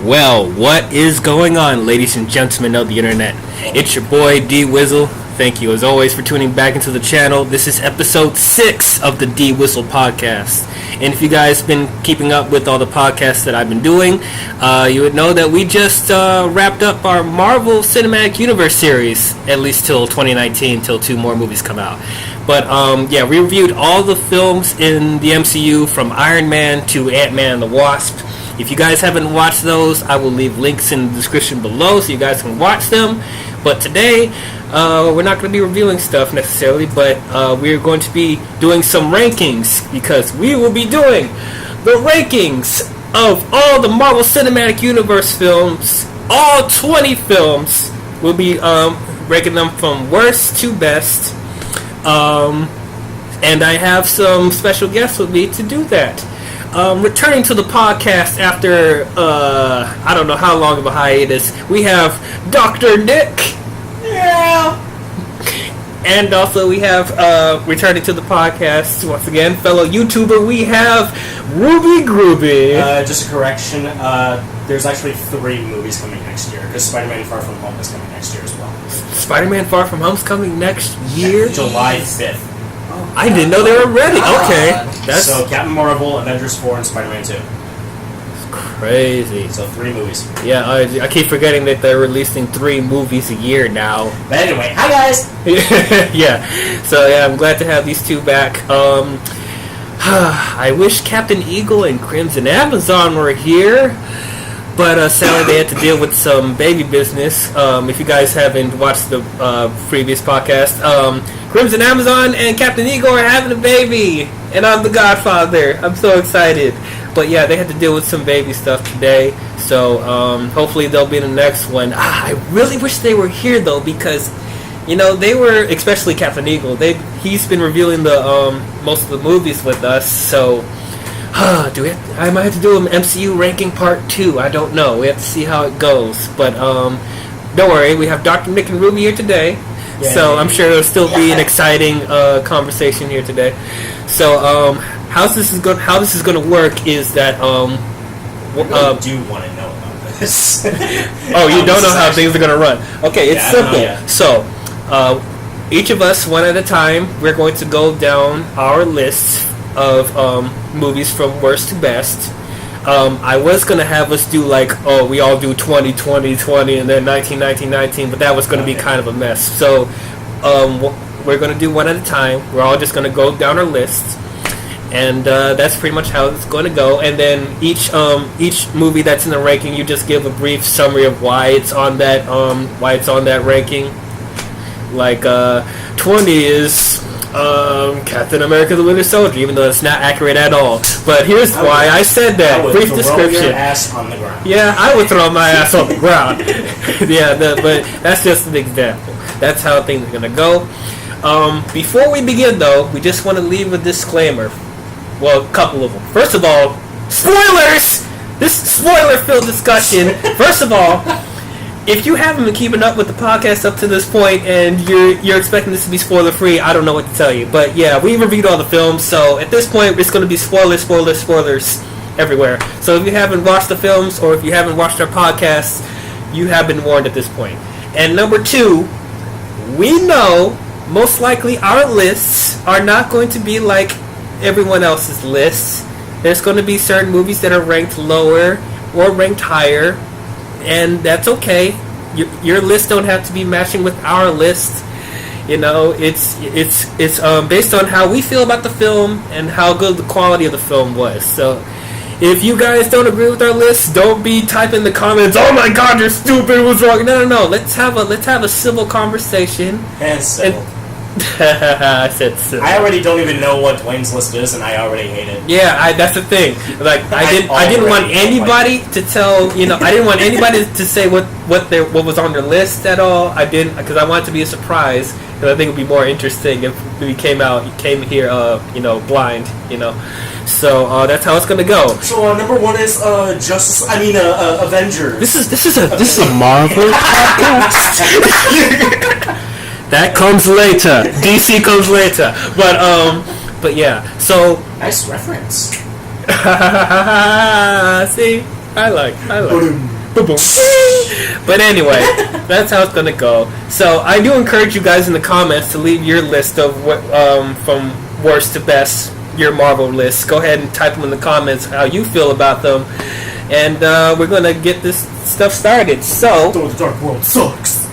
Well, what is going on, ladies and gentlemen of the internet? It's your boy D-Wizzle. Thank you as always for tuning back into the channel. This is episode 6 of the D-Wizzle podcast. And if you guys been keeping up with all the podcasts that I've been doing, you would know that we just wrapped up our Marvel Cinematic Universe series, at least till 2019, till 2 more movies come out. But yeah, we reviewed all the films in the MCU from Iron Man to Ant-Man and the Wasp. If you guys haven't watched those, I will leave links in the description below so you guys can watch them. But today, we're not going to be reviewing stuff necessarily, but we're going to be doing some rankings, because we will be doing the rankings of all the Marvel Cinematic Universe films, all 20 films. We'll be ranking them from worst to best, and I have some special guests with me to do that. Returning to the podcast after, I don't know how long of a hiatus, we have Dr. Nick. Yeah. And also we have, returning to the podcast, once again, fellow YouTuber, we have GRUBE. Just a correction, there's actually 3 movies coming next year, because Spider-Man Far From Home is coming next year as well. Spider-Man Far From Home is coming next year? July 5th. I didn't know they were ready. Okay. That's so Captain Marvel, Avengers 4, and Spider-Man 2. It's crazy. So 3 movies. Yeah, I keep forgetting that they're releasing 3 movies a year now. But anyway, hi guys! Yeah. So yeah, I'm glad to have these 2 back. I wish Captain Eagle and Crimson Amazon were here, but sadly they had to deal with some baby business. If you guys haven't watched the previous podcast, Crimson Amazon and Captain Eagle are having a baby, and I'm the godfather. I'm so excited. But yeah, they had to deal with some baby stuff today, so hopefully they'll be in the next one. I really wish they were here though, because you know they were, especially Captain Eagle. He's been reviewing the most of the movies with us, so. I might have to do an MCU ranking part 2. I don't know. We have to see how it goes. But don't worry, we have Dr. Nick and Ruby here today. Yeah, so I'm sure there'll still be an exciting conversation here today. So how this is going to work is that I really do want to know about this. Oh, you don't know how things are going to run. Okay, it's simple. So each of us, one at a time, we're going to go down our lists of movies from worst to best. I was going to have us do we all do 20, 20, 20, and then 19, 19, 19, but that was going to be kind of a mess. So we're going to do one at a time. We're all just going to go down our list, and that's pretty much how it's going to go. And then each movie that's in the ranking, you just give a brief summary of why it's on that ranking. Like 20 is Captain America: The Winter Soldier, even though it's not accurate at all. But here's why I said that. Brief description. Your ass on the ground. Yeah, I would throw my ass on the ground. Yeah, but that's just an example. That's how things are gonna go. Before we begin, though, we just want to leave a disclaimer. Well, a couple of them. First of all, spoilers. This spoiler-filled discussion. First of all, if you haven't been keeping up with the podcast up to this point and you're expecting this to be spoiler-free, I don't know what to tell you. But yeah, we reviewed all the films, so at this point it's going to be spoilers everywhere. So if you haven't watched the films or if you haven't watched our podcasts, you have been warned at this point. And number 2, we know most likely our lists are not going to be like everyone else's lists. There's going to be certain movies that are ranked lower or ranked higher. And that's okay. Your list don't have to be matching with our list. You know, it's based on how we feel about the film and how good the quality of the film was. So, if you guys don't agree with our list, don't be typing in the comments, "Oh my God, you're stupid. What's wrong?" No. Let's have a civil conversation. And civil. I said civil. I already don't even know what Dwayne's list is, and I already hate it. Yeah, that's the thing. Like I didn't want anybody to tell. I didn't want anybody to say what was on their list at all. I didn't, because I want it to be a surprise. Because I think it would be more interesting if we came here, blind. So that's how it's gonna go. So number 1 is Avengers. This is a Marvel podcast. That comes later. DC comes later. But yeah. So nice reference. See, I like. Boom. But anyway, that's how it's gonna go. So I do encourage you guys in the comments to leave your list of what from worst to best, your Marvel list. Go ahead and type them in the comments how you feel about them, and we're gonna get this stuff started. So The Dark World sucks.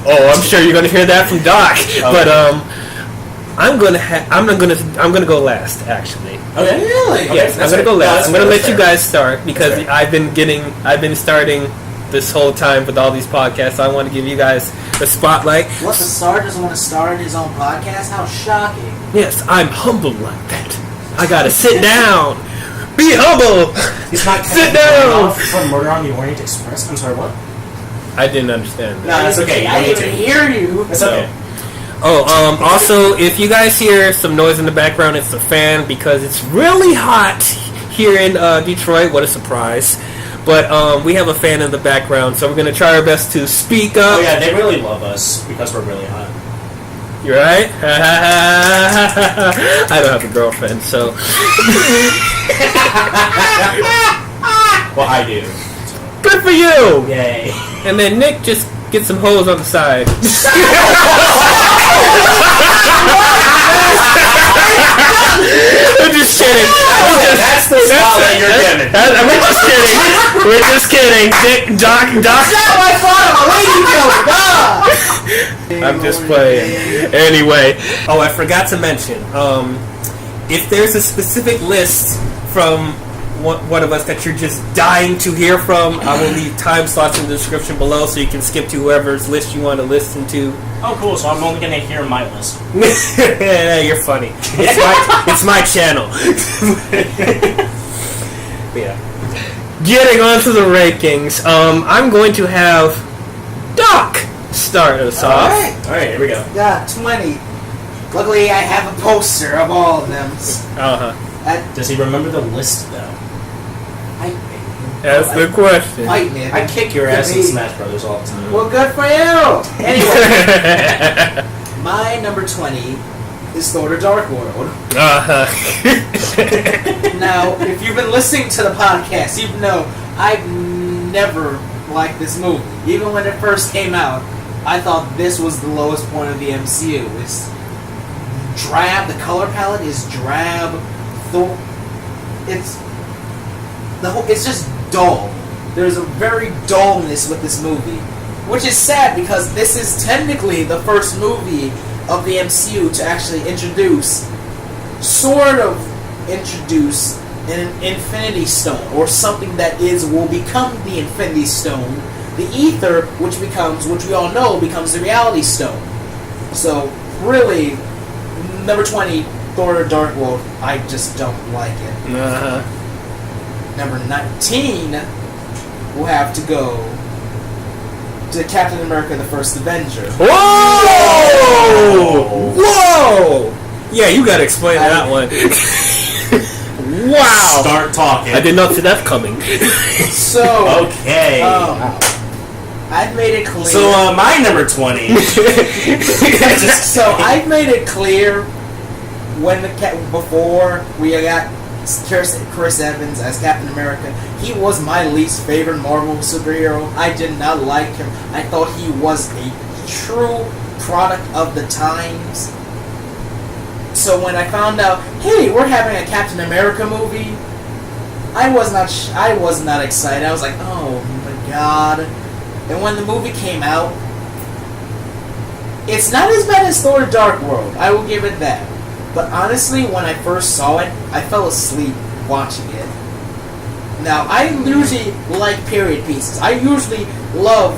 oh, I'm sure you're gonna hear that from Doc. Okay. But I'm gonna go last actually. Okay. Really? Yes, I'm gonna go last. I'm gonna let you guys start because I've been starting this whole time with all these podcasts. So I want to give you guys the spotlight. What, the star doesn't want to star in his own podcast? How shocking. Yes, I'm humble like that. I gotta sit down. Be humble. He's not Sit down. from Murder on the Orient Express. I'm sorry, what? I didn't understand that. No, that's okay. I didn't even hear you. It's okay. Oh, also, if you guys hear some noise in the background, it's the fan because it's really hot here in Detroit. What a surprise. But we have a fan in the background, so we're going to try our best to speak up. Oh, yeah, they really love us because we're really hot. You're right? I don't have a girlfriend, so... Well, I do. Good for you! Yay. And then Nick just gets some hoes on the side. I'm just kidding. That's the spotlight you're getting. We're just kidding. We're just kidding. Doc. That's my fault. I'm a lady killer. I'm just playing. Anyway. Oh, I forgot to mention. If there's a specific list from one of us that you're just dying to hear from, I will leave time slots in the description below so you can skip to whoever's list you want to listen to. Oh, cool. So I'm only going to hear my list. Yeah, you're funny. It's my channel. Yeah. Getting on to the rankings, I'm going to have Doc start us off. Alright, here we go. Got 20. Luckily, I have a poster of all of them. Uh-huh. Does he remember the list, though? That's the question. Fight me. I kick your ass in Smash Brothers all the time. Well, good for you. Anyway, my number 20 is Thor: The Dark World. Uh-huh. Now, if you've been listening to the podcast, you know I've never liked this movie. Even when it first came out, I thought this was the lowest point of the MCU. It's drab. The color palette is drab. It's just dull. There's a very dullness with this movie, which is sad because this is technically the first movie of the MCU to actually introduce an Infinity Stone, or something that will become the Infinity Stone, the Ether, which we all know becomes the Reality Stone. So really, number 20, Thor: The Dark World, I just don't like it. Uh-huh. Number 19 will have to go to Captain America: The First Avenger. Whoa! Whoa! Yeah, you gotta explain that one. Wow! Start talking. I did not see that coming. So, Okay. I've made it clear. So, my number 20. So I've made it clear before we got Chris Evans as Captain America, he was my least favorite Marvel superhero. I did not like him. I thought he was a true product of the times. So when I found out, hey, we're having a Captain America movie, I was not excited. I was like, oh my god. And when the movie came out, it's not as bad as Thor: Dark World. I will give it that. But honestly, when I first saw it, I fell asleep watching it. Now, I usually like period pieces. I usually love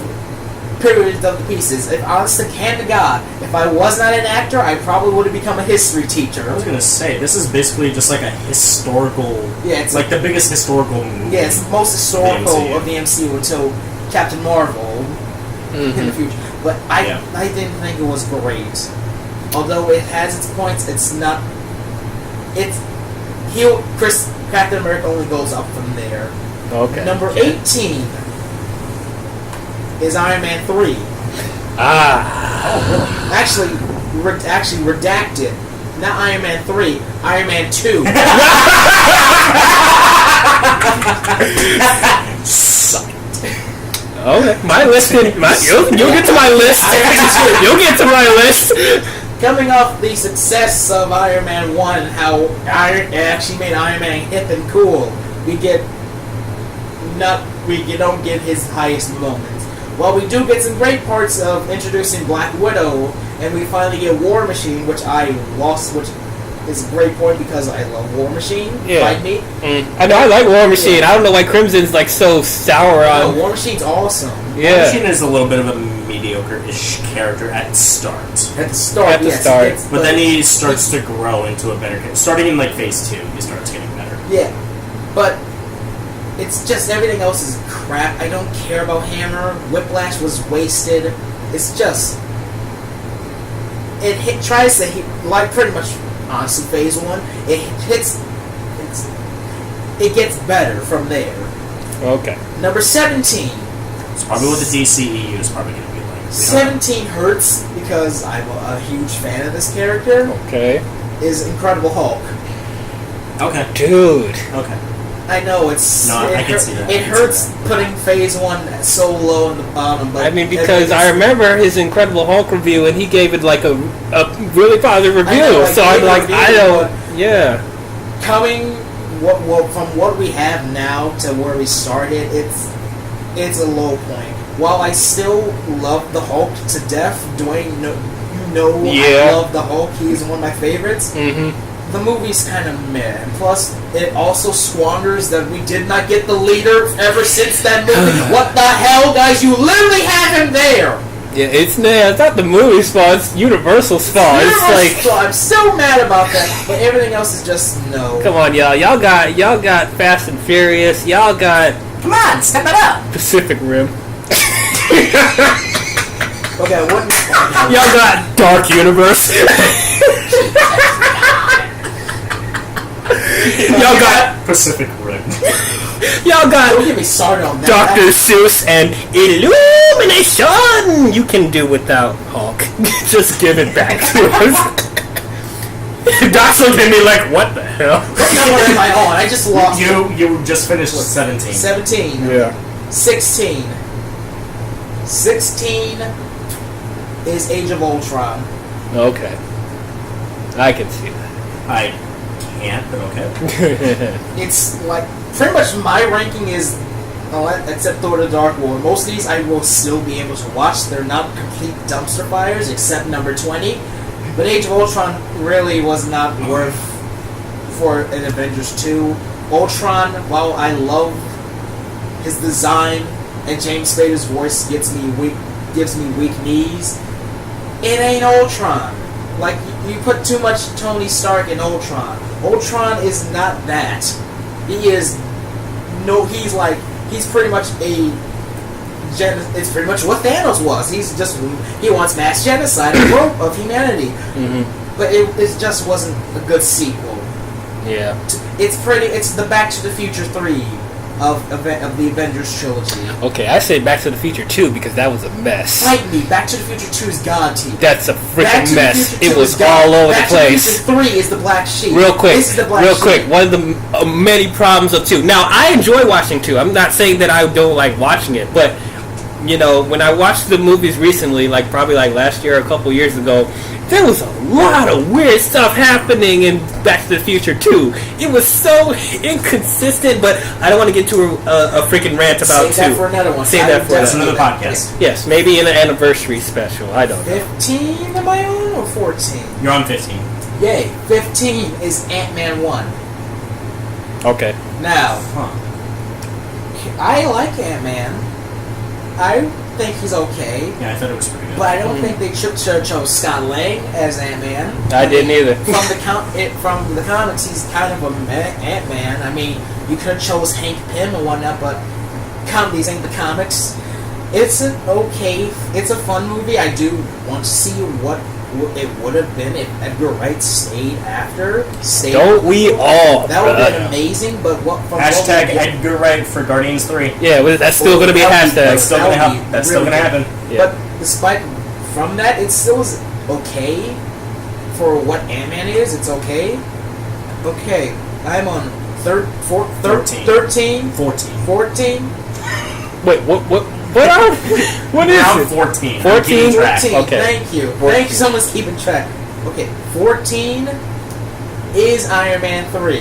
periods of the pieces. If honest to God, if I was not an actor, I probably would have become a history teacher. I was gonna say, this is basically just like a historical... Yeah, it's like the biggest historical movie. Yeah, it's the most historical of the MCU until Captain Marvel in the future. But I didn't think it was great. Although it has its points, it's not... Captain America only goes up from there. Okay. Number 18 is Iron Man 3. Actually, redacted. Not Iron Man 3, Iron Man 2. Okay, my list. You'll get to my list. You'll get to my list. Coming off the success of Iron Man 1, how it actually made Iron Man hip and cool, we don't get his highest moments. While we do get some great parts of introducing Black Widow, and we finally get War Machine, which is a great point because I love War Machine. Yeah. Fight me. I know I like War Machine. Yeah. I don't know why Crimson's like so sour on. War Machine's awesome. Yeah. War Machine is a little bit of a mediocre-ish character at start. At the start. But then he starts to grow into a better character. Starting in like phase 2, he starts getting better. Yeah, but it's just everything else is crap. I don't care about Hammer. Whiplash was wasted. It's just tries to hit, like pretty much honestly phase 1. It gets better from there. Okay. Number 17. It's probably what the DCEU is probably going to be like. 17 hurts because I'm a huge fan of this character. Okay. Is Incredible Hulk. Okay. Dude. Okay. I know it's. I can see that. It hurts putting phase 1 so low on the bottom. But I mean, because I remember his Incredible Hulk review, and he gave it like a really positive review. So I'm like, I don't. Yeah. Coming from what we have now to where we started, it's a low point. While I still love the Hulk to death, Dwayne, I love the Hulk. He's one of my favorites. Mm-hmm. The movie's kind of meh. And plus, it also squanders that we did not get the leader ever since that movie. What the hell, guys? You literally have him there! Yeah, it's not the movie's fault, it's Universal's fault. I'm so mad about that, but everything else is just no. Come on, y'all. Y'all got Fast and Furious. Y'all got... Come on, step it up! Pacific Rim. Okay, what... Y'all got Dark Universe. Y'all got Pacific Rim. Y'all got Don't get me started on that. Dr. Seuss and Illumination. You can do without Hulk. Just give it back to us. Doc's looking at me like, what the hell? That's not what am I on? I just lost. You just finished 17. 17. Yeah. 16. 16 is Age of Ultron. Okay. I can see that. I can't, but okay. It's like pretty much my ranking is, except Thor: The Dark World. Most of these I will still be able to watch. They're not complete dumpster fires, except number 20. But Age of Ultron really was not worth for an Avengers 2. Ultron, while I love his design and James Spader's voice gives me weak knees, it ain't Ultron. Like, you put too much Tony Stark in Ultron. Ultron is not that. He's pretty much it's pretty much what Thanos was. He wants mass genocide of humanity. Mm-hmm. But it just wasn't a good sequel. Yeah. It's the Back to the Future 3 of the Avengers trilogy. Okay, I say Back to the Future 2 because that was a mess. Fight me. Back to the Future 2 is God tier. That's a freaking mess. It was God. all over Back the place. To the Future 3 is the black sheep. Real quick. This is the black sheep. One of the many problems of 2. Now, I enjoy watching 2. I'm not saying that I don't like watching it, but when I watched the movies recently, probably last year or a couple years ago, there was a lot of weird stuff happening in Back to the Future 2. It was so inconsistent, but I don't want to get into a freaking rant about 2. Save that for another one. Save that for another podcast. Yes, maybe in an anniversary special. I don't know. 15 am I on or 14? You're on 15. Yay. 15 is Ant-Man 1. Okay. Now, I like Ant-Man. I think he's okay. Yeah, I thought it was pretty good. But I don't think they should have chose Scott Lang as Ant-Man. I didn't either. From the comics, he's kind of a Ant-Man. I mean, you could have chose Hank Pym and whatnot, but comedies ain't the comics. It's a fun movie. I do want to see what it would have been if Edgar Wright stayed after. Don't we all? That would have been amazing, but Hashtag Edgar Wright for Guardians 3. Yeah, that's still going to be a hashtag. That's still going to happen. Yeah. But despite from that, it still is okay for what Ant-Man is. It's okay. Okay, I'm on 13. 14. 14. Wait, what? What is Round it? 14. 14? I'm keeping track. 14. Okay. Thank you. 14. Thank you. Someone's keeping track. Okay, 14 is Iron Man 3.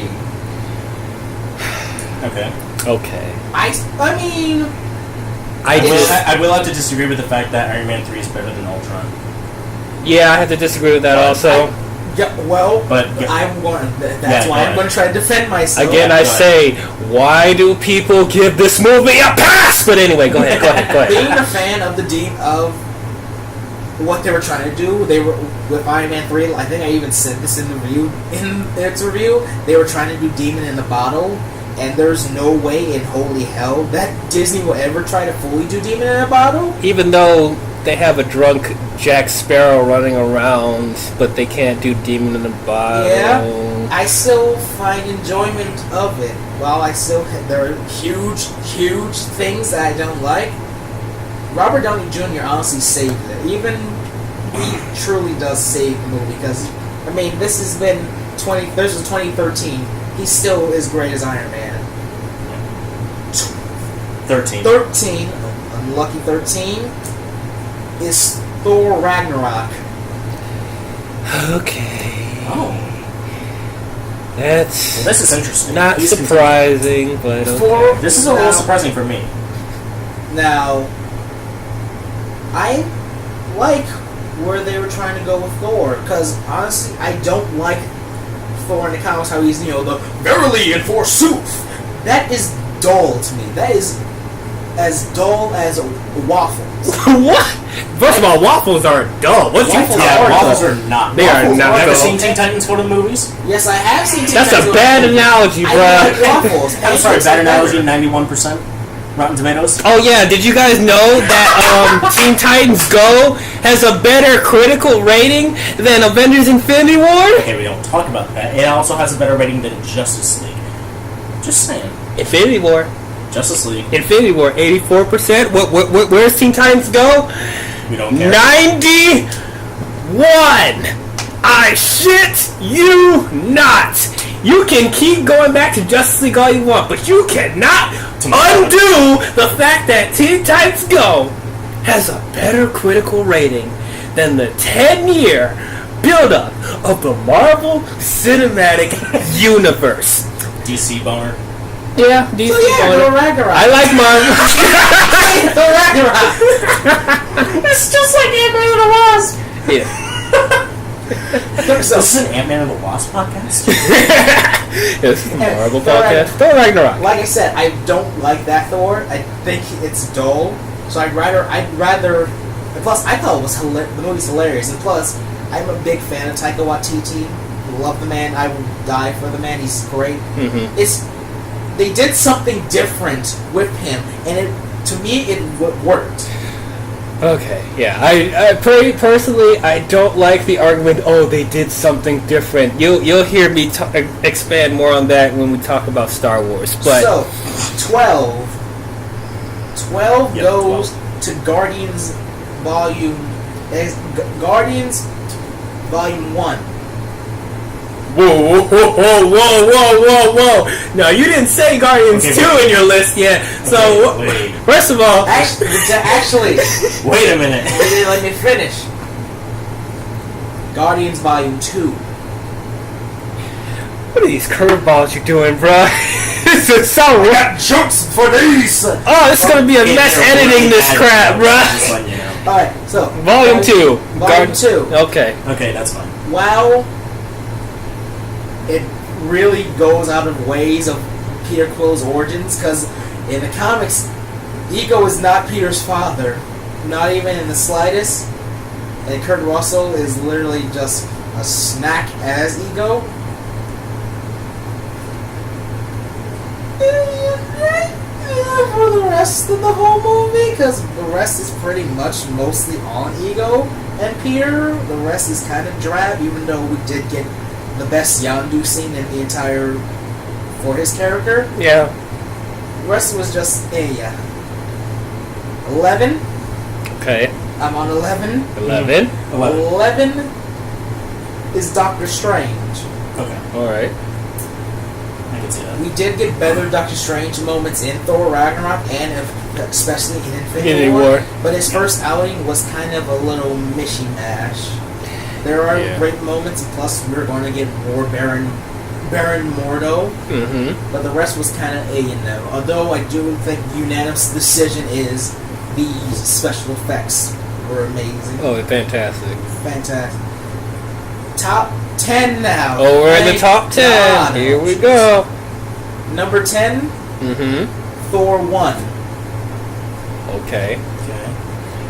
Okay. Okay. I mean, I will have to disagree with the fact that Iron Man 3 is better than Ultron. Yeah, I have to disagree with that also. yeah, well, But I'm going. That's why I'm going to try to defend myself. Again, I say, why do people give this movie a pass? But anyway, go ahead. Being a fan of what they were trying to do, they were with Iron Man 3. I think I even said this in the review. In its review, they were trying to do Demon in the Bottle, and there's no way in holy hell that Disney will ever try to fully do Demon in a Bottle. Even though they have a drunk Jack Sparrow running around, but they can't do Demon in the Bottle. Yeah, I still find enjoyment of it. While there are huge things that I don't like. Robert Downey Jr. honestly saved it. Even he truly does save the movie because, I mean, this has been this is 2013. He still is great as Iron Man. 13. 13, unlucky 13, is Thor Ragnarok. Okay. Oh. That's Well, this is interesting. not Please surprising, but okay. This is a little surprising for me. Now, I like where they were trying to go with Thor, because honestly, I don't like Thor in the comics, how he's, the verily and forsooth. That is dull to me. That is as dull as waffles. What? First of all, waffles are dull. What's your Waffles are not. They are not Have you ever dull. seen Teen Titans go to the movies? Yes, I have seen Teen That's Titans a Go bad to- analogy, I bruh. like waffles. I'm sorry, Pancakes bad are analogy, better. 91% Rotten Tomatoes. Oh yeah, did you guys know that Teen Titans Go has a better critical rating than Avengers Infinity War? Okay, we don't talk about that. It also has a better rating than Justice League. Just saying. Infinity War. Justice League. Infinity War, 84%. Where's Teen Titans Go? We don't care. 91! I shit you not! You can keep going back to Justice League all you want, but you cannot undo the fact that Teen Titans Go has a better critical rating than the 10-year build-up of the Marvel Cinematic Universe. DC boner. Yeah, DC. So yeah, Thor Ragnarok. I like Marvel. Thor Ragnarok. It's just like Ant-Man and the Wasp. Yeah. So, This is an Ant-Man and the Wasp podcast? This is a Marvel Thor podcast. Thor Ragnarok. like I said, I don't like that Thor. I think it's dull. So I'd rather. And plus, I thought it was the movie's hilarious. And plus, I'm a big fan of Taika Waititi. Love the man. I would die for the man. He's great. Mm-hmm. They did something different with him, and to me, it worked. Okay, yeah. I personally, I don't like the argument. Oh, they did something different. You'll hear me expand more on that when we talk about Star Wars. But So, 12 Yep, goes to Guardians Guardians Volume 1. Whoa! No, you didn't say Guardians 2 in your list yet. So, wait. first of all, Actually, Wait a minute. they didn't let me finish. Guardians Volume 2. what are these curveballs you're doing, bruh? This is so I rough. got jokes for these! Oh, this is gonna be a mess editing this crap, Just bruh. letting you know. Alright, so. Volume 2. Volume 2. Okay. Okay, that's fine. Wow. It really goes out of ways of Peter Quill's origins, because in the comics, Ego is not Peter's father, not even in the slightest, and Kurt Russell is literally just a snack as Ego. For the rest of the whole movie, because the rest is pretty much mostly on Ego and Peter. The rest is kind of drab, even though we did get the best Yondu scene in the entire for his character. Yeah. The rest was just 11. Okay. I'm on 11. 11. 11 is Doctor Strange. Okay. All right. I can can see that. We did get better Doctor Strange moments in Thor Ragnarok and especially in Infinity War. But his first outing was kind of a little mishy-mash. There are great moments, and plus we're going to get more Baron Mordo. Mm-hmm. But the rest was kind of A&M. Although I do think unanimous decision is the special effects were amazing. Oh, fantastic. Fantastic. Top 10 now. Oh, we're in the top 10. God. Here we go. Number 10, Mm-hmm. Thor 1. Okay.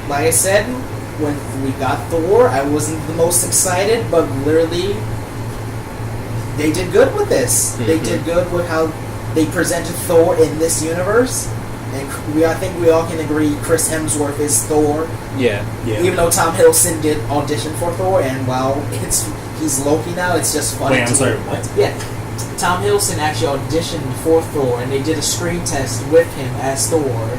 Like I said, when we got Thor, I wasn't the most excited, but literally, they did good with this. Mm-hmm. They did good with how they presented Thor in this universe. And I think we all can agree Chris Hemsworth is Thor. Yeah. Even though Tom Hiddleston did audition for Thor, and while he's Loki now, it's just funny. Wait, I'm sorry, what? Yeah. Tom Hiddleston actually auditioned for Thor, and they did a screen test with him as Thor.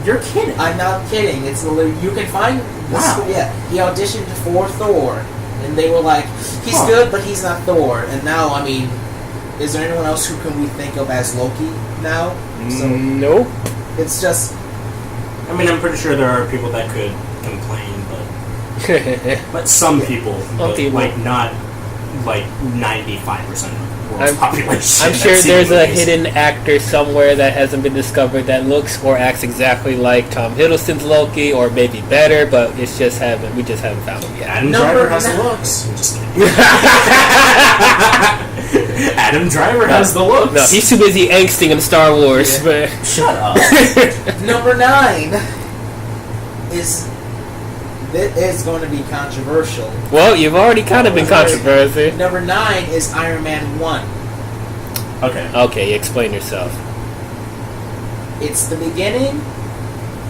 You're kidding. I'm not kidding. It's literally, you can find this. Wow. Yeah, he auditioned for Thor, and they were like, he's good, but he's not Thor. And now, I mean, is there anyone else who can we think of as Loki now? So Nope. it's just. I mean, I'm pretty sure there are people that could complain, but some people, like not like 95% of the world's population. I'm sure there's a hidden actor somewhere that hasn't been discovered that looks or acts exactly like Tom Hiddleston's Loki, or maybe better, but we just haven't found him yet. Adam Driver has the looks. I'm just kidding. Adam Driver has the looks. No, he's too busy angsting in Star Wars. But Shut up. Number 9 is going to be controversial. well, you've already kind of been controversial. Number 9 is Iron Man 1. Okay. Okay, explain yourself. It's the beginning.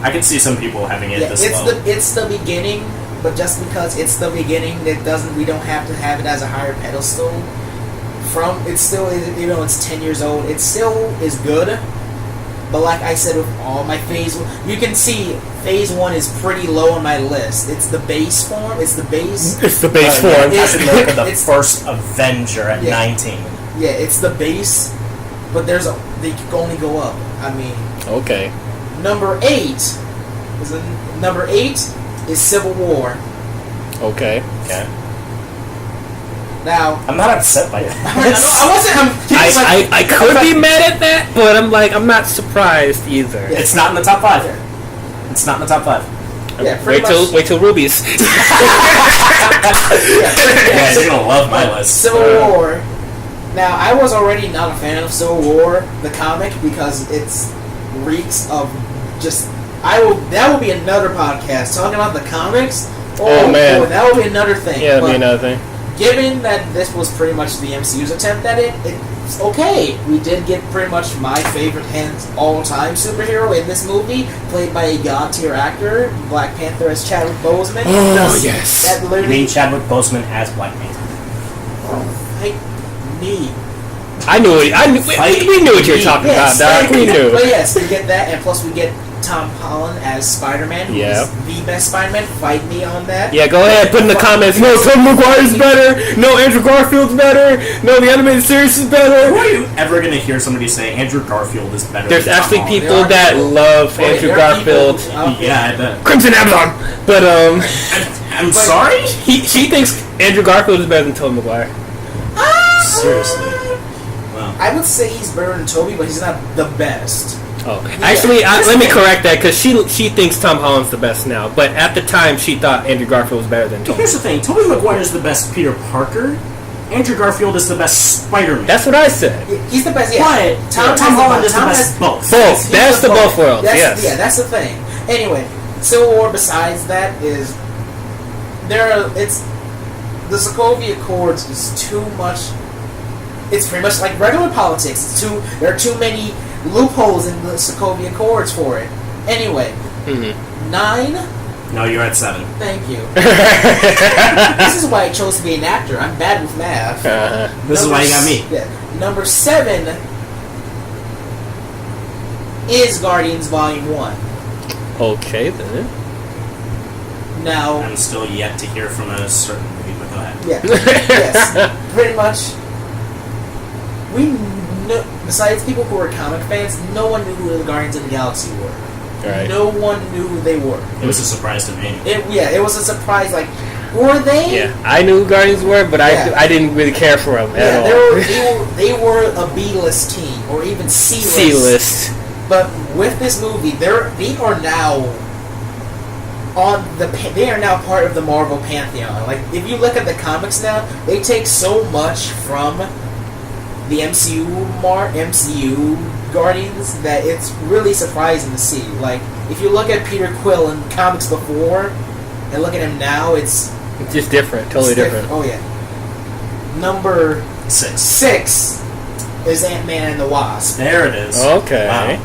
I can see some people having it this low. It's the beginning, but just because it's the beginning, we don't have to have it as a higher pedestal. It's still, it's 10 years old. It still is good. But like I said, with all my phase, you can see phase 1 is pretty low on my list. It's the base form. It's the base. It's the base form. Captain America, the first Avenger at 19. Yeah, it's the base, but they can only go up. I mean. Okay. Number 8 is Civil War. Okay. Okay. Now I'm not upset by it. I could be mad at that, but I'm not surprised either. Yeah. It's not in the top 5. It's not in the top 5. Yeah, wait till Ruby's. Yeah, you're gonna love my list. Civil War. Now, I was already not a fan of Civil War, the comic, because it's reeks of just. That will be another podcast talking about the comics. Oh man, that will be another thing. Yeah, that'll be another thing. Given that this was pretty much the MCU's attempt at it's okay. We did get pretty much my favorite all-time superhero in this movie, played by a god-tier actor, Black Panther as Chadwick Boseman. Oh, yes. That You literally... mean Chadwick Boseman as Black Panther? I knew it. We knew what you were talking about, Doc. We knew. But yes, we get that, and plus we get Tom Holland as Spider-Man, who is the best Spider-Man. Fight me on that. Yeah, go ahead. Put in the comments. No, Tobey Maguire's better. No, Andrew Garfield's better. No, the animated series is better. Who are you ever going to hear somebody say Andrew Garfield is better? There's than Tom actually Holland? people that love Andrew Garfield. Yeah, I bet. Crimson Amazon. But I'm sorry. She thinks Andrew Garfield is better than Tobey Maguire. Seriously. Wow. I would say he's better than Tobey, but he's not the best. Oh, actually, let me correct that, because she thinks Tom Holland's the best now. But at the time, she thought Andrew Garfield was better than Tom. Here's the thing: Tobey Maguire is the best Peter Parker. Andrew Garfield is the best Spider-Man. That's what I said. He's the best. Yeah. But Tom Holland is the best both. Both. That's the both worlds. Yes. Yeah, that's the thing. Anyway, Civil War. Besides that, is the Sokovia Accords is too much. It's pretty much like regular politics. There are too many loopholes in the Sokovia Accords for it. Anyway, 9. No, you're at 7. Thank you. This is why I chose to be an actor. I'm bad with math. This is why you got me. Yeah. Number 7 is Guardians Volume 1. Okay, then. Now, I'm still yet to hear from a certain movie, but go ahead. yeah, yes, pretty much. besides people who were comic fans, no one knew who the Guardians of the Galaxy were. Right. No one knew who they were. It was a surprise to me. It was a surprise. Like, who are they? Yeah, I knew who Guardians were, but I didn't really care for them at all. They were a B-list team, or even C-list. C-list. But with this movie, they are now part of the Marvel pantheon. Like, if you look at the comics now, they take so much from the MCU Guardians that it's really surprising to see. Like, if you look at Peter Quill in comics before and look at him now, it's just different, totally different. Oh yeah. Number 6 is Ant-Man and the Wasp. There it is. Okay. Wow.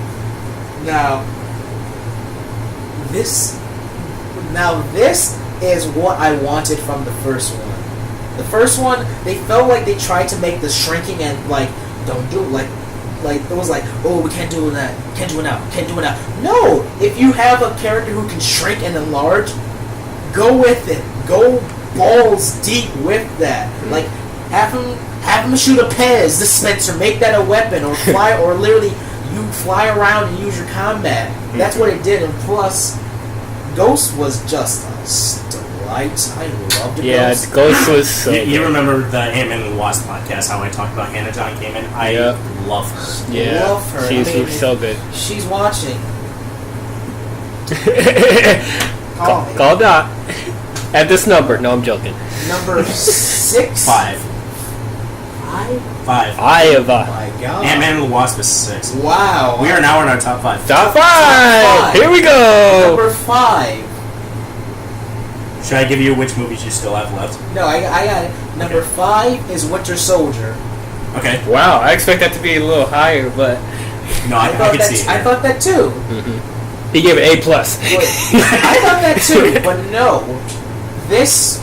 Now this is what I wanted from the first one. The first one, they felt like they tried to make the shrinking and like, don't do it, like it was like, oh, we can't do that, can't do it now. No, if you have a character who can shrink and enlarge, go with it. Go balls deep with that. Like, have him shoot a Pez dispenser, make that a weapon, or fly, or literally you fly around and use your combat. That's what it did, and plus, Ghost was just a delight. I loved Ghost. Yeah, Ghost was so You remember the Ant-Man and the Wasp podcast, how I talked about Hannah John Kamen? I love her. Yeah, love her. She's so good. She's watching. Call Dot. At this number. No, I'm joking. Number 6? 5. 5. Oh my god. Ant-Man and the Wasp is 6. Wow. We are now in our top 5. Top 5! Here we go! Number 5. Should I give you which movies you still have left? No, I got it. Number 5 is Winter Soldier. Okay. Wow, I expect that to be a little higher, but... No, I could see it. I thought that too. Mm-hmm. He gave it A+. I thought that too, but no. This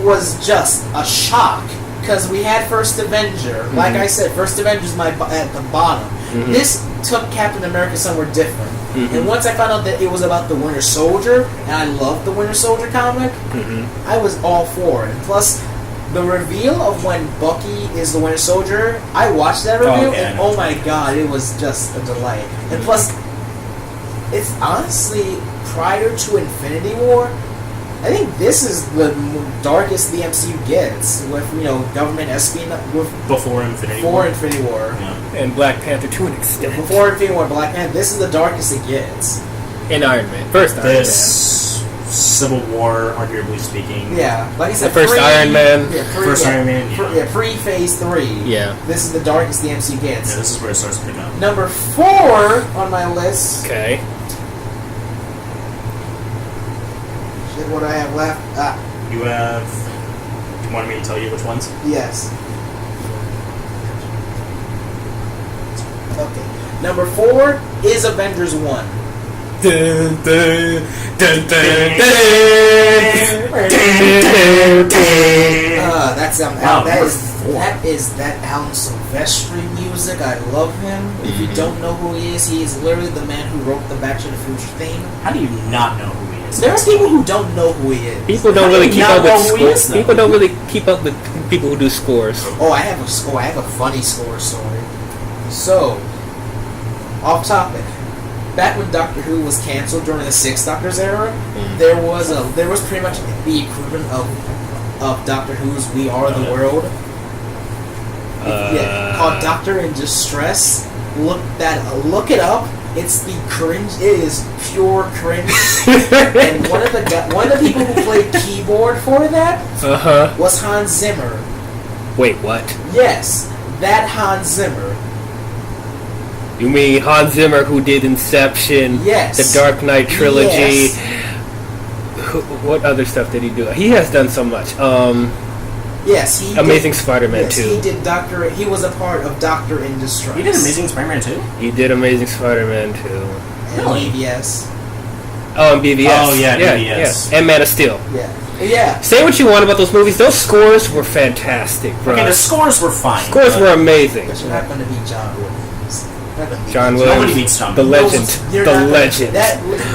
was just a shock. Because we had First Avenger. Mm-hmm. Like I said, First Avenger is at the bottom. Mm-hmm. This took Captain America somewhere different. Mm-hmm. And once I found out that it was about the Winter Soldier, and I loved the Winter Soldier comic, I was all for it. And plus, the reveal of when Bucky is the Winter Soldier, I watched that reveal, and oh my god, it was just a delight. And plus, it's honestly, prior to Infinity War, I think this is the darkest the MCU gets, with, government espionage. Before Infinity War. Yeah. And Black Panther to an extent. Before Infinity War, Black Panther, this is the darkest it gets. And Iron Man. First Iron Man. Civil War, arguably speaking. Yeah, like I said, the first Iron Man. Iron Man, pre-Phase 3. Yeah. This is the darkest the MCU gets. Yeah, this is where it starts to pick up. Number 4 on my list. Okay. What do I have left? You have... Do you want me to tell you which ones? Yes. Okay. Number 4 is Avengers 1. Dun, dun, dun, dun, that is Alan Silvestri music. I love him. If you don't know who he is literally the man who wrote the Back to the Future theme. How do you not know who he is? There are people who don't know who he is. People don't really keep up with scores. People don't really keep up with people who do scores. Oh, I have a score. I have a funny score story. So, off topic. Back when Doctor Who was canceled during the Sixth Doctor's era, there was pretty much the equivalent of Doctor Who's We Are the World. Called Doctor in Distress. Look it up. It's the cringe. It is pure cringe. And one of the people who played keyboard for that was Hans Zimmer. Wait, what? Yes, that Hans Zimmer. You mean Hans Zimmer, who did Inception, yes, the Dark Knight trilogy? Yes. What other stuff did he do? He has done so much. Yes, Amazing Spider-Man 2. He did He was a part of Doctor in Distress. He did Amazing Spider-Man 2? He did Amazing Spider-Man 2. And BVS. Oh, and BVS. Oh, yeah, BVS. Yeah. And Man of Steel. Yeah. Say what you want about those movies. Those scores were fantastic, bro. Okay, the scores were fine. Scores were amazing. But you're not going to beat John Williams. John Williams. Nobody beats John Williams. Williams. The legend.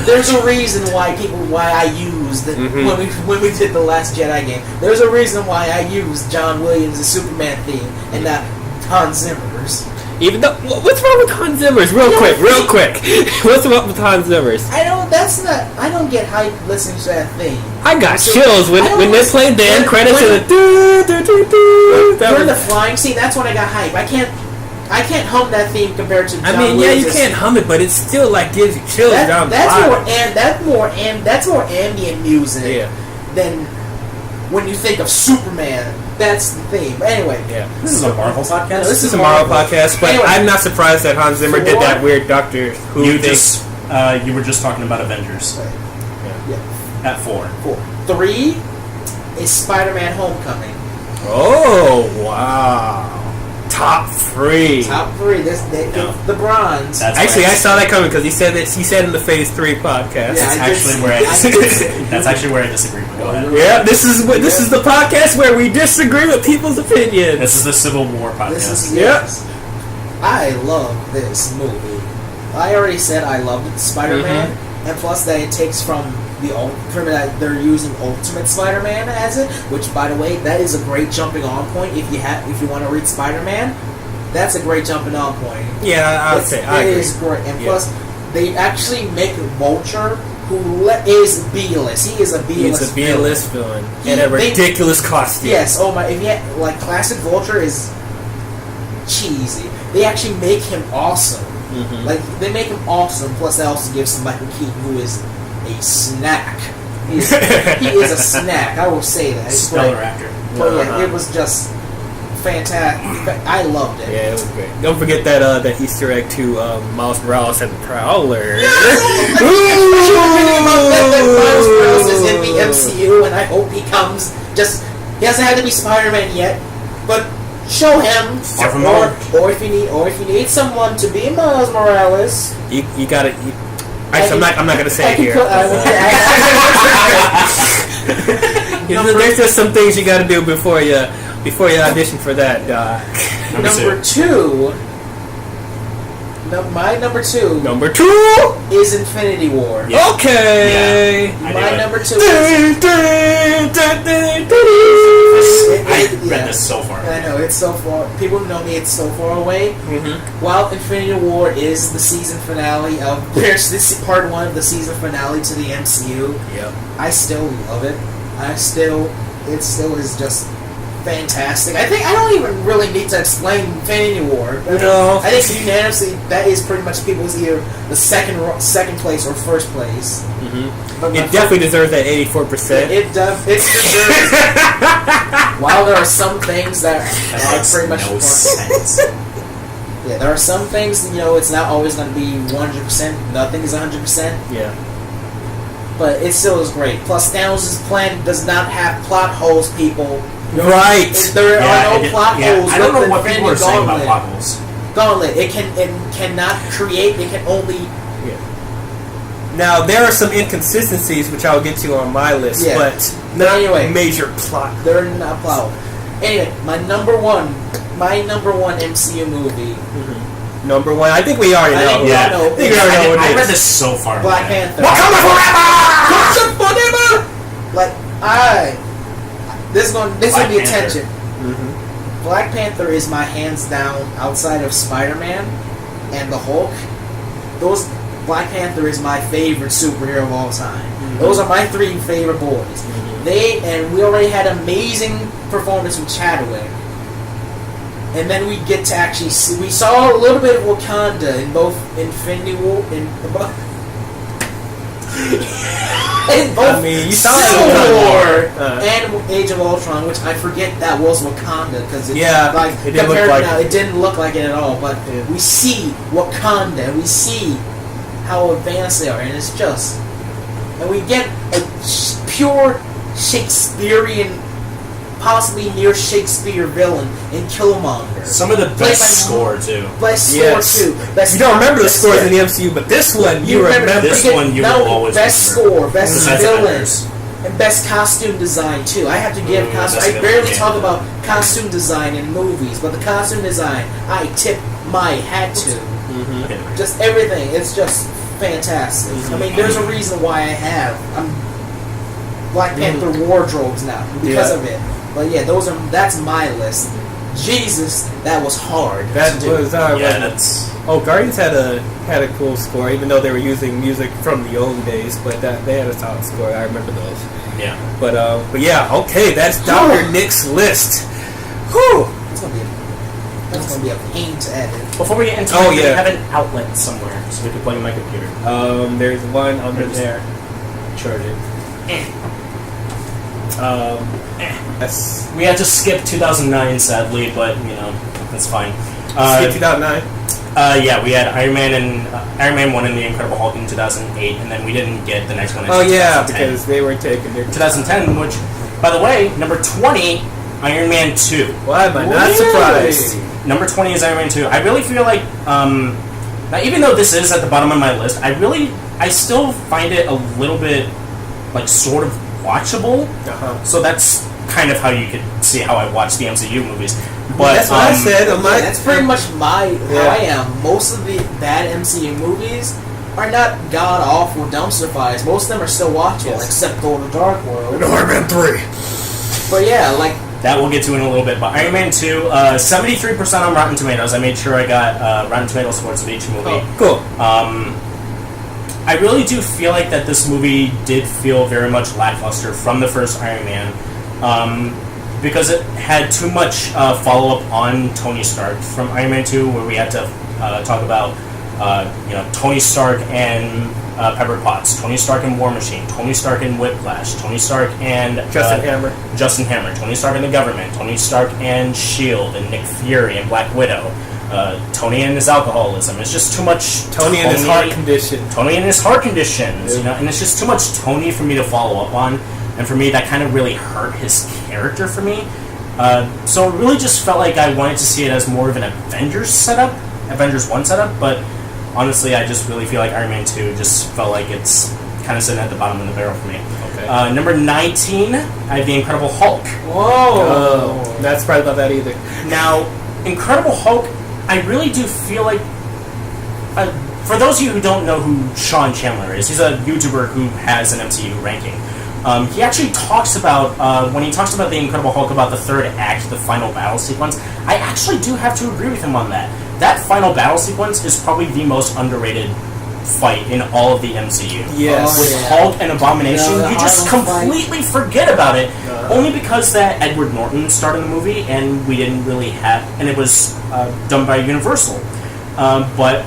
There's a reason why I used when we did the Last Jedi game. There's a reason why I used John Williams' Superman theme and not Hans Zimmer's. Even though, what's wrong with Hans Zimmer's? Real quick. What's wrong with Hans Zimmer's? I don't get hype listening to that thing. I got chills when they played the end credits and during the flying scene. That's when I got hype. I can't hum that theme compared to. I mean, yeah, you can't hum it, but it still like gives you chills down the line. That's more ambient music than when you think of Superman. That's the theme. But anyway, this is a Marvel podcast. No, this is a Marvel podcast, but anyway, I'm not surprised that Hans Zimmer did that weird Doctor Who thing. You were just talking about Avengers. Right. Yeah. At 4. 3 is Spider-Man: Homecoming. Oh wow! Top 3. The bronze. Actually, I saw that coming because he said in the Phase 3 podcast. Yeah, that's actually where I disagree. Go ahead. Yeah, this is the podcast where we disagree with people's opinions. This is the Civil War podcast. Yes. I love this movie. I already said I loved Spider-Man, and plus that it takes from they're using Ultimate Spider-Man as it, which, by the way, that is a great jumping on point. If you want to read Spider-Man, that's a great jumping on point. Yeah, I would say I agree. It is great, and plus they actually make Vulture, who is B-list. He is a B-list. He's a B-list villain in a ridiculous costume. Yes. Oh my! If classic Vulture is cheesy. They actually make him awesome. Mm-hmm. Like they make him awesome. Plus, they also give some Michael Keaton, who is a snack. He is a snack. I will say that. Stellar actor. But yeah, it was just fantastic. I loved it. Yeah, it was great. Don't forget that Easter egg to Miles Morales and the Prowler. Miles Morales is in the MCU, and I hope he comes. He hasn't had to be Spider-Man yet, but show him. Or if you need someone to be Miles Morales, you gotta. I'm not gonna say it here. There's just some things you gotta do before you audition for that. Number 2. My number 2. Number 2 is Infinity War. Yeah. Okay. Yeah, my number 2 I read this so far. I know, it's so far. People know me, it's so far away. Mm-hmm. While Infinity War is the season finale of... This is part 1 of the season finale to the MCU. Yep. I still love it. It still is just fantastic. I think I don't even really need to explain Infinity War. No. I think unanimously that is pretty much people's either the second place or first place. Mm-hmm. But it definitely deserves that 84%. It does. It deserves. While there are some things that are pretty much no sense. Yeah, there are some things it's not always going to be 100%. Nothing is 100%. Yeah. But it still is great. Plus, Thanos' plan does not have plot holes, people. Right. There are no plot holes. I don't know what people are saying about plot holes. Gauntlet. It cannot create. It can only. Yeah. Now there are some inconsistencies which I'll get to on my list, but not major plot. They're not plot. Anyway, my number one MCU movie. Mm-hmm. Number 1. I think we already know. I think we already know what it is. I read this so far. Black Panther. Wakanda forever. This is gonna be attention. Mm-hmm. Black Panther is my hands down outside of Spider-Man and the Hulk. Black Panther is my favorite superhero of all time. Mm-hmm. Those are my 3 favorite boys. Mm-hmm. We already had amazing performance from Chadwick. And then we get to actually see. We saw a little bit of Wakanda in both Infinity War you saw Civil War and Age of Ultron, which I forget that was Wakanda because it didn't look like it at all. But we see Wakanda, we see how advanced they are, and it's just, and we get a pure Shakespearean, possibly near Shakespeare villain in Killmonger. Some of the best score too. Best score too. You don't remember the scores in the MCU, but this one you remember. This one you will always best remember. Score, best villain, and best costume design too. I have to give costume. I barely talk about costume design in movies, but the costume design, I tip my hat to. Mm-hmm. Just everything. It's just fantastic. Mm-hmm. I mean, there's a reason why I have Black Panther wardrobes now because of it. But yeah, that's my list. Jesus, that was hard. That was hard. Yeah, that's. Oh, Guardians had a cool score, even though they were using music from the old days. But they had a solid score. I remember those. Yeah. But yeah, okay, that's Dr. Nick's list. Whew. That's gonna be a pain to edit. Before we get into it, we have an outlet somewhere, so we can plug in my computer. There's one under there. Charge it. We had to skip 2009, sadly, but that's fine. Skip 2009. Yeah, we had Iron Man 1 and the Incredible Hulk in 2008, and then we didn't get the next one in 2010. Because they were taking their 2010, which, by the way, number 20, Iron Man 2. Why am I not surprised? Number 20 is Iron Man 2. I really feel like, now even though this is at the bottom of my list, I still find it a little bit, sort of watchable. Uh-huh. So that's kind of how you could see how I watch the MCU movies. But that's what I said. That's pretty much how I am. Most of the bad MCU movies are not god awful dumpster fires. Most of them are still watchable, except Thor: The Dark World and Iron Man 3. But yeah, that we'll get to in a little bit. But Iron Man 2, 73% on Rotten Tomatoes. I made sure I got Rotten Tomatoes scores of each movie. Oh, cool. I really do feel like that this movie did feel very much lackluster from the first Iron Man. Because it had too much follow-up on Tony Stark from Iron Man 2, where we had to talk about Tony Stark and Pepper Potts, Tony Stark and War Machine, Tony Stark and Whiplash, Tony Stark and Justin Hammer, Tony Stark and the Government, Tony Stark and S.H.I.E.L.D. and Nick Fury and Black Widow, Tony and his alcoholism. It's just too much Tony and his heart condition. Tony and his heart conditions, and it's just too much Tony for me to follow up on. And for me, that kind of really hurt his character for me. So it really just felt like I wanted to see it as more of an Avengers 1 setup, but honestly, I just really feel like Iron Man 2 just felt like it's kind of sitting at the bottom of the barrel for me. Okay. Number 19, I have The Incredible Hulk. Whoa! That's probably not that either. Now, Incredible Hulk, I really do feel like... for those of you who don't know who Sean Chandler is, he's a YouTuber who has an MCU ranking. He actually talks about, when he talks about The Incredible Hulk, about the third act, the final battle sequence, I actually do have to agree with him on that. That final battle sequence is probably the most underrated fight in all of the MCU. Yes. With Hulk and Abomination, you just completely forget about it, only because that Edward Norton starred in the movie, and we didn't really have, and it was done by Universal. But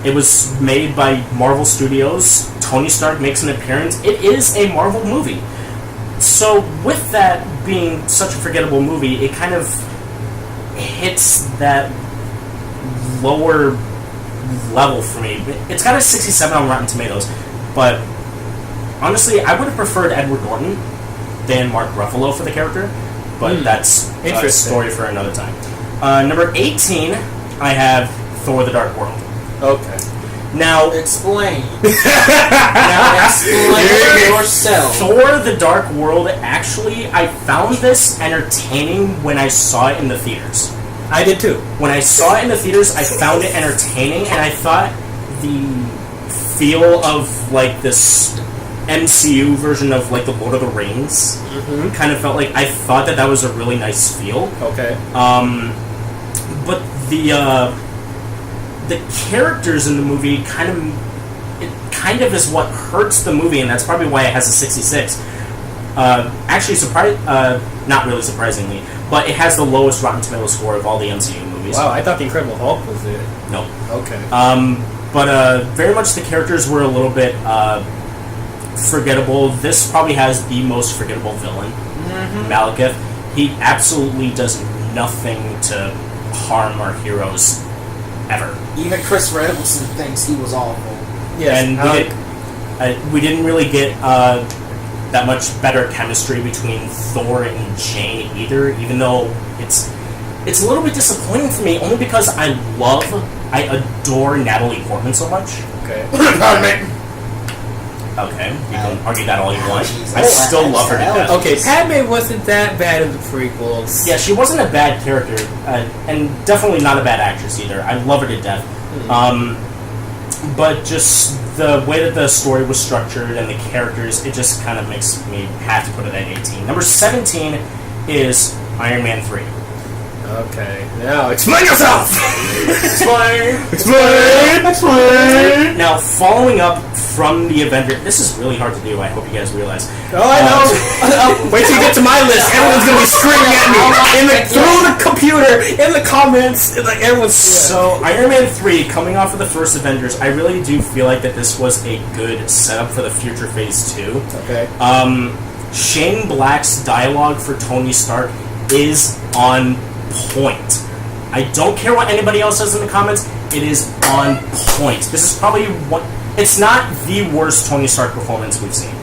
it was made by Marvel Studios. Tony Stark makes an appearance. It is a Marvel movie. So with that being such a forgettable movie, it kind of hits that lower level for me. It's got a 67 on Rotten Tomatoes, but honestly, I would have preferred Edward Norton than Mark Ruffalo for the character, but that's a story for another time. Number 18, I have Thor: The Dark World. Okay. Now explain. Explain yourself. Thor: The Dark World, actually, I found this entertaining when I saw it in the theaters. I did too. When I saw it in the theaters, I found it entertaining, and I thought the feel of this MCU version of the Lord of the Rings kind of felt like I thought that was a really nice feel. Okay. But the characters in the movie kind of is what hurts the movie, and that's probably why it has a 66. Actually, not really surprisingly, but it has the lowest Rotten Tomatoes score of all the MCU movies. Wow, I thought The Incredible Hulk was it. No. Okay. But very much the characters were a little bit forgettable. This probably has the most forgettable villain, Malekith. He absolutely does nothing to harm our heroes ever. Even Chris Redwelson thinks he was awful. Yes, and we didn't really get that much better chemistry between Thor and Jane either, even though it's a little bit disappointing for me, only because I adore Natalie Portman so much. Okay. Okay, you can argue that all you want. I still love her to death. Okay, Padme wasn't that bad in the prequels. Yeah, she wasn't a bad character, and definitely not a bad actress either. I love her to death. But just the way that the story was structured and the characters, it just kind of makes me have to put it at 18. Number 17 is Iron Man 3. Okay, now explain yourself! Explain! Now, following up from the Avenger, this is really hard to do, I hope you guys realize. Oh, I know! Wait till you get to my list, everyone's gonna be screaming at me through the computer, in the comments, like everyone's... So, Iron Man 3, coming off of the first Avengers, I really do feel like that this was a good setup for the future Phase 2. Okay. Shane Black's dialogue for Tony Stark is on point. I don't care what anybody else says in the comments, it is on point. This is probably one... It's not the worst Tony Stark performance we've seen.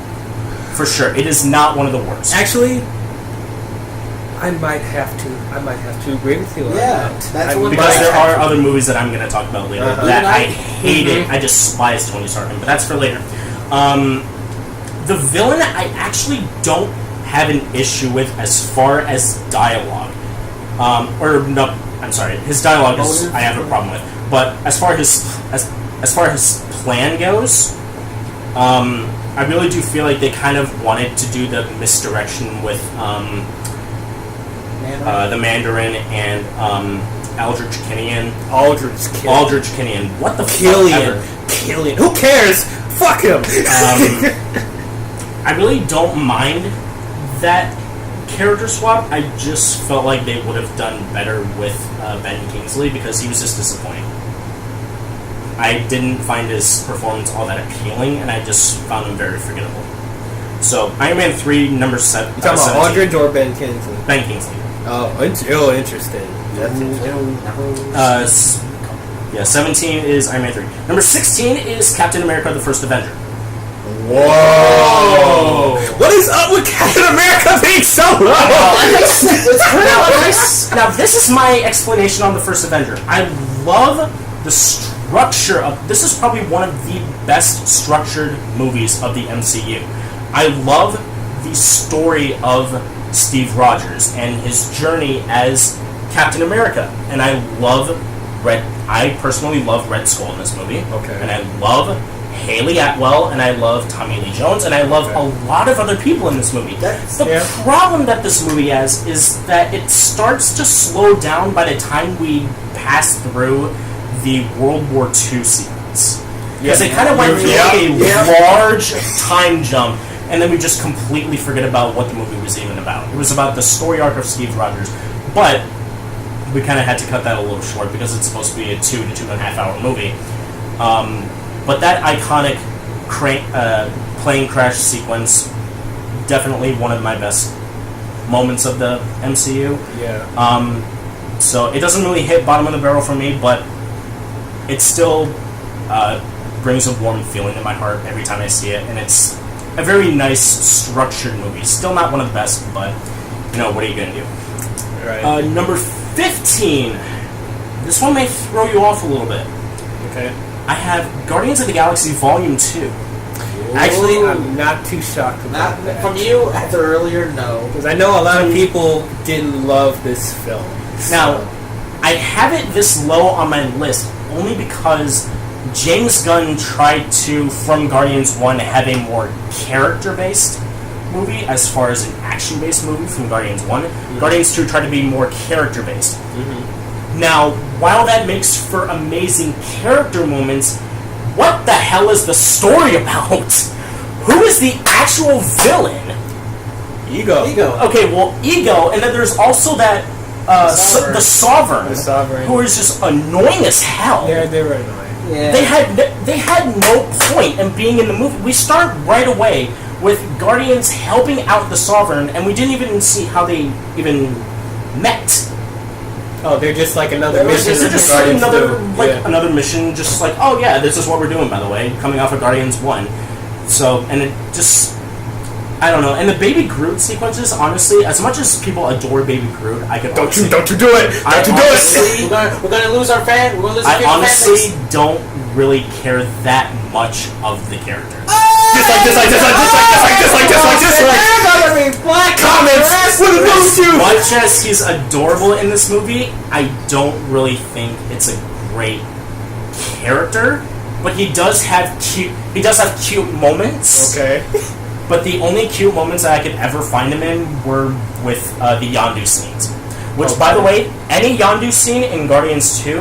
For sure. It is not one of the worst. Actually, I might have to agree with you on that. That's what because there are other movies that I'm going to talk about later that I hated. I despise Tony Stark, but that's for later. The villain I actually don't have an issue with as far as dialogue. I'm sorry. His dialogue is I have a problem with. But as far as his plan goes, I really do feel like they kind of wanted to do the misdirection with the Mandarin and Aldrich Killian. Aldrich Killian. What the fuck? Killian. Who cares? Fuck him. I really don't mind that character swap. I just felt like they would have done better with Ben Kingsley because he was just disappointing. I didn't find his performance all that appealing, and I just found him very forgettable. So, Iron Man 3, number 7. You talking about Aldrich or Ben Kingsley? Ben Kingsley. Oh, interesting. That's interesting. 17 is Iron Man 3. Number 16 is Captain America: The First Avenger. Whoa! What is up with Captain America being so low? Now, this is my explanation on The First Avenger. I love the structure of... This is probably one of the best structured movies of the MCU. I love the story of Steve Rogers and his journey as Captain America. And I personally love Red Skull in this movie. Okay. And I love Haley Atwell, and I love Tommy Lee Jones, and I love a lot of other people in this movie. The problem that this movie has is that it starts to slow down by the time we pass through the World War II sequence. Because they kind of went through a large time jump, and then we just completely forget about what the movie was even about. It was about the story arc of Steve Rogers, but we kind of had to cut that a little short because it's supposed to be a 2 to 2.5 hour movie. But that iconic plane crash sequence, definitely one of my best moments of the MCU. Yeah. So it doesn't really hit bottom of the barrel for me, but it still brings a warm feeling in my heart every time I see it, and it's a very nice, structured movie. Still not one of the best, but, what are you going to do? Right. Number 15. This one may throw you off a little bit. Okay. I have Guardians of the Galaxy Volume 2. Actually, I'm not too shocked about that. From you, after earlier, no. Because I know a lot of people didn't love this film. Now, I have it this low on my list only because James Gunn tried to, from Guardians 1, have a more character-based movie as far as an action-based movie from Guardians 1. Mm-hmm. Guardians 2 tried to be more character-based. Mm-hmm. Now, while that makes for amazing character moments, what the hell is the story about? Who is the actual villain? Ego. Okay, well, Ego, and then there's also that the Sovereign. The Sovereign, who is just annoying as hell. Yeah, they were annoying. Yeah. They had no point in being in the movie. We start right away with Guardians helping out the Sovereign, and we didn't even see how they even met. Oh, they're just like another mission. They're just like another mission, just like, oh yeah, this is what we're doing, by the way, coming off of Guardians 1. So, and it just, I don't know. And the Baby Groot sequences, honestly, as much as people adore Baby Groot, I could Don't you do it! We're gonna lose our fan. We're gonna lose our I honestly don't really care that much of the character. Comments! As much as he's adorable in this movie, I don't really think it's a great character. But he does have cute moments. Okay. But the only cute moments that I could ever find him in were with the Yondu scenes. Which, by the way, any Yondu scene in Guardians 2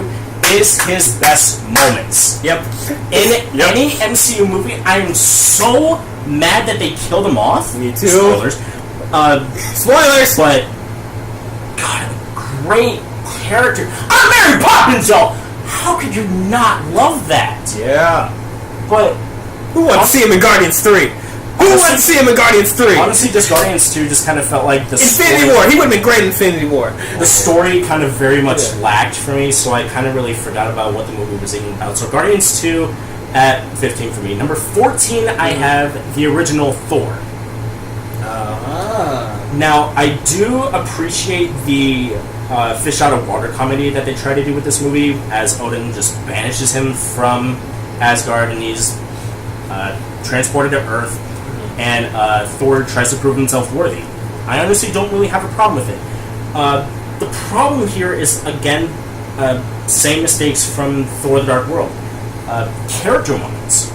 is his best moments. Yep. In any MCU movie, I am so mad that they killed him off. Me too. Spoilers. Spoilers! But, God, great character. I'm Mary Poppins, y'all! How could you not love that? Yeah. But who wants to see him in Guardians 3? Who wants to see him in Guardians 3? Honestly, just Guardians 2 just kind of felt like the Infinity story, War. He would have been great in Infinity War. The story kind of very much lacked for me, so I kind of really forgot about what the movie was even about. So Guardians 2 at 15 for me. Number 14, I have the original Thor. Now, I do appreciate the fish out of water comedy that they try to do with this movie, as Odin just banishes him from Asgard and he's transported to Earth, and Thor tries to prove himself worthy. I honestly don't really have a problem with it. The problem here is, again, same mistakes from Thor: The Dark World. Character moments.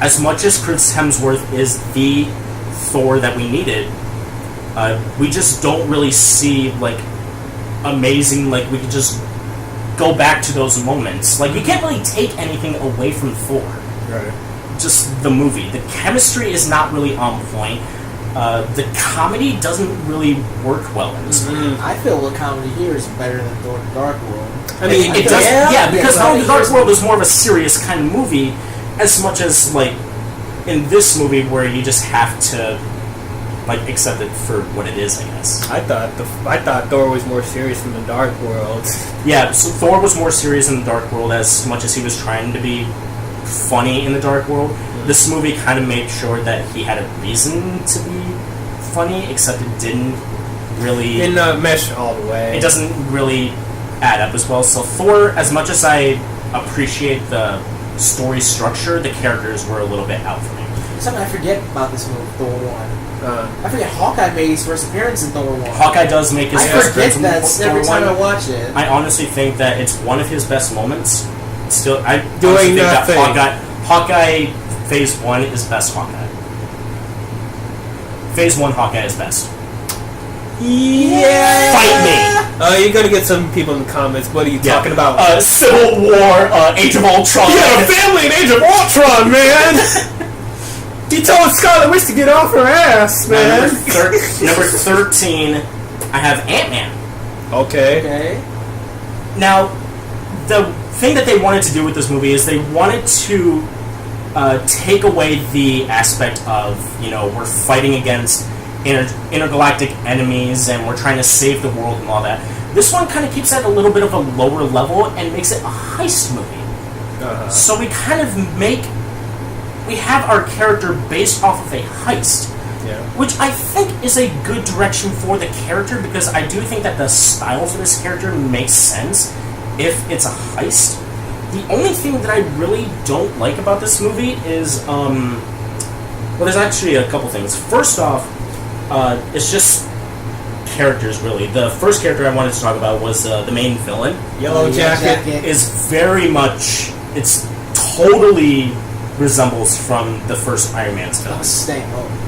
As much as Chris Hemsworth is the Thor that we needed, we just don't really see, like, amazing, like, we could just go back to those moments. Like, you can't really take anything away from Thor. Right. Just the movie. The chemistry is not really on point. The comedy doesn't really work well in this movie. I feel the comedy here is better than Thor: The Dark World. I mean, it does. Yeah, because Thor: The Dark World is more of a serious kind of movie, as much as, like, in this movie where you just have to, like, accept it for what it is, I guess. I thought Thor was more serious in the Dark World. Yeah, so Thor was more serious in the Dark World, as much as he was trying to be funny in the Dark World. This movie kind of made sure that he had a reason to be funny, except it didn't really... Didn't mesh all the way. It doesn't really add up as well. So Thor, as much as I appreciate the story structure, the characters were a little bit out for me. Something I forget about this movie, Thor 1. I forget Hawkeye made his first appearance in Thor 1. Hawkeye does make his first appearance in Thor 1. I forget that every time I watch it. I honestly think that it's one of his best moments. Still, I doing think nothing. That Hawkeye Phase 1 is best Hawkeye. Phase 1 Hawkeye is best. Yeah! Fight me! You're gonna get some people in the comments. What are you talking about? Civil War, Age of Ultron. You had a family in Age of Ultron, man! He told Scarlet Witch to get off her ass, man. Number 13, I have Ant-Man. Okay. Now, the thing that they wanted to do with this movie is they wanted to take away the aspect of, we're fighting against intergalactic enemies and we're trying to save the world and all that. This one kind of keeps that a little bit of a lower level and makes it a heist movie. So we kind of we have our character based off of a heist. Yeah. Which I think is a good direction for the character, because I do think that the style for this character makes sense if it's a heist. The only thing that I really don't like about this movie is, there's actually a couple things. First off, it's just characters, really. The first character I wanted to talk about was the main villain. Yellow Jacket. Is very much, it's totally resembles from the first Iron Man's film.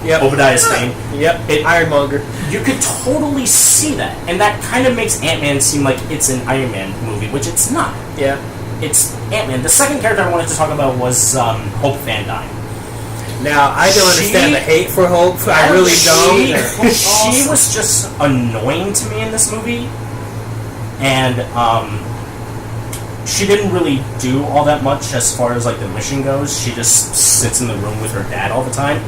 Yep. Obadiah Stane. Yep. Ironmonger. You could totally see that, and that kind of makes Ant-Man seem like it's an Iron Man movie, which it's not. Yeah. It's Ant-Man. The second character I wanted to talk about was Hope Van Dyne. Now, I don't understand the hate for Hope. I really don't. She was just annoying to me in this movie, and she didn't really do all that much as far as, like, the mission goes. She just sits in the room with her dad all the time.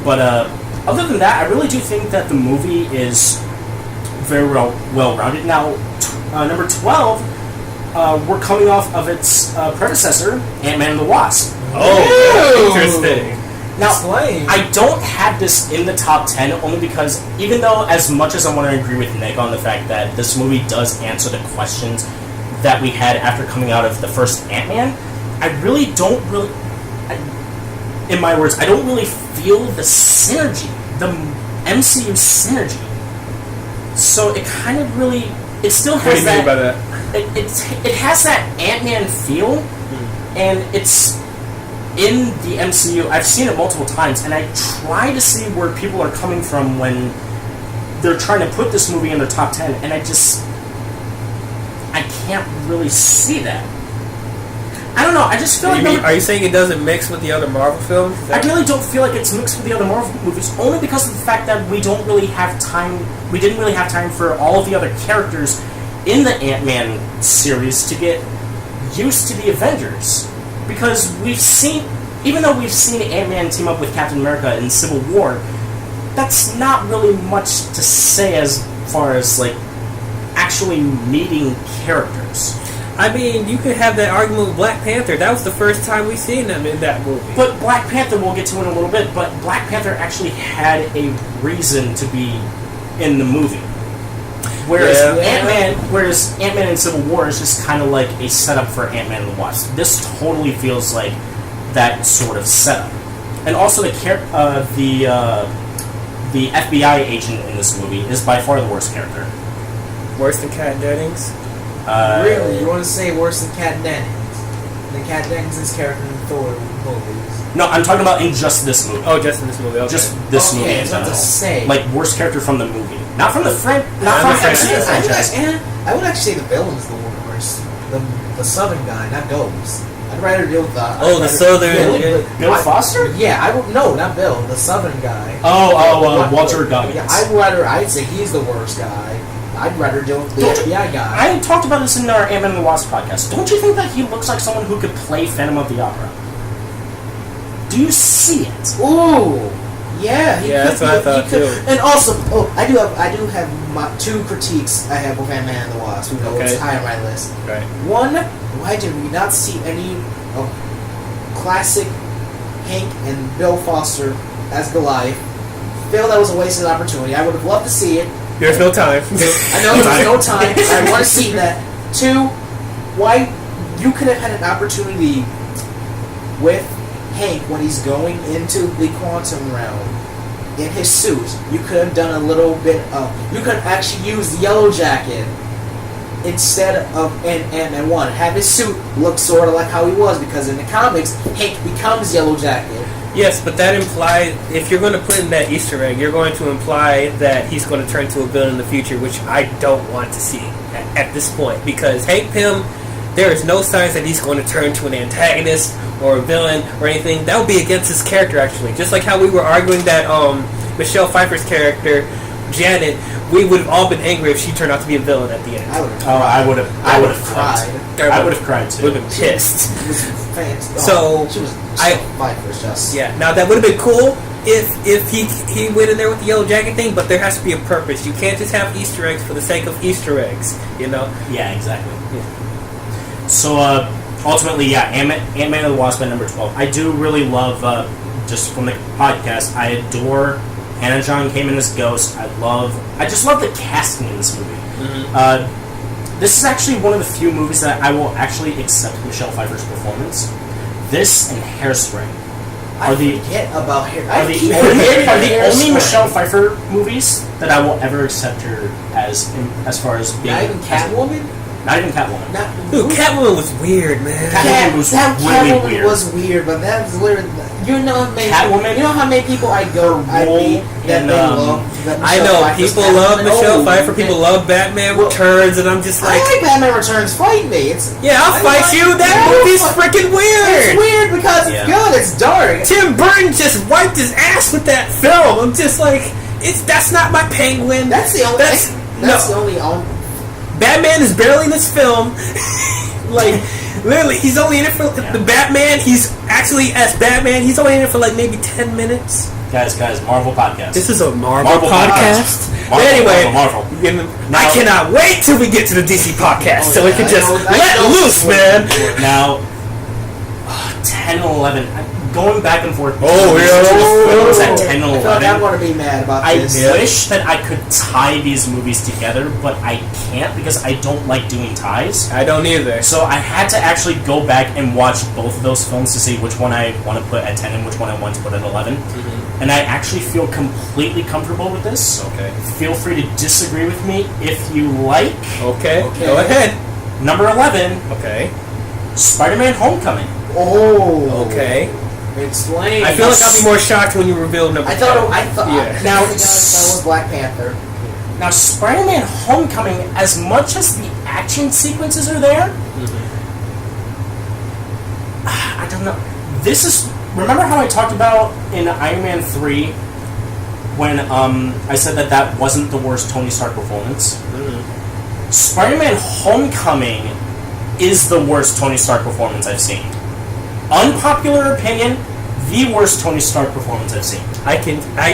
But other than that, I really do think that the movie is very well-rounded. Now, number 12, we're coming off of its predecessor, Ant-Man and the Wasp. Oh, interesting. Now, I don't have this in the top 10 only because, even though as much as I want to agree with Nick on the fact that this movie does answer the questions that we had after coming out of the first Ant-Man, I really don't in my words, I don't really feel the synergy, the MCU synergy. So it kind of really, it still has what do you mean by that? It has that Ant-Man feel, and it's in the MCU. I've seen it multiple times, and I try to see where people are coming from when they're trying to put this movie in their top 10, and I can't really see that. I don't know. I just feel Are you saying it doesn't mix with the other Marvel films? I really don't feel like it's mixed with the other Marvel movies, only because of the fact that we don't really have time. We didn't really have time for all of the other characters in the Ant-Man series to get used to the Avengers, because even though we've seen Ant-Man team up with Captain America in Civil War, that's not really much to say as far as like actually meeting characters. I mean, you could have that argument with Black Panther. That was the first time we seen them in that movie. But Black Panther, we'll get to in a little bit, but Black Panther actually had a reason to be in the movie. Whereas Ant-Man in Civil War is just kind of like a setup for Ant-Man and the Wasp. This totally feels like that sort of setup. And also the FBI agent in this movie is by far the worst character. Worse than Kat Dennings? Really? You want to say worse than Kat Dennings? The Kat Dennings' character in Thor movies. No, I'm talking about in just this movie. Oh, just in this movie. Okay. Just this movie in general. Like worst character from the movie, not from the franchise. I would actually say the villain's the worst. The Southern guy, not Ghost. I'd rather deal with the. The Southern. Bill Foster? Yeah, I would. No, not Bill. The Southern guy. Walter Goggins. Yeah, I'd say he's the worst guy. I'd rather deal with the FBI guy. I talked about this in our Ant-Man and the Wasp podcast. Don't you think that he looks like someone who could play Phantom of the Opera? Do you see it? Ooh, yeah. That's what I thought too. And also, I do have my two critiques I have with Ant-Man and the Wasp. Who knows? It's high on my list. Right. One, why did we not see any classic Hank and Bill Foster as Goliath? Feel that was a wasted opportunity. I would have loved to see it. There's no time. I know there's no time. I want to see that. Two, why you could have had an opportunity with Hank when he's going into the quantum realm in his suit. You could have done a little bit of. You could have actually used the Yellow Jacket instead of Ant-Man 1. Have his suit look sort of like how he was, because in the comics, Hank becomes Yellow Jacket. Yes, but that implies, if you're going to put in that Easter egg, you're going to imply that he's going to turn to a villain in the future, which I don't want to see at this point. Because Hank Pym, there is no signs that he's going to turn to an antagonist or a villain or anything. That would be against his character, actually. Just like how we were arguing that Michelle Pfeiffer's character, Janet, we would have all been angry if she turned out to be a villain at the end. I would have cried. I would have cried too. Would have been pissed. So she was Pfeiffer's just. Yeah. Now that would have been cool if he went in there with the Yellow Jacket thing, but there has to be a purpose. You can't just have Easter eggs for the sake of Easter eggs. You know. Yeah. Exactly. Yeah. So ultimately, Ant-Man and the Wasp at number 12. I do really love just from the podcast. I adore Hannah John Kamen as Ghost. I just love the casting in this movie. Mm-hmm. This is actually one of the few movies that I will actually accept Michelle Pfeiffer's performance. This and Hairspray are the only Michelle Pfeiffer movies that I will ever accept her as far as being. Not even Catwoman? Not even Catwoman. Dude, Catwoman was weird, man. Catwoman was really weird. Was weird, but that was literally. Catwoman. You know how many people I love. I know people love Michelle Pfeiffer. People love Batman Returns, and I'm just like, I like Batman Returns. Fight me. I'll fight you. That movie's freaking weird. It's weird because it's good. It's dark. Tim Burton just wiped his ass with that film. I'm just like, that's not my Penguin. That's the only. That's the only. Batman is barely in this film. Like, literally, he's only in it for the Batman. He's actually, as Batman, he's only in it for like maybe 10 minutes. Guys, Marvel podcast. This is a Marvel podcast. But anyway, Marvel. I cannot wait till we get to the DC podcast so we can just let loose, man. Now, 10 and 11. Going back and forth. Films at 10 and 11. I want to be mad about this. I wish that I could tie these movies together, but I can't because I don't like doing ties. I don't either. So I had to actually go back and watch both of those films to see which one I want to put at 10 and which one I want to put at 11. Mm-hmm. And I actually feel completely comfortable with this. Okay. Feel free to disagree with me if you like. Okay. Go ahead. Number 11. Okay. Spider-Man Homecoming. Oh. Okay. Explain. I feel like I'll be more shocked when you reveal number 10. Now that was Black Panther. Now, Spider-Man Homecoming, as much as the action sequences are there, I don't know. This is... Remember how I talked about in Iron Man 3 when I said that wasn't the worst Tony Stark performance? Spider-Man Homecoming is the worst Tony Stark performance I've seen. Unpopular opinion, the worst Tony Stark performance I've seen. I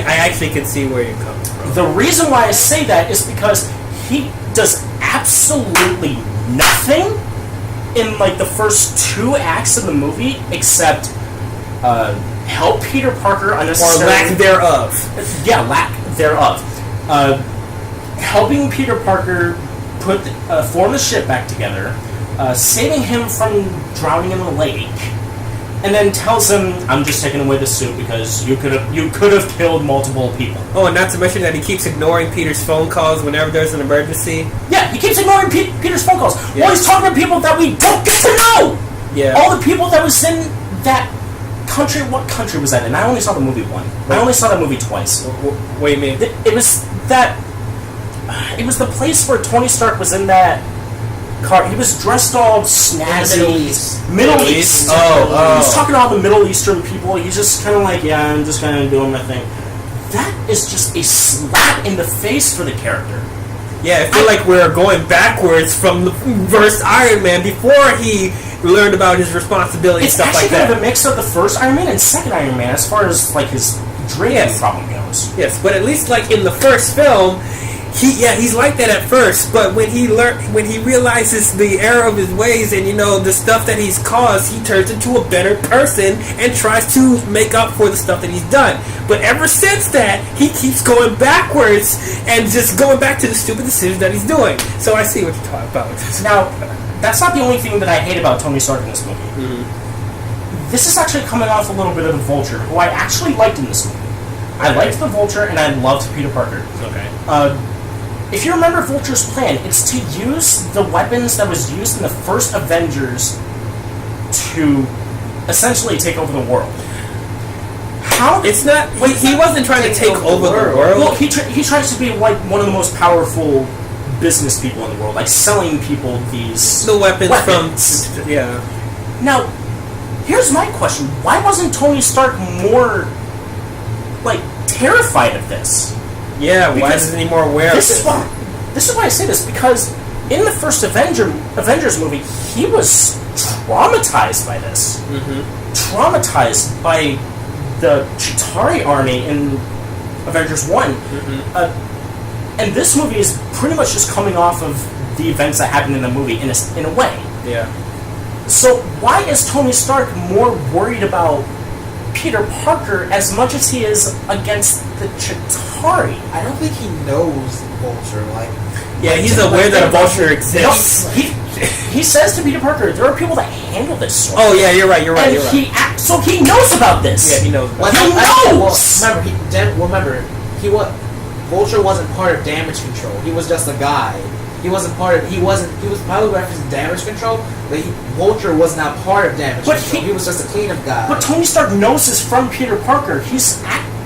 actually can see where you're coming from. The reason why I say that is because he does absolutely nothing in like the first 2 acts of the movie except help Peter Parker unnecessarily. Or lack thereof. Yeah, lack thereof. Helping Peter Parker form the ship back together, saving him from drowning in the lake, and then tells him, "I'm just taking away the suit because you could have killed multiple people." Oh, and not to mention that he keeps ignoring Peter's phone calls whenever there's an emergency. Yeah, he keeps ignoring Peter's phone calls. Yeah. Well, he's talking to people that we don't get to know. Yeah. All the people that was in that country. What country was that in? I only saw the movie once. I only saw that movie twice. What do you mean? It was that. It was the place where Tony Stark was in that car. He was dressed all snazzy. Middle East. Oh. He's talking to all the Middle Eastern people. He's just kind of like, yeah, I'm just kind of doing my thing. That is just a slap in the face for the character. Yeah, I feel like we're going backwards from the first Iron Man before he learned about his responsibility and stuff like that. It's actually kind of a mix of the first Iron Man and second Iron Man as far as like his drinking problem goes. Yes, but at least like in the first film, he's like that at first, but when he realizes the error of his ways and the stuff that he's caused, he turns into a better person and tries to make up for the stuff that he's done. But ever since that, he keeps going backwards and just going back to the stupid decisions that he's doing. So I see what you're talking about. Now, that's not the only thing that I hate about Tony Stark in this movie. This is actually coming off a little bit of the Vulture, who I actually liked in this movie. I liked the Vulture and I loved Peter Parker. Okay. If you remember Vulture's plan, it's to use the weapons that was used in the first Avengers to essentially take over the world. How? It's not. He wasn't trying to take over the world. Well, he tries to be like one of the most powerful business people in the world, like selling people the weapons from. Yeah. Now, here's my question: why wasn't Tony Stark more like terrified of this? Yeah, why isn't he more aware of this? This is why I say this, because in the first Avengers movie, he was traumatized by this. Traumatized by the Chitauri army in Avengers 1. And this movie is pretty much just coming off of the events that happened in the movie, in a way. Yeah. So why is Tony Stark more worried about Peter Parker as much as he is against the Chitauri? I don't think he knows Vulture. Yeah, he's aware that a Vulture exists. He says to Peter Parker, there are people that handle this sort of Oh yeah, you're right. And so he knows about this. Yeah, he knows. He knows. Remember, Vulture wasn't part of damage control. He was just a guy. He wasn't part of. He was probably referencing damage control, but Vulture was not part of damage control. He was just a cleanup guy. But Tony Stark knows this from Peter Parker.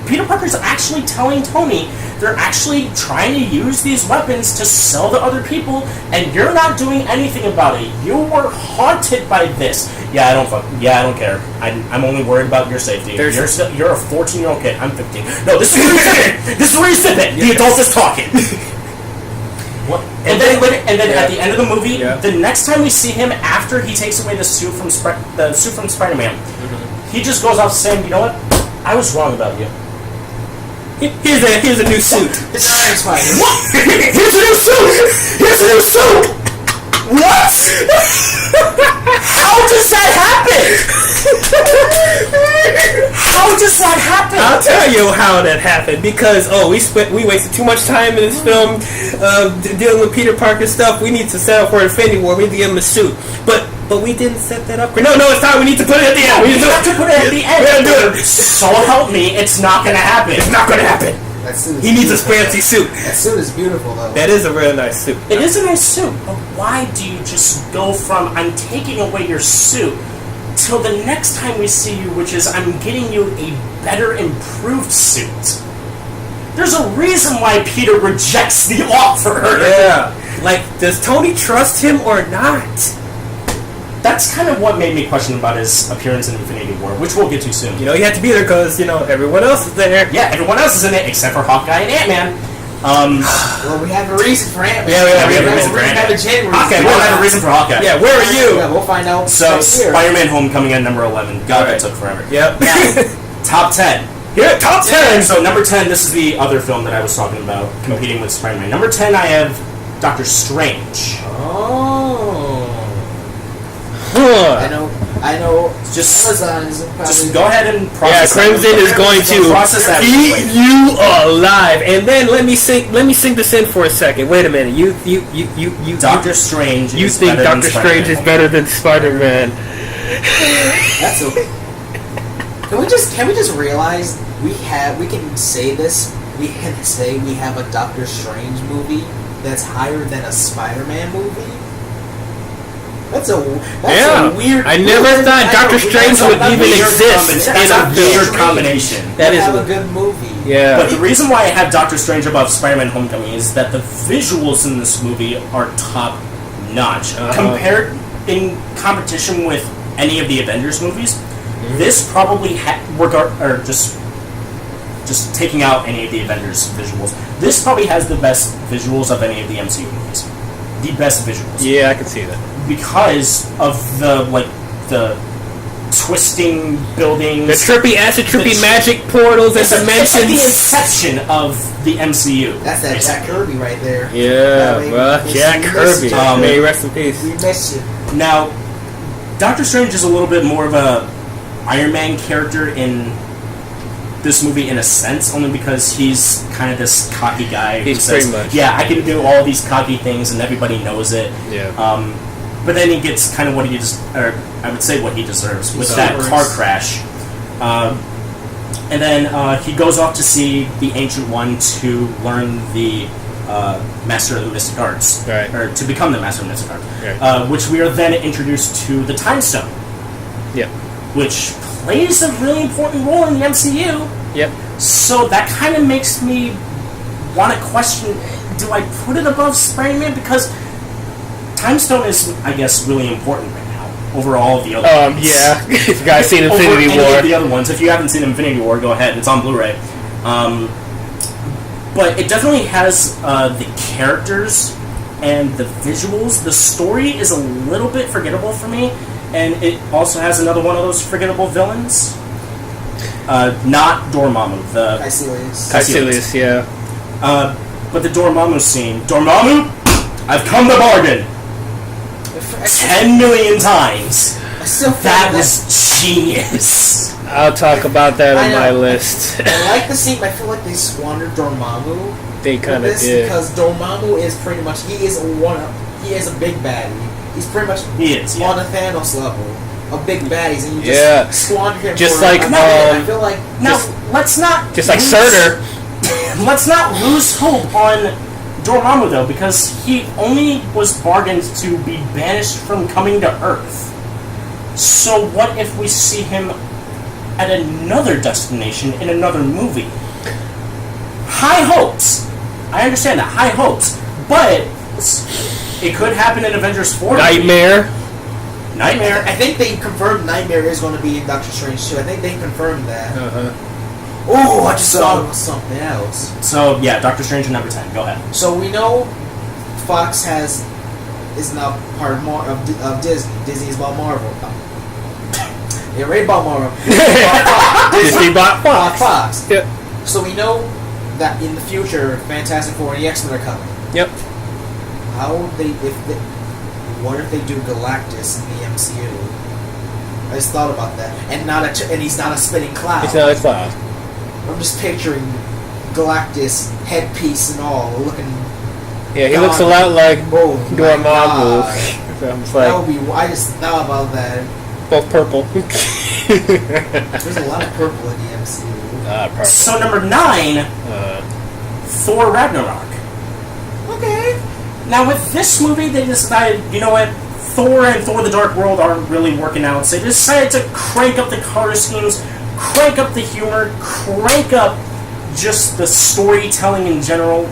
Peter Parker's actually telling Tony they're actually trying to use these weapons to sell to other people, and you're not doing anything about it. You were haunted by this. Yeah, I don't care. I'm only worried about your safety. You're a 14-year-old kid. I'm 15. No, this is where you sit it. This is where you sit it. The adult is talking. And then at the end of the movie, the next time we see him after he takes away the suit from Spider-Man, he just goes off saying, "You know what? I was wrong about you. Here's a new suit. It's Iron Spider." What? Here's a new suit. Here's a new suit. What? How does that happen? How does that happen? I'll tell you how that happened, because we wasted too much time in this film dealing with Peter Parker stuff. We need to set up for Infinity War. We need to give him a suit, but we didn't set that up. No, it's time. We need to put it at the end. We have to put it at the end. We're gonna do it. So help me, it's not gonna happen. It's not gonna happen. He needs a fancy suit. That suit is beautiful, though. That is a really nice suit. It is a nice suit, but why do you just go from I'm taking away your suit till the next time we see you, which is I'm getting you a better, improved suit? There's a reason why Peter rejects the offer. Yeah. Like, does Tony trust him or not? That's kind of what made me question about his appearance in Infinity War, which we'll get to soon. You know, he had to be there because, everyone else is there. Yeah, everyone else is in it except for Hawkeye and Ant-Man. Well, we have a reason for Ant-Man. Yeah, we have a reason for Ant-Man. We have a genuine Hawkeye, we don't have a reason for Hawkeye. Yeah, where are you? Yeah, we'll find out. So, next year. Spider-Man Homecoming at number 11. God, Alright. that took forever. Yep. Now, top 10. Yeah, top 10! So, number 10, this is the other film that I was talking about, competing with Spider-Man. Number 10, I have Doctor Strange. Oh. Huh. I know. Just- Amazon is probably. Just go ahead and Yeah, process that. Crimson is going to process that. eat you alive. And then let me sink this in for a second. Wait a minute. You Doctor Strange. You is think better than Doctor Strange is better than Spider-Man? That's okay. Can we just realize we can say this? We can say we have a Doctor Strange movie that's higher than a Spider-Man movie. That's a weird. I never thought Doctor Strange would even exist in a weird film. combination. That is have a good movie. Yeah. But the reason why I have Doctor Strange above Spider-Man Homecoming is that the visuals in this movie are top notch. Compared in competition with any of the Avengers movies, this probably just taking out any of the Avengers visuals, this probably has the best visuals of any of the MCU movies. The best visuals. Yeah, I can see that. Because of the twisting buildings, The trippy magic portals and it's like the dimensions. inception of the MCU. That's that Jack Kirby right there. Yeah, That way well, we Jack miss Kirby. Jack May he rest in peace. We miss you. Now, Doctor Strange is a little bit more of a Iron Man character in this movie in a sense, only because he's kind of this cocky guy who He's says, pretty much. yeah, I can do all these cocky things and everybody knows it. Yeah. But then he gets kind of what he I would say what he deserves with that deserves. car crash. And then he goes off to see the Ancient One to learn the Master of the Mystic Arts. Right. Or to become the Master of the Mystic Arts. Right. Which we are then introduced to the Time Stone. Yep. Which plays a really important role in the MCU. Yep. So that kind of makes me want to question, do I put it above Spider-Man? Because Time Stone is, I guess, really important right now over all of the other ones. Yeah. If you guys seen Over Infinity any War. of the other ones. If you haven't seen Infinity War, go ahead. It's on Blu-ray. But it definitely has the characters and the visuals. The story is a little bit forgettable for me, and it also has another one of those forgettable villains. Not Dormammu, the Caecilius. yeah. but the Dormammu scene. Dormammu, I've come to bargain 10 million times. I still That was genius. I'll talk about that I on know. my list. I like the scene, but I feel like they squandered Dormammu. They kind of this did. because Dormammu is pretty much he is a big baddie. He's pretty much He is, yeah. on a Thanos level of big baddies, and you just Yeah. squander him. Just for like, a minute. I feel like Now, let's not... Just like lose- Surtur. Let's not lose hope on Dormammu, though, because he only was bargained to be banished from coming to Earth. So what if we see him at another destination in another movie? High hopes. I understand that. High hopes. But it could happen in Avengers 4. Nightmare. Nightmare. I think they confirmed Nightmare is going to be in Doctor Strange too. I think they confirmed that. Uh-huh. Oh, I just thought it was something else. So, yeah, Doctor Strange at number 10. Go ahead. So we know Fox is now part of Disney. Disney is about Marvel. They already bought Marvel. Disney bought Fox. Fox. Yep. So we know that in the future, Fantastic Four and the X-Men are coming. Yep. What if they do Galactus in the MCU? I just thought about that, and he's not a spinning cloud. It's not a cloud. I'm just picturing Galactus headpiece and all looking. Yeah, he looks a lot like Oh my Dormammu. God. So I'm just That like, would be. I just thought about that. both purple. There's a lot of purple in the MCU. Purple. So, number 9, Thor Ragnarok. Okay. Now, with this movie, they decided, you know what, Thor and Thor the Dark World aren't really working out, so they decided to crank up the color schemes, crank up the humor, crank up just the storytelling in general,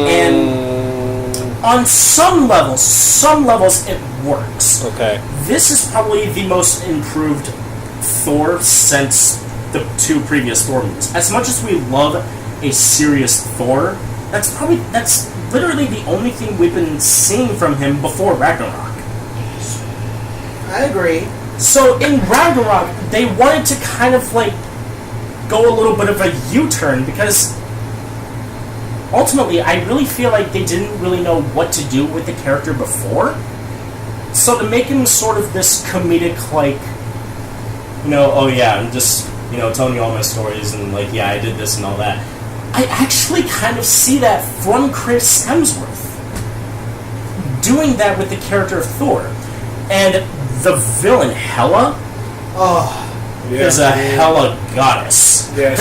and on some levels it works. Okay. This is probably the most improved Thor since the 2 previous Thor movies. As much as we love a serious Thor, that's literally the only thing we've been seeing from him before Ragnarok. I agree. So in Ragnarok, they wanted to kind of like go a little bit of a U-turn, because ultimately I really feel like they didn't really know what to do with the character before. So to make him sort of this comedic, like, oh yeah, I'm just, telling you all my stories, and like, yeah, I did this and all that. I actually kind of see that from Chris Hemsworth doing that with the character of Thor. And the villain, Hela, is a Hela goddess. Yeah,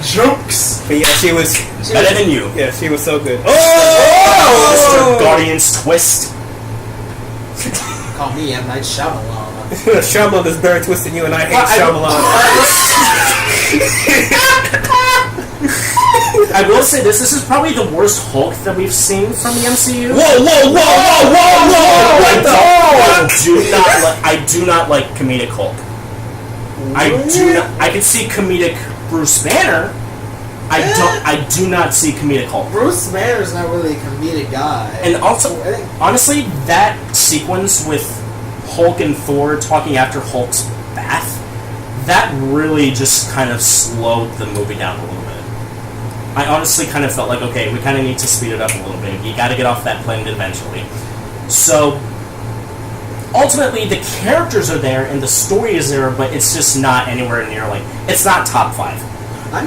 jokes. But yeah, she was better than you. Yeah, she was so good. Mr. Guardian's twist. Call me M. Night Shyamalan. Shyamalan is better twisting you, and I hate Shyamalan. I will say this is probably the worst Hulk that we've seen from the MCU. Whoa! What the? I do not like comedic Hulk. I can see comedic Bruce Banner. I do not see comedic Hulk. Bruce Banner's not really a comedic guy. And also, honestly, that sequence with Hulk and Thor talking after Hulk's bath, that really just kind of slowed the movie down a little bit. I honestly kind of felt like, okay, we kind of need to speed it up a little bit. You got to get off that plane eventually. So, ultimately, the characters are there and the story is there, but it's just not anywhere near, like, it's not top 5,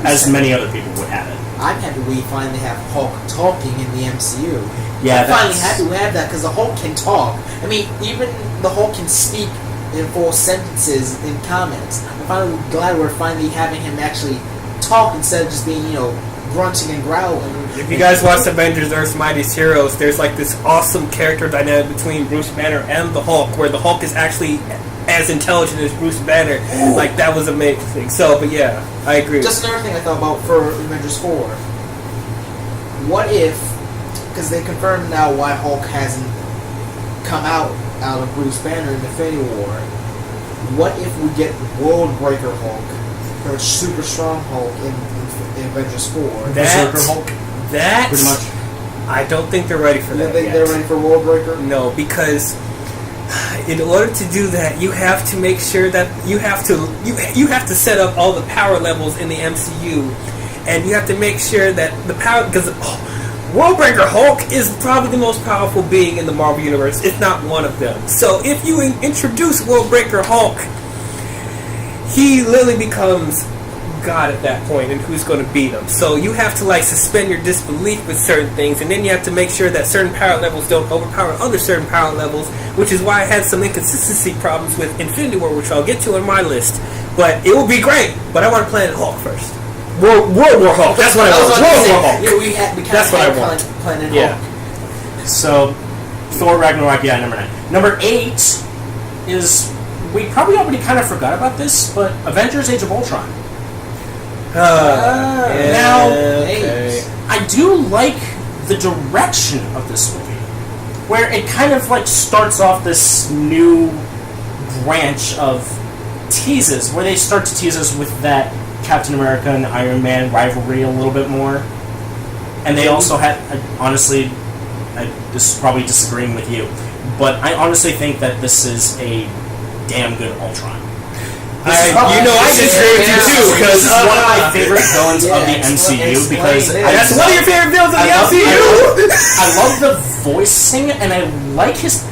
as many other people would have it. I'm happy we finally have Hulk talking in the MCU. Yeah, I'm finally happy we have that, because the Hulk can talk. I mean, even the Hulk can speak in full sentences in comics. I'm finally glad we're finally having him actually talk instead of just being, grunting and growling. If you guys watch Avengers Earth's Mightiest Heroes, there's like this awesome character dynamic between Bruce Banner and the Hulk, where the Hulk is actually as intelligent as Bruce Banner. Like, that was amazing. So, but yeah, I agree. Just another thing I thought about for Avengers 4. What if, because they confirmed now why Hulk hasn't come out of Bruce Banner in Infinity War, what if we get World Breaker Hulk, or Super Strong Hulk in Avengers 4? Berserker Hulk? That, pretty much. I don't think they're ready for You that think yet. they're ready for World Breaker? No, because in order to do that, you have to make sure that you have to set up all the power levels in the MCU, and you have to make sure that the power, because Worldbreaker Hulk is probably the most powerful being in the Marvel Universe, if not one of them. So if you introduce Worldbreaker Hulk, he literally becomes God at that point, and who's going to beat him. So you have to suspend your disbelief with certain things, and then you have to make sure that certain power levels don't overpower other certain power levels, which is why I had some inconsistency problems with Infinity War, which I'll get to on my list. But it will be great, but I want to Planet Hulk first. World War Hulk. That's what I want. World War Hulk. Yeah, that's what I want. Planet Hulk. So, Thor Ragnarok, number 9. Number 8 is, we probably already kind of forgot about this, but Avengers Age of Ultron. Now, I do like the direction of this movie, where it kind of starts off this new branch of teases, where they start to tease us with that Captain America and Iron Man rivalry a little bit more. And they also had, honestly, this is probably disagreeing with you, but I honestly think that this is a damn good Ultron. I disagree with you too, because this is one of my favorite villains of the MCU, because that's one of your favorite villains of the MCU. I love the voicing, and I like his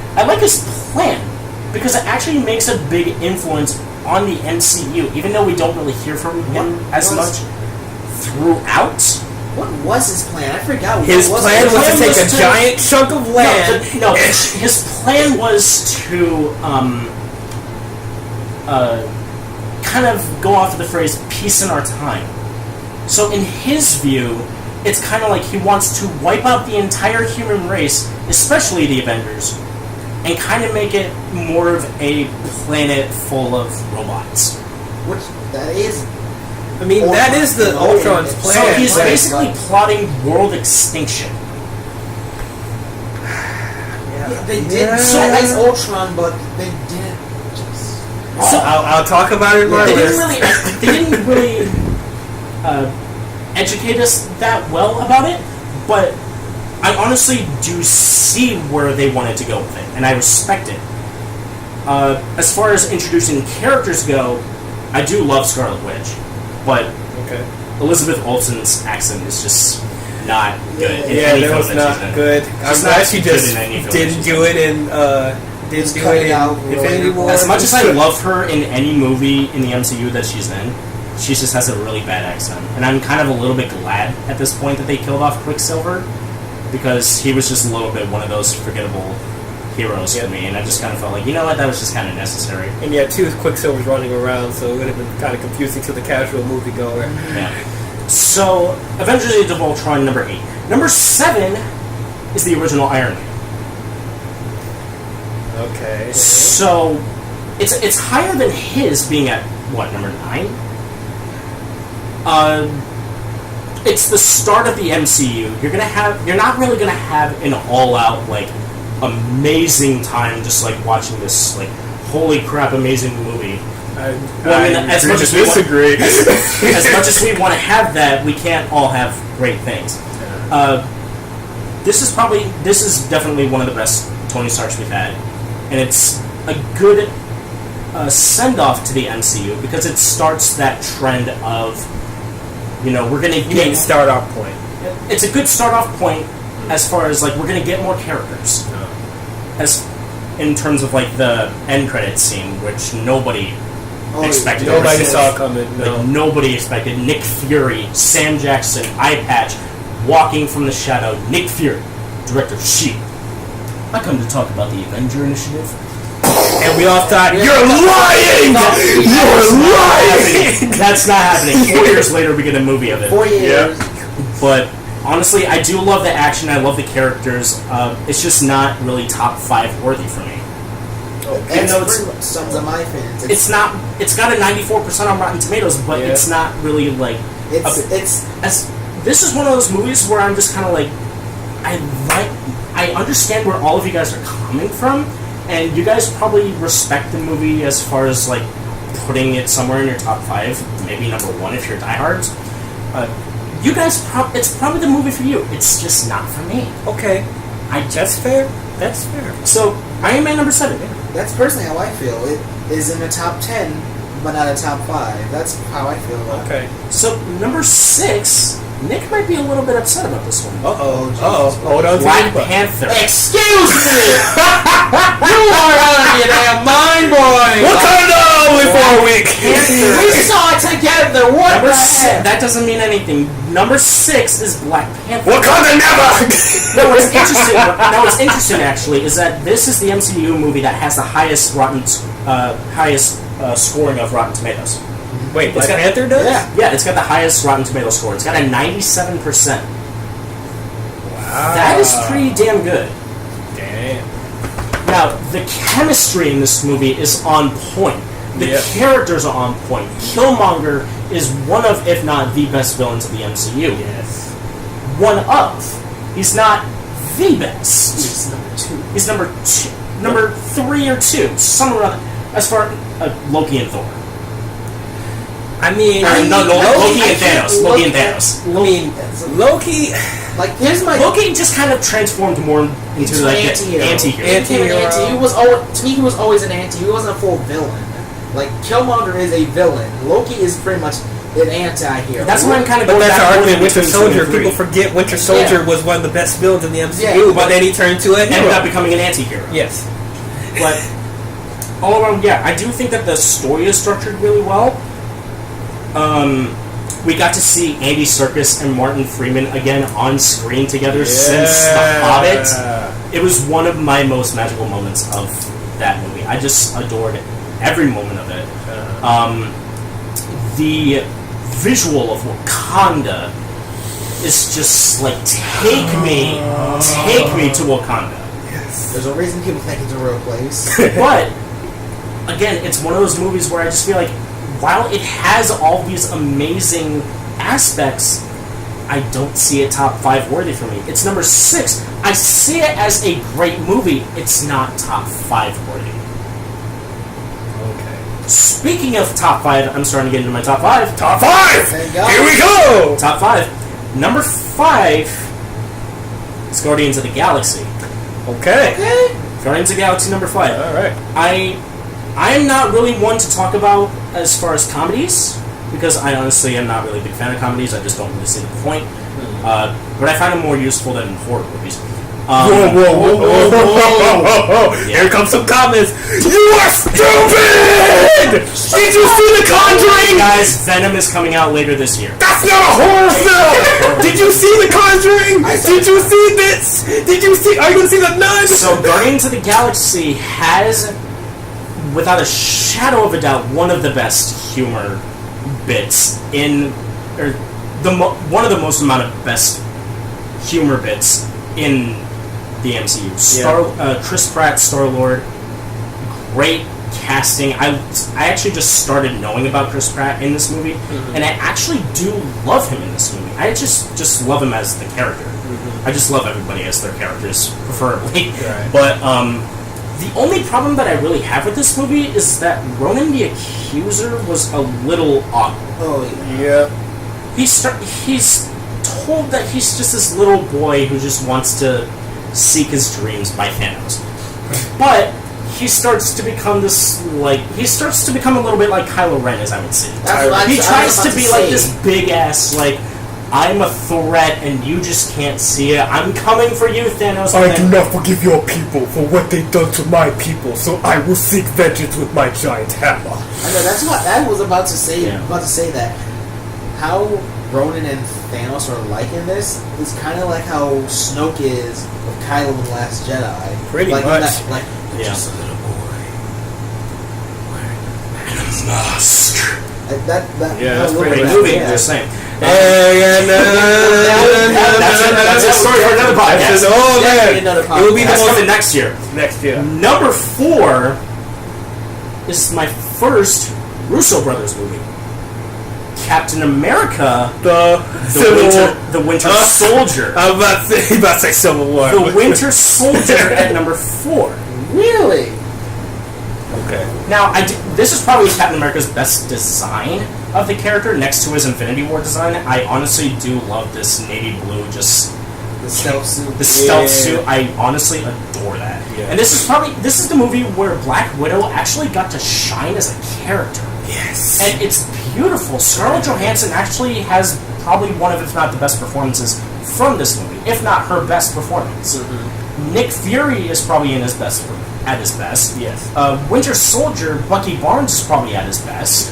plan, because it actually makes a big influence on the MCU, even though we don't really hear from him as much throughout. What was his plan? I forgot. His plan was to take a giant chunk of land. No, his plan was to kind of go off of the phrase "peace in our time." So in his view, it's kind of like he wants to wipe out the entire human race, especially the Avengers, and kind of make it more of a planet full of robots. Which that is I mean, that is the Ultron's plan. So he's basically plotting world extinction. They did nice Ultron, but they didn't just. So I'll talk about it. They didn't really educate us that well about it, but I honestly do see where they wanted to go with it, and I respect it. As far as introducing characters go, I do love Scarlet Witch, but Elizabeth Olsen's accent is just not good. Yeah, that was not good. I'm glad she just didn't do it in Infinity War. As much as I love her in any movie in the MCU that she's in, she just has a really bad accent. And I'm kind of a little bit glad at this point that they killed off Quicksilver, because he was just a little bit one of those forgettable heroes for me, and I just kind of felt like, you know what, that was just kind of necessary. And yeah, too, Quicksilver's running around, so it would have been kind of confusing to the casual moviegoer. Yeah. So, Avengers Age of Ultron, number 8. Number 7 is the original Iron Man. Okay. So, it's higher than his being at, what, number 9? It's the start of the MCU. You're not really gonna have an all-out, like, amazing time just, like, watching this, like, holy crap, amazing movie. As much as we want to have that, we can't all have great things. This is definitely one of the best Tony Starks we've had, and it's a good send-off to the MCU because it starts that trend of, you know, we're gonna get a start-off point. It's a good start-off point as far as, like, we're gonna get more characters, as in terms of, like, the end credits scene, which nobody expected. Nobody saw coming. No. Like, nobody expected. Nick Fury, Sam Jackson, Eye Patch, walking from the shadow. Nick Fury, director of S.H.I.E.L.D. I come to talk about the Avenger Initiative. And we all thought, you're lying! You're lying! That's not happening. 4 years later, we get a movie of it. 4 years. Yeah. But honestly, I do love the action. I love the characters. It's just not really top 5 worthy for me. Even though it's some of my fans. It's not. It's got a 94% on Rotten Tomatoes, but it's not really like. This is one of those movies where I'm just kind of like, I understand where all of you guys are coming from, and you guys probably respect the movie as far as like putting it somewhere in your top 5, maybe number 1 if you're diehards. You guys, it's probably the movie for you. It's just not for me. Okay, that's fair. That's fair. So Iron Man number 7. That's personally how I feel. It is in the top 10, but not a top 5. That's how I feel about it. So number 6, Nick might be a little bit upset about this one. Hold on. Black Panther. Excuse me! You are out of your damn mind, boy! Wakanda for a week! We saw it together! What number 6, that doesn't mean anything. Number 6 is Black Panther. Wakanda never! No, what's interesting actually is that this is the MCU movie that has the highest scoring of Rotten Tomatoes. Wait, Black Panther does? Yeah, it's got the highest Rotten Tomato score. It's got a 97%. Wow. That is pretty damn good. Damn. Now, the chemistry in this movie is on point. The characters are on point. Killmonger is one of, if not the best villains of the MCU. Yes. One of. He's not the best. He's number 2. He's number 2. Number 3 or 2. Somewhere around as far Loki and Thor. Loki and Thanos. Loki and Thanos. Loki. Like, here's my. Loki just kind of transformed more into like an anti-hero. He was to me, he was always an anti. He wasn't a full villain. Like, Killmonger is a villain. Loki is pretty much an anti-hero. That's what I'm kind of. But that's our argument. Winter Soldier. People forget Winter Soldier was one of the best villains in the MCU, but then he turned to it. Ended up becoming an anti-hero. Yes. But all around, I do think that the story is structured really well. We got to see Andy Serkis and Martin Freeman again on screen together since The Hobbit. It was one of my most magical moments of that movie. I just adored every moment of it. The visual of Wakanda is just like, take me to Wakanda. Yes. There's a reason people think it's a real place. But again, it's one of those movies where I just feel like while it has all these amazing aspects, I don't see it top 5 worthy for me. It's number 6. I see it as a great movie. It's not top 5 worthy. Okay. Speaking of top 5, I'm starting to get into my top 5. Top 5! Thank God. Here we go! Top 5. Number 5 is Guardians of the Galaxy. Okay. Guardians of the Galaxy number 5. Alright. I'm not really one to talk about as far as comedies, because I honestly am not really a big fan of comedies. I just don't really see the point. But I find them more useful than horror movies. Whoa. Here comes some comments. You are stupid! Did you see The Conjuring? Guys, Venom is coming out later this year. That's not a horror film! Did you see The Conjuring? Did you see this? Did you see... Are you going to see The Nun? So Guardians of the Galaxy has, without a shadow of a doubt, one of the best humor bits in... or one of the most amount of best humor bits in the MCU. Chris Pratt, Star-Lord, great casting. I actually just started knowing about Chris Pratt in this movie, and I actually do love him in this movie. I just love him as the character. I just love everybody as their characters, preferably. Right. But the only problem that I really have with this movie is that Ronan the Accuser was a little awkward. Oh, Yeah. He's told that he's just this little boy who just wants to seek his dreams by Thanos. But he starts to become this, he starts to become a little bit like Kylo Ren, as I would say. He tries to be like this big ass, I'm a threat and you just can't see it. I'm coming for you, Thanos. I do not forgive your people for what they've done to my people, so I will seek vengeance with my giant hammer. I know, that's what I was about to say. Yeah. About to say that how Ronan and Thanos are like in this is kind of like how Snoke is with Kylo in Last Jedi. Pretty much. Yeah. Just a little boy wearing Venom's mask. That Yeah, that's Great pretty movie, Yeah. just saying. That's a story for another podcast. Oh man, another it will be the That's most coming next year. next year. Number 4 is my first Russo Brothers movie. Captain America, the Winter Soldier. I'm about to say Civil War. The Winter Soldier at number 4. Really? Okay. Now, this is probably Captain America's best design of the character, next to his Infinity War design. I honestly do love this navy blue, just The stealth suit. the stealth suit. I honestly adore that. Yeah. And this is the movie where Black Widow actually got to shine as a character. Yes. And it's beautiful. Scarlett Johansson actually has probably one of, if not the best performances from this movie, if not her best performance. Nick Fury is probably at his best. Yes. Winter Soldier, Bucky Barnes is probably at his best.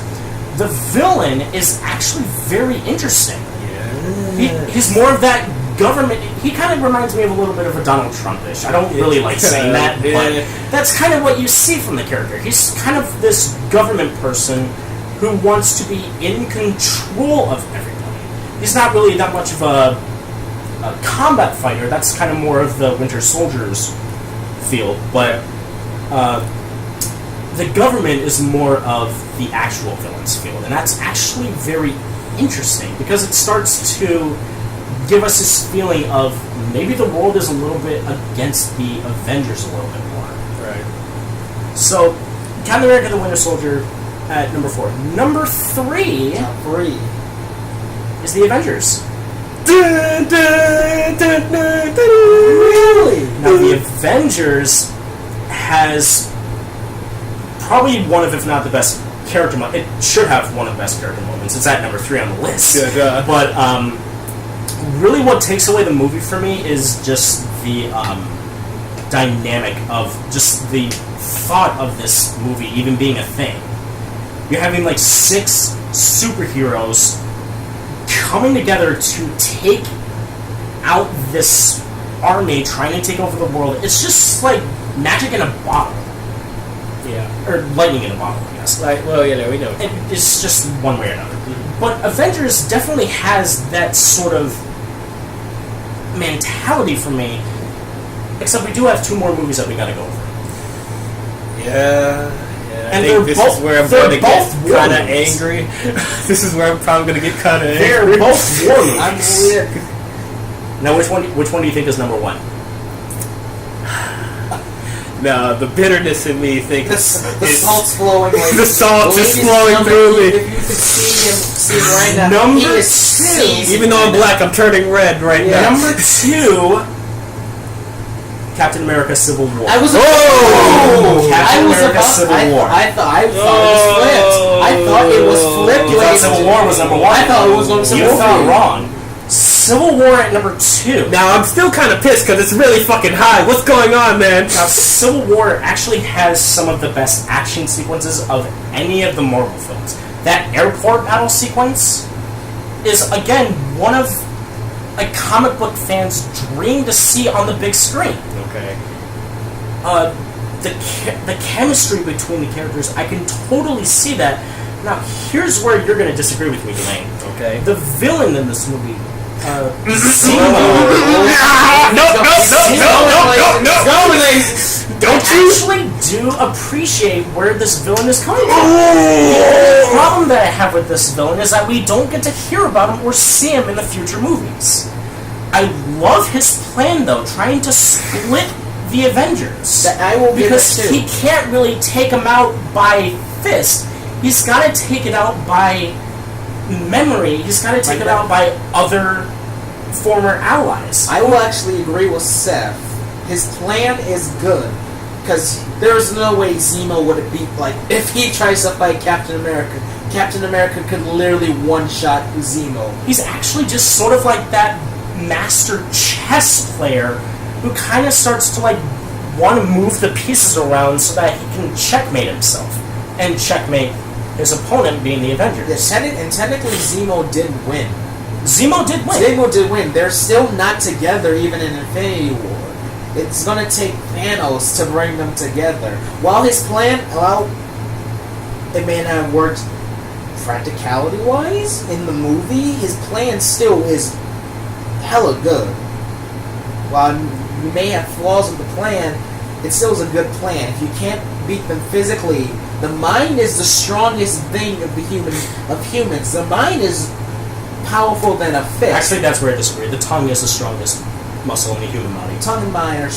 The villain is actually very interesting. Yeah. He's more of that government. He kind of reminds me of a little bit of a Donald Trump-ish. I don't really like saying that, but that's kind of what you see from the character. He's kind of this government person who wants to be in control of everybody. He's not really that much of a combat fighter. That's kind of more of the Winter Soldier's field, but the government is more of the actual villain's field, and that's actually very interesting because it starts to give us this feeling of maybe the world is a little bit against the Avengers a little bit more. Right. So, Captain America: The Winter Soldier at number 4. Number 3 Top 3. is the Avengers. Really? Now, the Avengers has probably one of, if not the best character moments. It should have one of the best character moments. It's at number 3 on the list. Yeah. But really what takes away the movie for me is just the dynamic of just the thought of this movie even being a thing. You're having 6 superheroes coming together to take out this army trying to take over the world. It's just like magic in a bottle. Yeah. Or lightning in a bottle, I guess. We know. It's just one way or another. But Avengers definitely has that sort of mentality for me. Except we do have 2 more movies that we gotta go over. Yeah. And think this is where I'm going to get kind of angry. This is where I'm probably going to get kind of angry. They're both war movies. I'm weird. Now, which one do you think is number one? No, the bitterness in me thinks the salt's flowing. Like, the salt is flowing through me. If you could see him right now, Number he is two. seizing Even though I'm black, I'm turning red right now. Number two, Captain America: Civil War. I was Captain America: Civil War. I thought it was flipped. I thought it was flipped. You thought Civil War was number one. I thought it was going to Civil War. You thought wrong. Civil War at number two. Now, I'm still kind of pissed because it's really fucking high. What's going on, man? Now, Civil War actually has some of the best action sequences of any of the Marvel films. That airport battle sequence is, again, one of a comic book fan's dream to see on the big screen. Okay. The chemistry between the characters, I can totally see that. Now, here's where you're going to disagree with me, Dwayne. Okay. The villain in this movie, No! Don't you? I actually do appreciate where this villain is coming from. The problem that I have with this villain is that we don't get to hear about him or see him in the future movies. I love his plan, though, trying to split the Avengers. I will give because it too. he can't really take them out by fist. He's got to take it out by memory. He's got to take it out by other former allies. I will actually agree with Seth. His plan is good. Because there's no way Zemo would be like, if he tries to fight Captain America could literally one-shot Zemo. He's actually just sort of like that master chess player who kind of starts to like want to move the pieces around so that he can checkmate himself and checkmate his opponent, being the Avengers. Yeah, and technically Zemo did win. Zemo did win. Zemo did win. They're still not together even in Infinity War. It's gonna take Thanos to bring them together. While his plan, it may not have worked practicality-wise in the movie, his plan still is hella good. While you may have flaws in the plan, it still is a good plan. If you can't beat them physically, the mind is the strongest thing of humans. The mind is powerful than a fist. Actually, that's where I disagree. The tongue is the strongest muscle in the human body. Tongue and mind are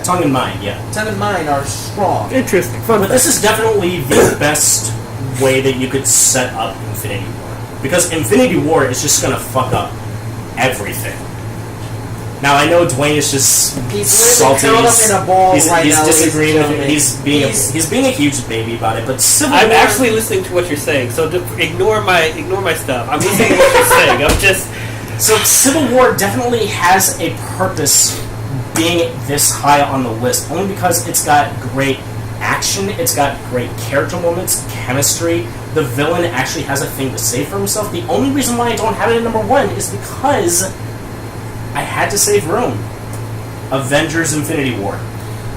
Tongue and mind, yeah. Tongue and mind are strong. Interesting. But this is definitely the best way that you could set up Infinity War. Because Infinity War is just going to fuck up everything. Now, I know Dwayne is just salty. He's disagreeing with me. He's being a huge baby about it. But Civil War... I'm actually listening to what you're saying, so ignore my stuff. I'm listening to what you're saying. I'm just... So Civil War definitely has a purpose being this high on the list, only because it's got great action, it's got great character moments, chemistry. The villain actually has a thing to say for himself. The only reason why I don't have it at number one is because I had to save room. Avengers Infinity War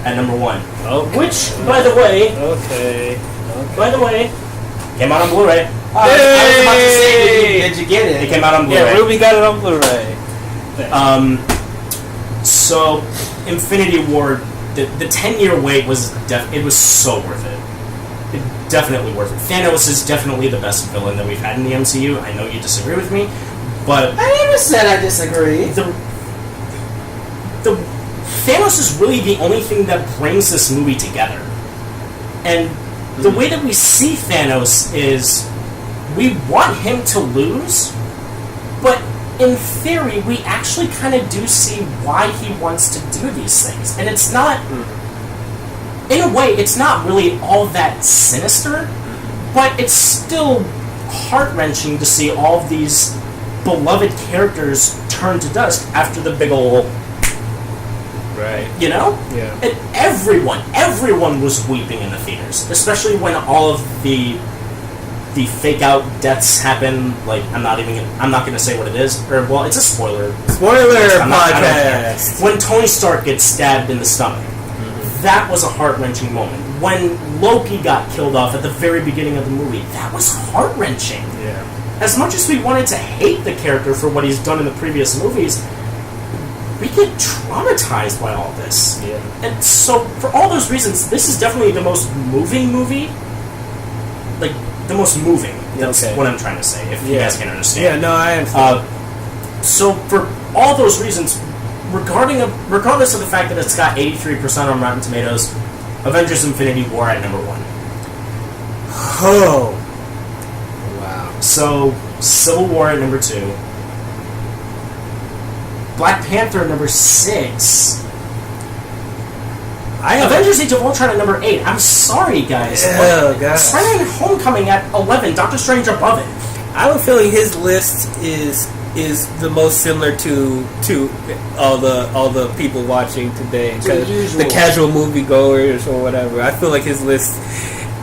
at number one. Okay. Which, by the way... Okay. By the way, came out on Blu-ray. I was about to say, did you get it? It came out on Blu-ray. Yeah, Ruby got it on Blu-ray. So, Infinity War, the 10-year wait was so worth it. Definitely worth it. Thanos is definitely the best villain that we've had in the MCU. I know you disagree with me, but I never said I disagree. The Thanos is really the only thing that brings this movie together. And the way that we see Thanos is we want him to lose, but in theory, we actually kind of do see why he wants to do these things. And it's not, in a way, it's not really all that sinister, but it's still heart-wrenching to see all of these beloved characters turn to dust after the big ol'... Right. You know? Yeah. And everyone was weeping in the theaters, especially when all of the fake out deaths happen. Like, I'm not going to say what it is. Or, well, it's a spoiler. Spoiler podcast. When Tony Stark gets stabbed in the stomach, that was a heart-wrenching moment. When Loki got killed off at the very beginning of the movie, that was heart-wrenching. Yeah. As much as we wanted to hate the character for what he's done in the previous movies, we get traumatized by all this. Yeah. And so, for all those reasons, this is definitely the most moving movie like the most moving. That's what I'm trying to say. If you guys can understand. Yeah, no, I understand. So for all those reasons, regardless of the fact that it's got 83% on Rotten Tomatoes, Avengers: Infinity War at number 1. Oh, wow. So Civil War at number 2. Black Panther at number 6. Avengers: Age of Ultron at number 8. I'm sorry, guys. Oh, God. Spider-Man: Homecoming at 11. Doctor Strange above it. I have a feeling his list is the most similar to all the people watching today, the casual moviegoers or whatever. I feel like his list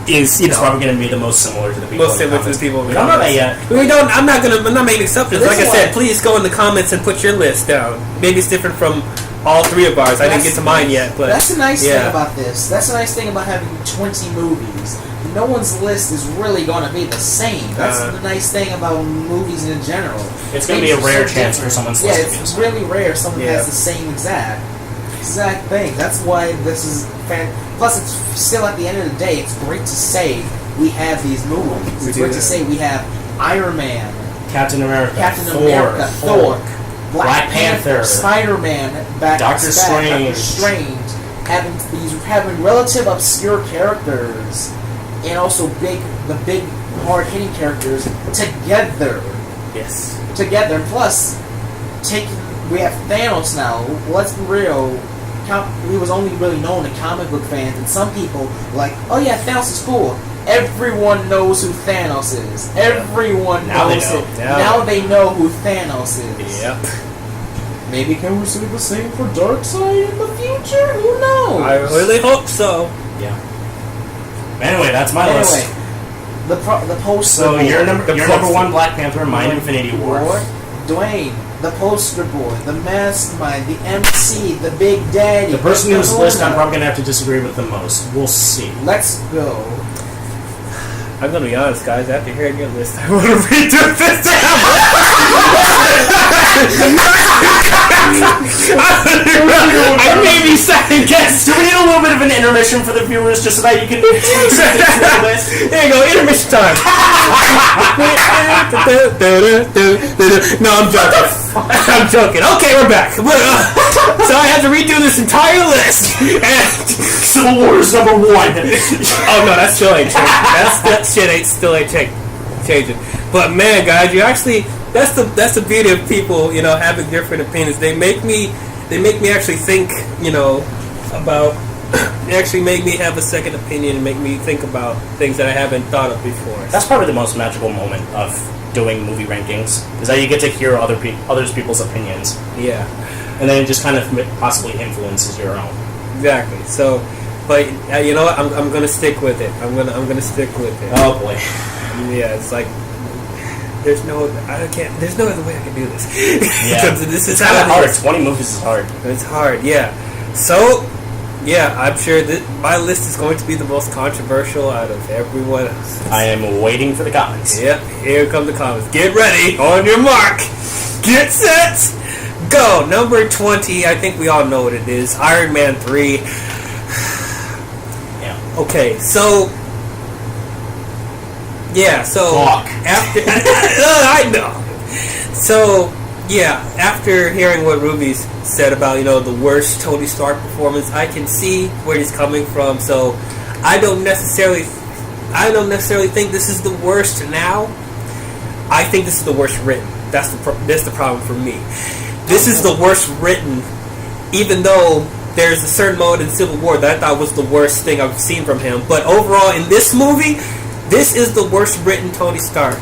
is it's probably going to be the most similar to the people. Most similar to the people. We don't know that yet. I'm not making exceptions. Like I said, please go in the comments and put your list down. Maybe it's different from all 3 of ours. I didn't get to mine yet, but that's the nice thing about this. That's the nice thing about having 20 movies. No one's list is really going to be the same. That's the nice thing about movies in general. It's going to be a rare chance for someone's list to be the same. It's really rare someone has the same exact thing. That's why this is plus it's still at the end of the day, it's great to say we have these movies. It's great to say we have Iron Man, Captain America, Thor, Black Panther, Spider-Man, Doctor Strange, having relative obscure characters and also the big hard-hitting characters together. Yes. Together. Plus, we have Thanos now. Let's be real. He was only really known to comic book fans, and some people like, oh yeah, Thanos is cool. Everyone knows who Thanos is. Everyone knows it. Now they know who Thanos is. Yep. Maybe can we see the same for Darkseid in the future? Who knows? I really hope so. Yeah. Anyway, that's my list. The poster. So your number 1, Black Panther, mine Infinity War. Dwayne, the poster boy, the mastermind, the MC, the big daddy. The person whose list I'm probably gonna have to disagree with the most. We'll see. Let's go. I'm gonna be honest, guys. After hearing your list, I want to redo this. I may be second guess. Do we need a little bit of an intermission for the viewers, just so that you can tweak something to the list? There you go, intermission time. No, I'm joking. I'm joking. Okay, we're back. So I had to redo this entire list. Civil War is number 1. Oh no, that still ain't changing. That shit still ain't changing. But man, guys, you actually that's the beauty of people, having different opinions. They make me actually think, about. They actually make me have a second opinion and make me think about things that I haven't thought of before. That's probably the most magical moment of doing movie rankings, is that you get to hear other people's opinions. Yeah. And then it just kind of possibly influences your own. Exactly. So, but you know what? I'm gonna stick with it. I'm gonna stick with it. Oh boy. Yeah, it's like there's no other way I can do this. Yeah. This is kind of hard. 20 movies is hard. It's hard. Yeah. So. Yeah, I'm sure that my list is going to be the most controversial out of everyone else. I am waiting for the comments. Yep, here come the comments. Get ready, on your mark, get set, go. Number 20, I think we all know what it is. Iron Man 3. Yeah. Okay, so... Yeah, so... Fuck. After... I know. So... Yeah, after hearing what Ruby's said about, the worst Tony Stark performance, I can see where he's coming from. So, I don't necessarily think this is the worst now. I think this is the worst written. That's the problem for me. This is the worst written, even though there's a certain moment in Civil War that I thought was the worst thing I've seen from him. But overall, in this movie, this is the worst written Tony Stark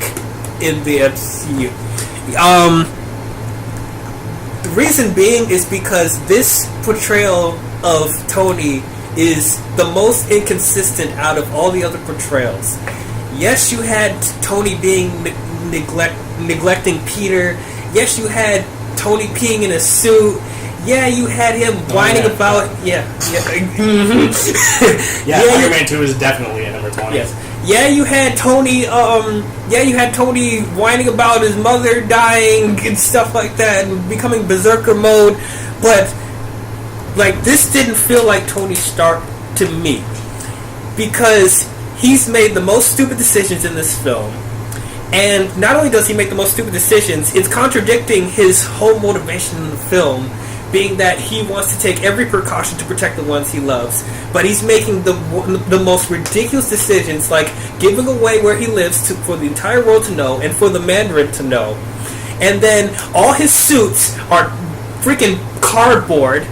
in the MCU. The reason being is because this portrayal of Tony is the most inconsistent out of all the other portrayals. Yes, you had Tony being neglecting Peter. Yes, you had Tony peeing in a suit. Yeah, you had him whining about... Yeah. Iron Man 2 is definitely a number 20. Yes. Yeah, you had Tony. You had Tony whining about his mother dying and stuff like that, and becoming berserker mode. But this didn't feel like Tony Stark to me, because he's made the most stupid decisions in this film. And not only does he make the most stupid decisions, it's contradicting his whole motivation in the film, being that he wants to take every precaution to protect the ones he loves. But he's making the most ridiculous decisions, like giving away where he lives for the entire world to know and for the Mandarin to know. And then all his suits are freaking cardboard.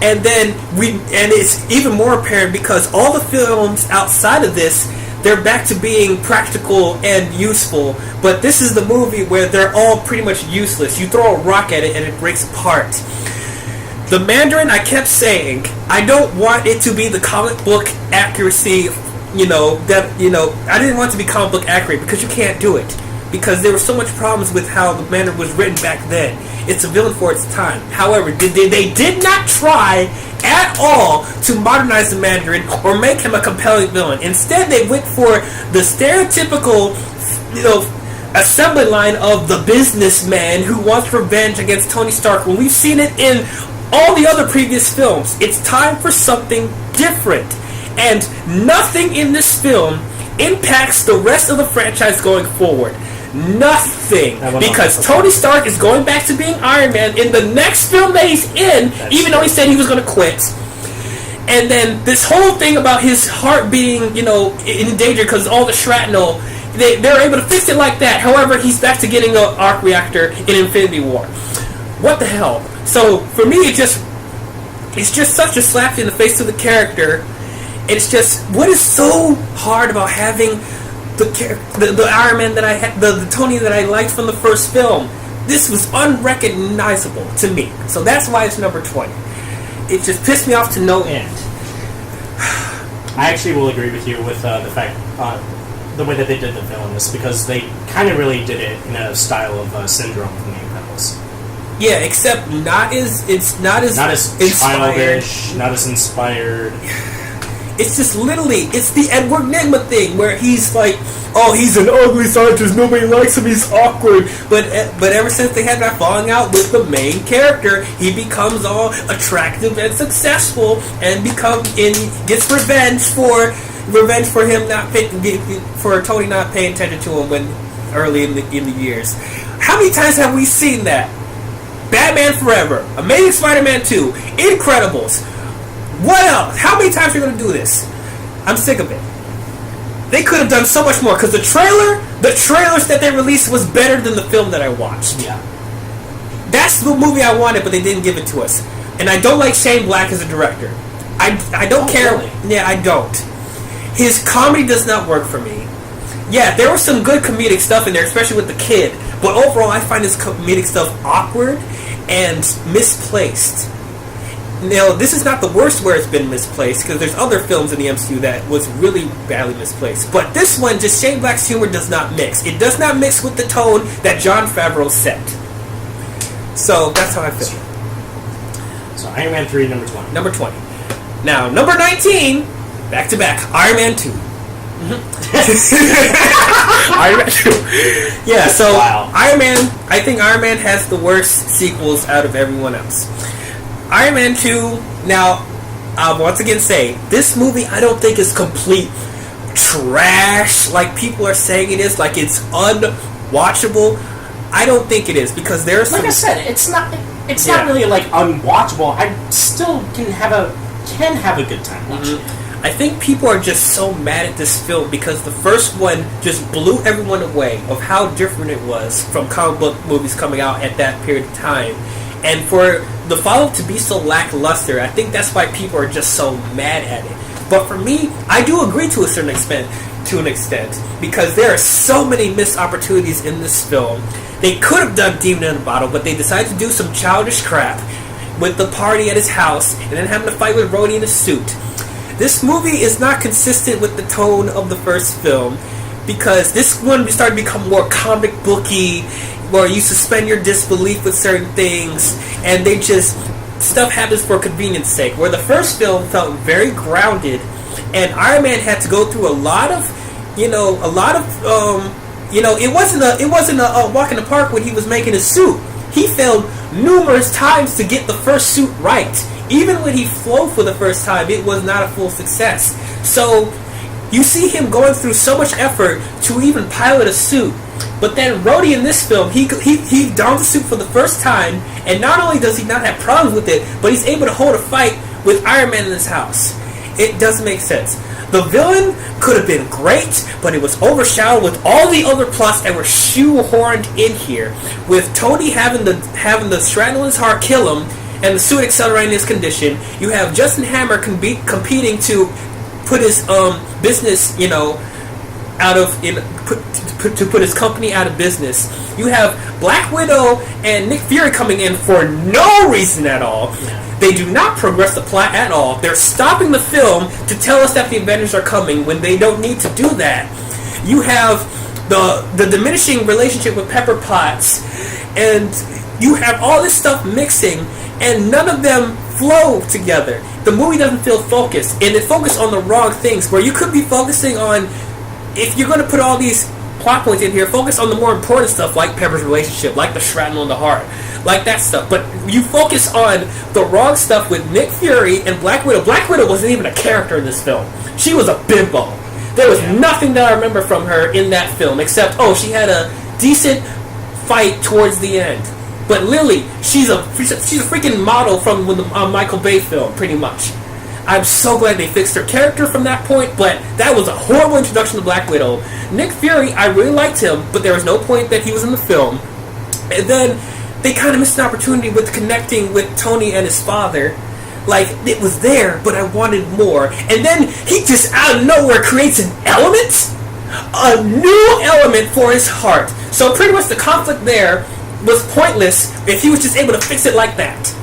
And then it's even more apparent because all the films outside of this, they're back to being practical and useful, but this is the movie where they're all pretty much useless. You throw a rock at it and it breaks apart. The Mandarin, I kept saying, I don't want it to be the comic book accuracy, I didn't want it to be comic book accurate because you can't do it. Because there were so much problems with how the Mandarin was written back then. It's a villain for its time. However, they did not try at all to modernize the Mandarin or make him a compelling villain. Instead, they went for the stereotypical, assembly line of the businessman who wants revenge against Tony Stark. When we've seen it in all the other previous films, it's time for something different. And nothing in this film impacts the rest of the franchise going forward. Nothing. Because Tony Stark is going back to being Iron Man in the next film that he's in, though he said he was going to quit. And then this whole thing about his heart being, in danger because all the shrapnel, they're able to fix it like that. However, he's back to getting an arc reactor in Infinity War. What the hell? So, for me, it's just such a slap in the face to the character. It's just, what is so hard about having the Iron Man that I had, the Tony that I liked from the first film? This was unrecognizable to me. So that's why it's number 20. It just pissed me off to no end. I actually will agree with you with the fact, the way that they did the villains, because they kind of really did it in a style of Syndrome from The Incredibles. Yeah, except not as childish, not as inspired. It's just literally, it's the Edward Nygma thing where he's like, oh, he's an ugly scientist, nobody likes him, he's awkward. But ever since they had that falling out with the main character, he becomes all attractive and successful and gets revenge for him for Tony not paying attention to him when early in the years. How many times have we seen that? Batman Forever, Amazing Spider-Man 2, Incredibles. What else? How many times are you going to do this? I'm sick of it. They could have done so much more, because the trailers that they released was better than the film that I watched. Yeah. That's the movie I wanted, but they didn't give it to us. And I don't like Shane Black as a director. I don't care. Really? Yeah, I don't. His comedy does not work for me. Yeah, there was some good comedic stuff in there, especially with the kid. But overall, I find his comedic stuff awkward and misplaced. Now, this is not the worst where it's been misplaced, because there's other films in the MCU that was really badly misplaced. But this one, just Shane Black's humor does not mix. It does not mix with the tone that Jon Favreau set. So, that's how I feel. So, Iron Man 3, number 20. Number 20. Now, number 19, back to back, Iron Man 2. Iron Man 2. Yeah, so, wow. I think Iron Man has the worst sequels out of everyone else. Iron Man 2, now, I'll once again say, this movie I don't think is complete trash like people are saying it is, like it's unwatchable. I don't think it is, because there's like I said, it's not really like unwatchable. I still can have a good time watching it. I think people are just so mad at this film because the first one just blew everyone away of how different it was from comic book movies coming out at that period of time. And for the follow-up to be so lackluster, I think that's why people are just so mad at it. But for me, I do agree to a certain extent, because there are so many missed opportunities in this film. They could have done Demon in a Bottle, but they decided to do some childish crap with the party at his house and then having to fight with Rhodey in a suit. This movie is not consistent with the tone of the first film, because this one started to become more comic booky, where you suspend your disbelief with certain things, and stuff happens for convenience sake. Where the first film felt very grounded, and Iron Man had to go through a lot of, it wasn't a walk in the park when he was making his suit. He failed numerous times to get the first suit right. Even when he flew for the first time, it was not a full success. So You see him going through so much effort to even pilot a suit. But then Rhodey in this film, he dons the suit for the first time, and not only does he not have problems with it, but he's able to hold a fight with Iron Man in his house. It doesn't make sense. The villain could have been great, but it was overshadowed with all the other plots that were shoehorned in here. With Tony having the shrapnel in his heart kill him, and the suit accelerating his condition. You have Justin Hammer competing to put his business, to put his company out of business. You have Black Widow and Nick Fury coming in for no reason at all. They do not progress the plot at all. They're stopping the film to tell us that the Avengers are coming when they don't need to do that. You have the diminishing relationship with Pepper Potts, and you have all this stuff mixing, and none of them flow together. The movie doesn't feel focused, and it focuses on the wrong things, where you could be focusing on, if you're going to put all these plot points in here, focus on the more important stuff, like Pepper's relationship, like the shrapnel in the heart, like that stuff. But you focus on the wrong stuff with Nick Fury and Black Widow. Black Widow wasn't even a character in this film. She was a bimbo. There was nothing that I remember from her in that film, except, she had a decent fight towards the end. But Lily, she's a freaking model from the Michael Bay film, pretty much. I'm so glad they fixed her character from that point, but that was a horrible introduction to Black Widow. Nick Fury, I really liked him, but there was no point that he was in the film. And then they kind of missed an opportunity with connecting with Tony and his father. Like, it was there, but I wanted more. And then he just out of nowhere creates an element? A new element for his heart. So pretty much the conflict there was pointless if he was just able to fix it like that.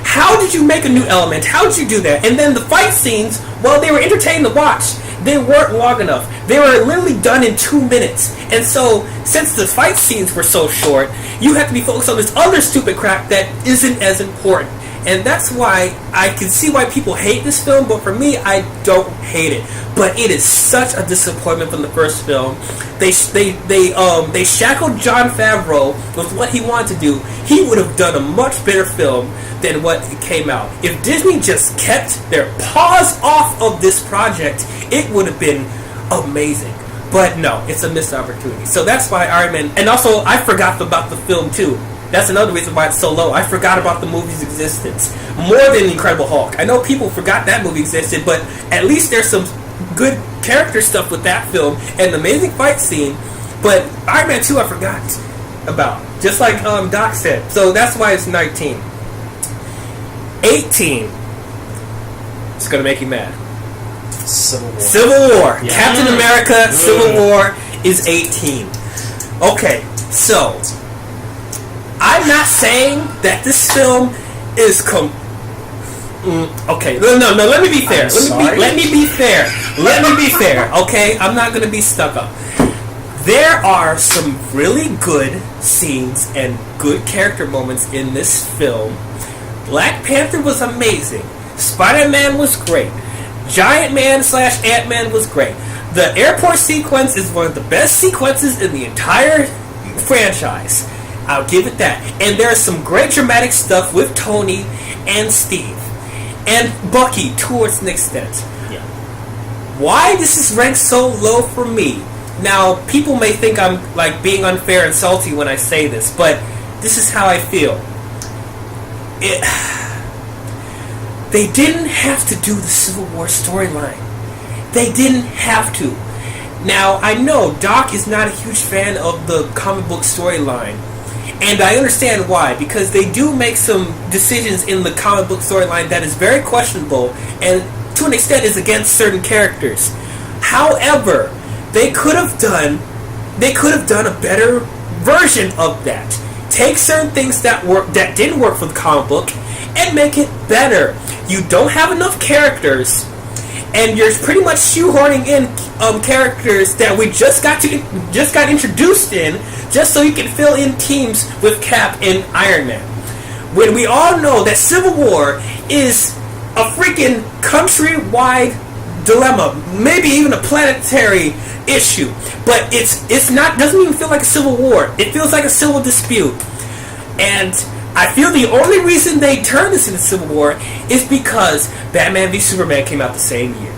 How did you make a new element? How did you do that? And then the fight scenes, well, they were entertaining to watch. They weren't long enough. They were literally done in 2 minutes. And so, since the fight scenes were so short, you have to be focused on this other stupid crap that isn't as important. And that's why I can see why people hate this film, but for me, I don't hate it. But it is such a disappointment from the first film. They shackled Jon Favreau with what he wanted to do. He would have done a much better film than what came out. If Disney just kept their paws off of this project, it would have been amazing. But no, it's a missed opportunity. So that's why Iron Man... And also, I forgot about the film too. That's another reason why it's so low. I forgot about the movie's existence. More than Incredible Hulk. I know people forgot that movie existed, but at least there's some good character stuff with that film and an amazing fight scene. But Iron Man 2 I forgot about. Just like Doc said. So that's why it's 19. 18. It's going to make you mad. Civil War. Yeah. Captain America Civil War is 18. Okay, so... I'm not saying that this film is okay, no, let me be fair. Let me be fair, okay? I'm not going to be stuck up. There are some really good scenes and good character moments in this film. Black Panther was amazing. Spider-Man was great. Giant Man / Ant-Man was great. The airport sequence is one of the best sequences in the entire franchise. I'll give it that. And there's some great dramatic stuff with Tony and Steve. And Bucky towards an extent. Yeah. Why this is ranked so low for me? Now, people may think I'm like being unfair and salty when I say this, but this is how I feel. They didn't have to do the Civil War storyline. They didn't have to. Now, I know Doc is not a huge fan of the comic book storyline. And I understand why, because they do make some decisions in the comic book storyline that is very questionable and to an extent is against certain characters. However, they could have done a better version of that. Take certain things that didn't work for the comic book and make it better. You don't have enough characters, and you're pretty much shoehorning in characters that we just got introduced in, just so you can fill in teams with Cap and Iron Man. When we all know that Civil War is a freaking countrywide dilemma, maybe even a planetary issue, but it's not, doesn't even feel like a civil war. It feels like a civil dispute. And I feel the only reason they turned this into Civil War is because Batman v Superman came out the same year.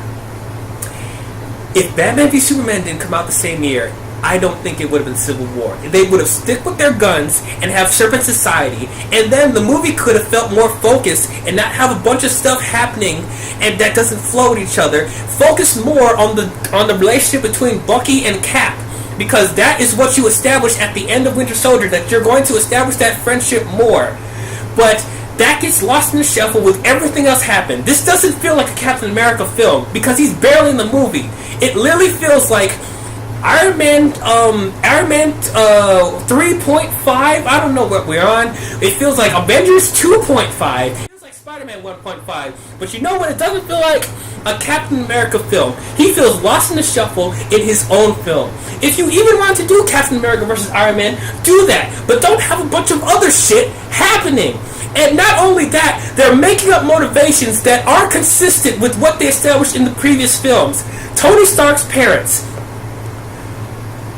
if Batman v Superman didn't come out the same year, I don't think it would have been Civil War. They would have stick with their guns and have Serpent Society, and then the movie could have felt more focused and not have a bunch of stuff happening and that doesn't flow with each other. Focus more on the relationship between Bucky and Cap, because that is what you establish at the end of Winter Soldier, that you're going to establish that friendship more. But that gets lost in the shuffle with everything else happened. This doesn't feel like a Captain America film because he's barely in the movie. It literally feels like Iron Man 3.5. I don't know what we're on. It feels like Avengers 2.5. It feels like Spider-Man 1.5. But you know what? It doesn't feel like a Captain America film. He feels lost in the shuffle in his own film. If you even want to do Captain America versus Iron Man, do that. But don't have a bunch of other shit happening. And not only that, they're making up motivations that are consistent with what they established in the previous films. Tony Stark's parents.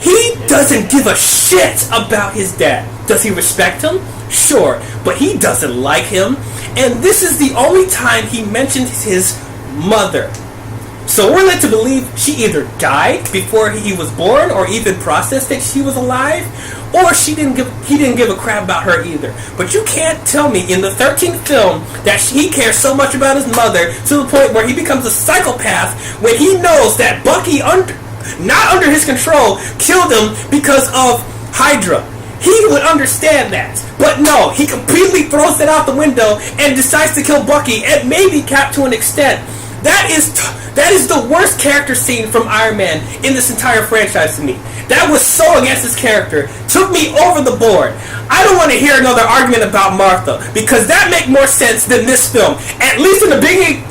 He doesn't give a shit about his dad. Does he respect him? Sure. But he doesn't like him. And this is the only time he mentions his mother. So we're led to believe she either died before he was born or even processed that she was alive, or he didn't give a crap about her either. But you can't tell me in the 13th film that he cares so much about his mother to the point where he becomes a psychopath when he knows that Bucky, not under his control, killed him because of Hydra. He would understand that. But no, he completely throws that out the window and decides to kill Bucky and maybe Cap to an extent. That is the worst character scene from Iron Man in this entire franchise to me. That was so against his character. Took me over the board. I don't want to hear another argument about Martha, because that makes more sense than this film. At least in the beginning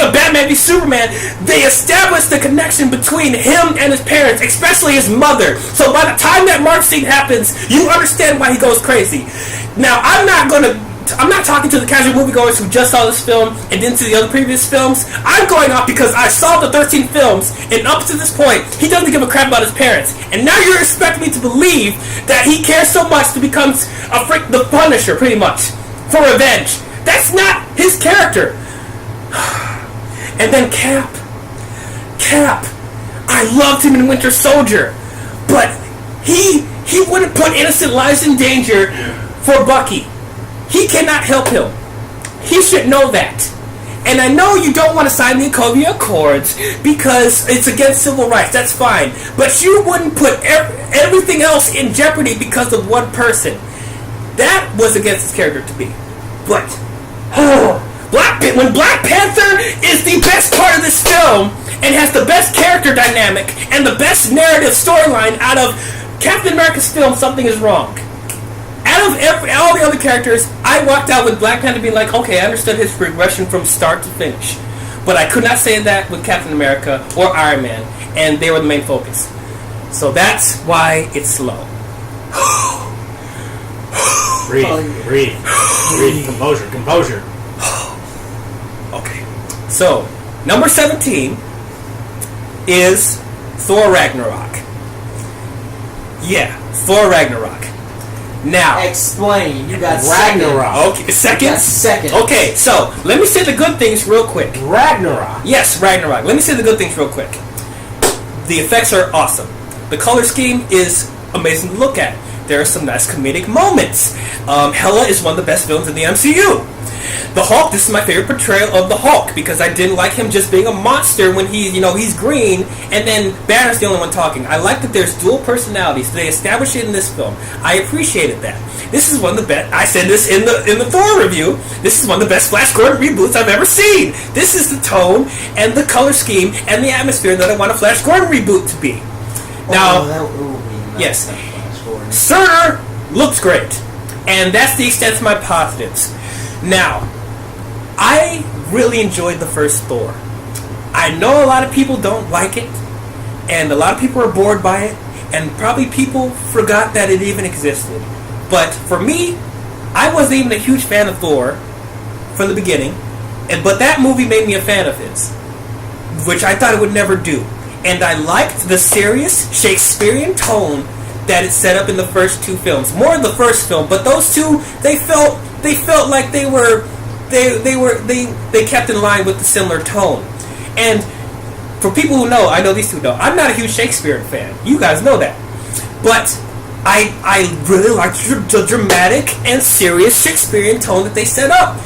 of Batman v Superman, they established the connection between him and his parents, especially his mother. So by the time that Mark scene happens, you understand why he goes crazy. Now, I'm not talking to the casual moviegoers who just saw this film and didn't see the other previous films. I'm going off because I saw the 13 films, and up to this point, he doesn't give a crap about his parents. And now you're expecting me to believe that he cares so much to become the Punisher, pretty much, for revenge. That's not his character. And then Cap. I loved him in Winter Soldier, but he wouldn't put innocent lives in danger for Bucky. He cannot help him. He should know that. And I know you don't want to sign the Sokovia Accords because it's against civil rights. That's fine. But you wouldn't put everything else in jeopardy because of one person. That was against his character to be. But when Black Panther is the best part of this film and has the best character dynamic and the best narrative storyline out of Captain America's film, something is wrong. Out of all the other characters, I walked out with Black Panther being like, okay, I understood his progression from start to finish. But I could not say that with Captain America or Iron Man, and they were the main focus. So that's why it's slow. Breathe. Composure. Okay. So, number 17 is Thor Ragnarok. Yeah, Thor Ragnarok. Now, explain. You got Ragnarok. Okay, second. Okay, so let me say the good things real quick. Ragnarok. Yes, Ragnarok. Let me say the good things real quick. The effects are awesome. The color scheme is amazing to look at. There are some nice comedic moments. Hela is one of the best villains in the MCU. The Hulk, this is my favorite portrayal of the Hulk, because I didn't like him just being a monster when he's green, and then Banner's the only one talking. I like that there's dual personalities. They established it in this film. I appreciated that. This is one of the best. I said this in the Thor review. This is one of the best Flash Gordon reboots I've ever seen. This is the tone and the color scheme and the atmosphere that I want a Flash Gordon reboot to be. Now, yes, Surtur looks great, and that's the extent of my positives. Now, I really enjoyed the first Thor. I know a lot of people don't like it, and a lot of people are bored by it, and probably people forgot that it even existed. But for me, I wasn't even a huge fan of Thor from the beginning, but that movie made me a fan of his, which I thought it would never do. And I liked the serious Shakespearean tone that it set up in the first two films. More in the first film, but those two, they felt like they kept in line with the similar tone. And for people who know, I know these two know, I'm not a huge Shakespeare fan. You guys know that. But I really liked the dramatic and serious Shakespearean tone that they set up.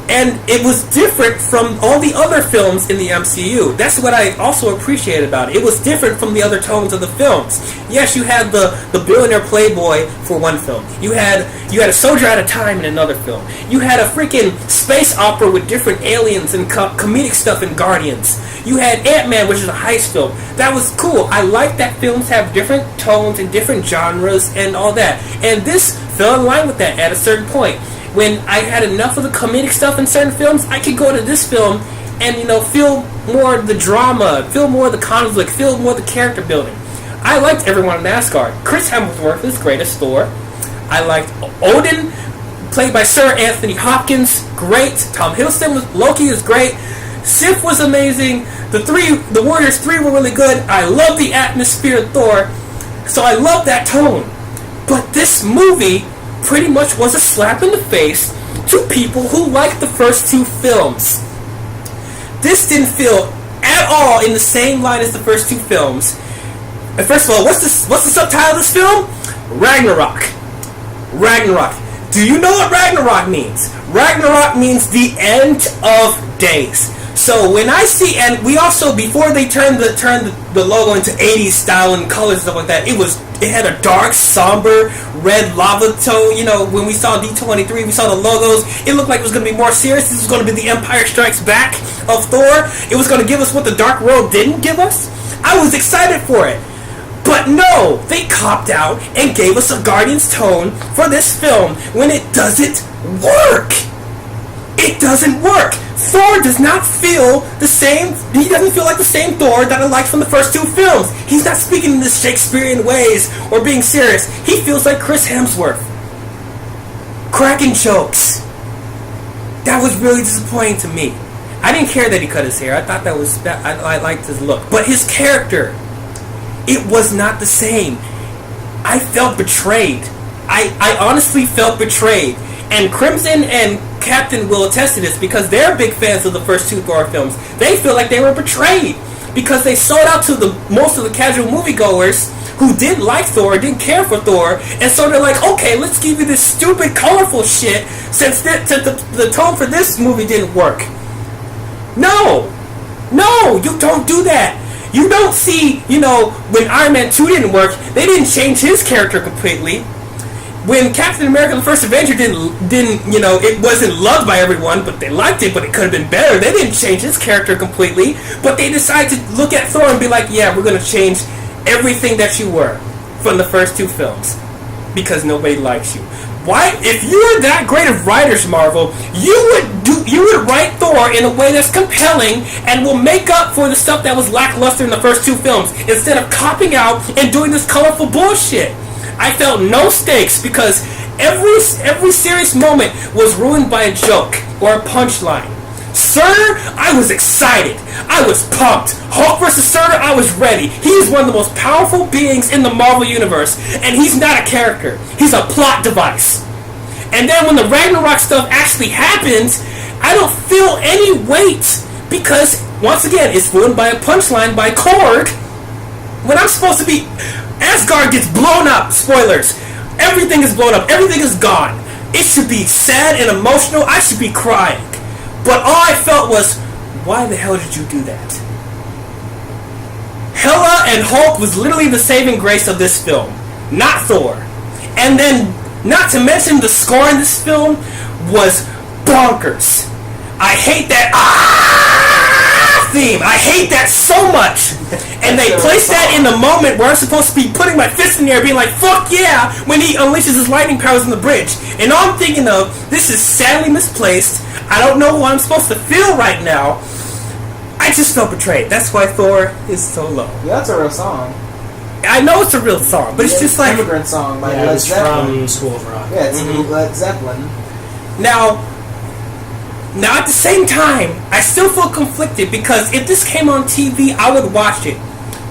And it was different from all the other films in the MCU. That's what I also appreciated about it. It was different from the other tones of the films. Yes, you had the billionaire playboy for one film. You had a soldier at a time in another film. You had a freaking space opera with different aliens and comedic stuff in Guardians. You had Ant-Man, which is a heist film. That was cool. I like that films have different tones and different genres and all that. And this fell in line with that at a certain point. When I had enough of the comedic stuff in certain films, I could go to this film and, feel more of the drama, feel more of the conflict, feel more of the character building. I liked everyone in Asgard. Chris Hemsworth is great as Thor. I liked Odin, played by Sir Anthony Hopkins, great. Tom Hiddleston Loki is great. Sif was amazing. The Warriors 3 were really good. I love the atmosphere of Thor. So I love that tone. But this movie pretty much was a slap in the face to people who liked the first two films. This didn't feel at all in the same line as the first two films. And first of all, what's the subtitle of this film? Ragnarok. Ragnarok. Do you know what Ragnarok means? Ragnarok means the end of days. So when I see, and we also, before they turned the logo into 80s style and colors and stuff like that, it had a dark, somber, red lava tone. When we saw D23, we saw the logos, it looked like it was going to be more serious. This was going to be the Empire Strikes Back of Thor. It was going to give us what the Dark World didn't give us. I was excited for it. But no, they copped out and gave us a Guardians tone for this film when it doesn't work. It doesn't work. Thor does not feel the same. He doesn't feel like the same Thor that I liked from the first two films. He's not speaking in this Shakespearean ways or being serious. He feels like Chris Hemsworth, cracking jokes. That was really disappointing to me. I didn't care that he cut his hair. I thought I liked his look, but his character, it was not the same. I felt betrayed. I honestly felt betrayed. And Crimson and Captain will attest to this because they're big fans of the first two Thor films. They feel like they were betrayed because they sold out to most of the casual moviegoers who didn't like Thor, didn't care for Thor, and so they're like, okay, let's give you this stupid, colorful shit since the tone for this movie didn't work. No, you don't do that. You don't see, when Iron Man 2 didn't work, they didn't change his character completely. When Captain America the First Avenger it wasn't loved by everyone, but they liked it, but it could have been better. They didn't change his character completely, but they decided to look at Thor and be like, yeah, we're going to change everything that you were from the first two films because nobody likes you. Why? If you were that great of writers, Marvel, you would write Thor in a way that's compelling and will make up for the stuff that was lackluster in the first two films instead of copping out and doing this colorful bullshit. I felt no stakes because every serious moment was ruined by a joke or a punchline. Surtur, I was excited. I was pumped. Hulk vs. Surtur, I was ready. He is one of the most powerful beings in the Marvel Universe, and he's not a character. He's a plot device. And then when the Ragnarok stuff actually happens, I don't feel any weight because, once again, it's ruined by a punchline by Korg when I'm supposed to be... Asgard gets blown up. Spoilers. Everything is blown up. Everything is gone. It should be sad and emotional. I should be crying. But all I felt was, why the hell did you do that? Hela and Hulk was literally the saving grace of this film, not Thor. And then, not to mention, the score in this film was bonkers. I hate that theme. I hate that so much. And they placed that in the moment where I'm supposed to be putting my fist in the air being like, fuck yeah, when he unleashes his lightning powers on the bridge. And all I'm thinking of, this is sadly misplaced. I don't know what I'm supposed to feel right now. I just felt betrayed. That's why Thor is so low. Yeah, that's a real song. I know it's a real song, but it's just like... Immigrant song by Led Zeppelin. From School of Rock. Yeah, it's Led Zeppelin. Now at the same time, I still feel conflicted because if this came on TV, I would watch it.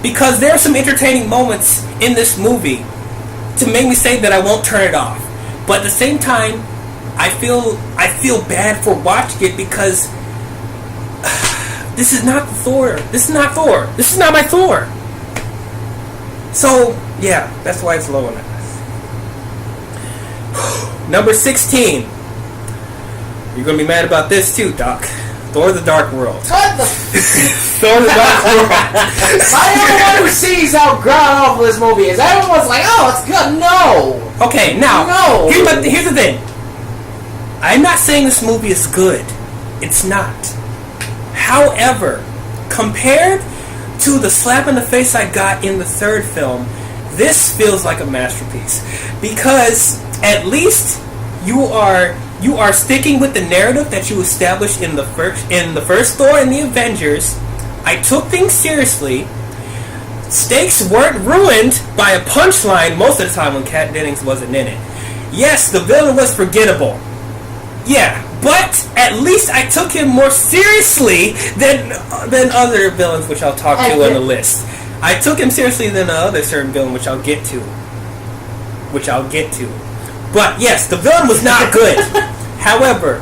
Because there are some entertaining moments in this movie to make me say that I won't turn it off. But at the same time, I feel bad for watching it because this is not Thor. This is not Thor. This is not my Thor. So, yeah, that's why it's low on that list. Number 16. You're going to be mad about this too, Doc. Thor the Dark World. What the? Thor the Dark World. I am the one who sees how god awful this movie is. Everyone's like, oh, it's good. No. Okay, now, No. here's the thing. I'm not saying this movie is good. It's not. However, compared to the slap in the face I got in the third film, this feels like a masterpiece. Because at least you are sticking with the narrative that you established in the first Thor and the Avengers. I took things seriously. Stakes weren't ruined by a punchline most of the time when Kat Dennings wasn't in it. Yes, the villain was forgettable. Yeah, but at least I took him more seriously than other villains, which I'll talk to on the list. I took him seriously than other certain villain, which I'll get to. But yes, the villain was not good. However,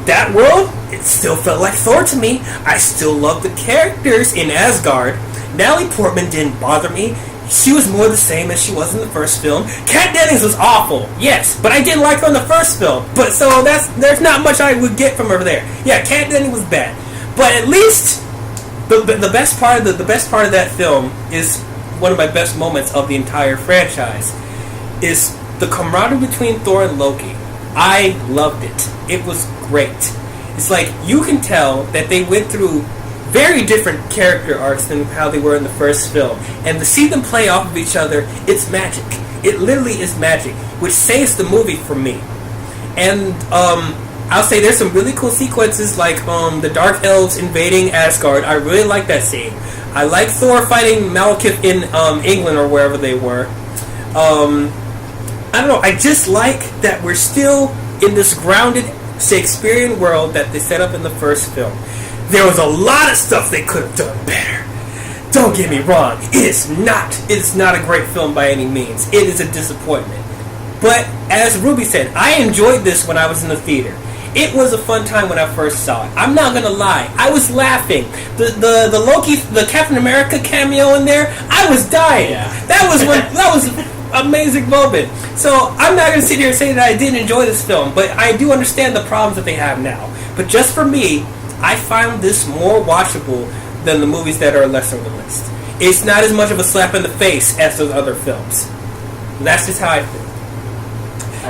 that world, it still felt like Thor to me. I still loved the characters in Asgard. Natalie Portman didn't bother me. She was more the same as she was in the first film. Kat Dennings was awful, yes, but I didn't like her in the first film. But so there's not much I would get from her there. Yeah, Kat Dennings was bad, but at least the best part of that film is one of my best moments of the entire franchise is the camaraderie between Thor and Loki. I loved it. It was great. It's like you can tell that they went through very different character arcs than how they were in the first film. And to see them play off of each other, it's magic. It literally is magic, which saves the movie for me. And I'll say there's some really cool sequences like the Dark Elves invading Asgard. I really like that scene. I like Thor fighting Malekith in England or wherever they were. I don't know, I just like that we're still in this grounded Shakespearean world that they set up in the first film. There was a lot of stuff they could have done better. Don't get me wrong, it is not a great film by any means. It is a disappointment. But as Ruby said, I enjoyed this when I was in the theater. It was a fun time when I first saw it. I'm not gonna lie, I was laughing. The Loki, the Captain America cameo in there, I was dying. Yeah. That was an amazing moment. So I'm not gonna sit here and say that I didn't enjoy this film, but I do understand the problems that they have now. But just for me, I found this more watchable than the movies that are less on the list. It's not as much of a slap in the face as those other films. That's just how I feel.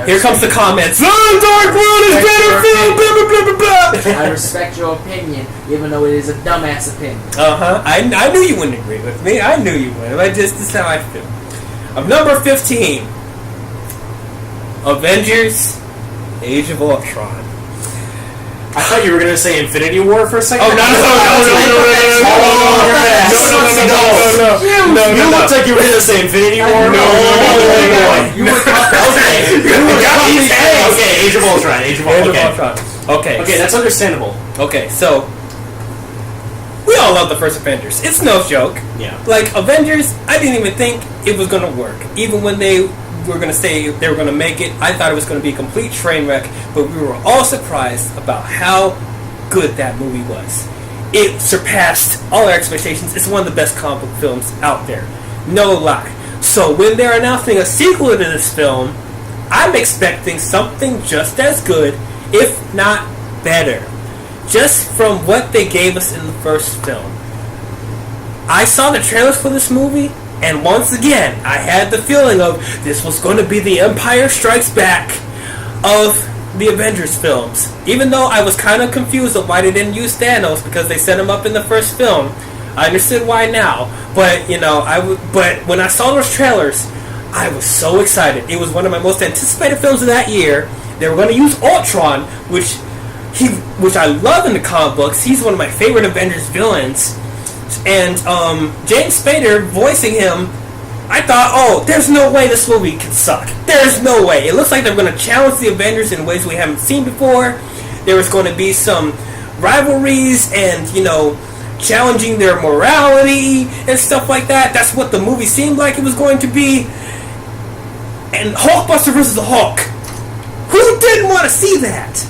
Here comes the comments. Oh, Dark World is better film. Blah, blah, blah, blah, blah. I respect your opinion, even though it is a dumbass opinion. I knew you wouldn't agree with me. I knew you would. This is how I feel. Of number 15, Avengers: Age of Ultron. I thought you were going to say Infinity War for a second. Oh, no. You looked like you were going to say Infinity War. No. Okay, Age of Ultron. Okay, that's understandable. Okay, so we all love the first Avengers. It's no joke. Yeah. Like, Avengers, I didn't even think it was going to work. Even when they were going to say they were going to make it, I thought it was going to be a complete train wreck, but we were all surprised about how good that movie was. It surpassed all our expectations. It's one of the best comic book films out there. No lie. So when they're announcing a sequel to this film, I'm expecting something just as good, if not better. Just from what they gave us in the first film. I saw the trailers for this movie, and once again, I had the feeling of this was going to be the Empire Strikes Back of the Avengers films. Even though I was kind of confused of why they didn't use Thanos because they set him up in the first film. I understood why now, but but when I saw those trailers, I was so excited. It was one of my most anticipated films of that year. They were going to use Ultron, which I love in the comic books. He's one of my favorite Avengers villains. And James Spader voicing him, I thought, oh, there's no way this movie can suck. There's no way. It looks like they're going to challenge the Avengers in ways we haven't seen before. There was going to be some rivalries and, challenging their morality and stuff like that. That's what the movie seemed like it was going to be. And Hulkbuster vs. the Hulk. Who didn't want to see that?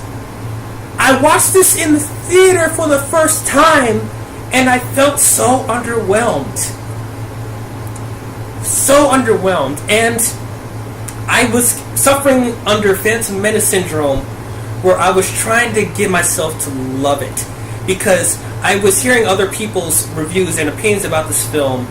I watched this in the theater for the first time, And I felt so underwhelmed. So underwhelmed. And I was suffering under Phantom Menace syndrome, where I was trying to get myself to love it. Because I was hearing other people's reviews and opinions about this film,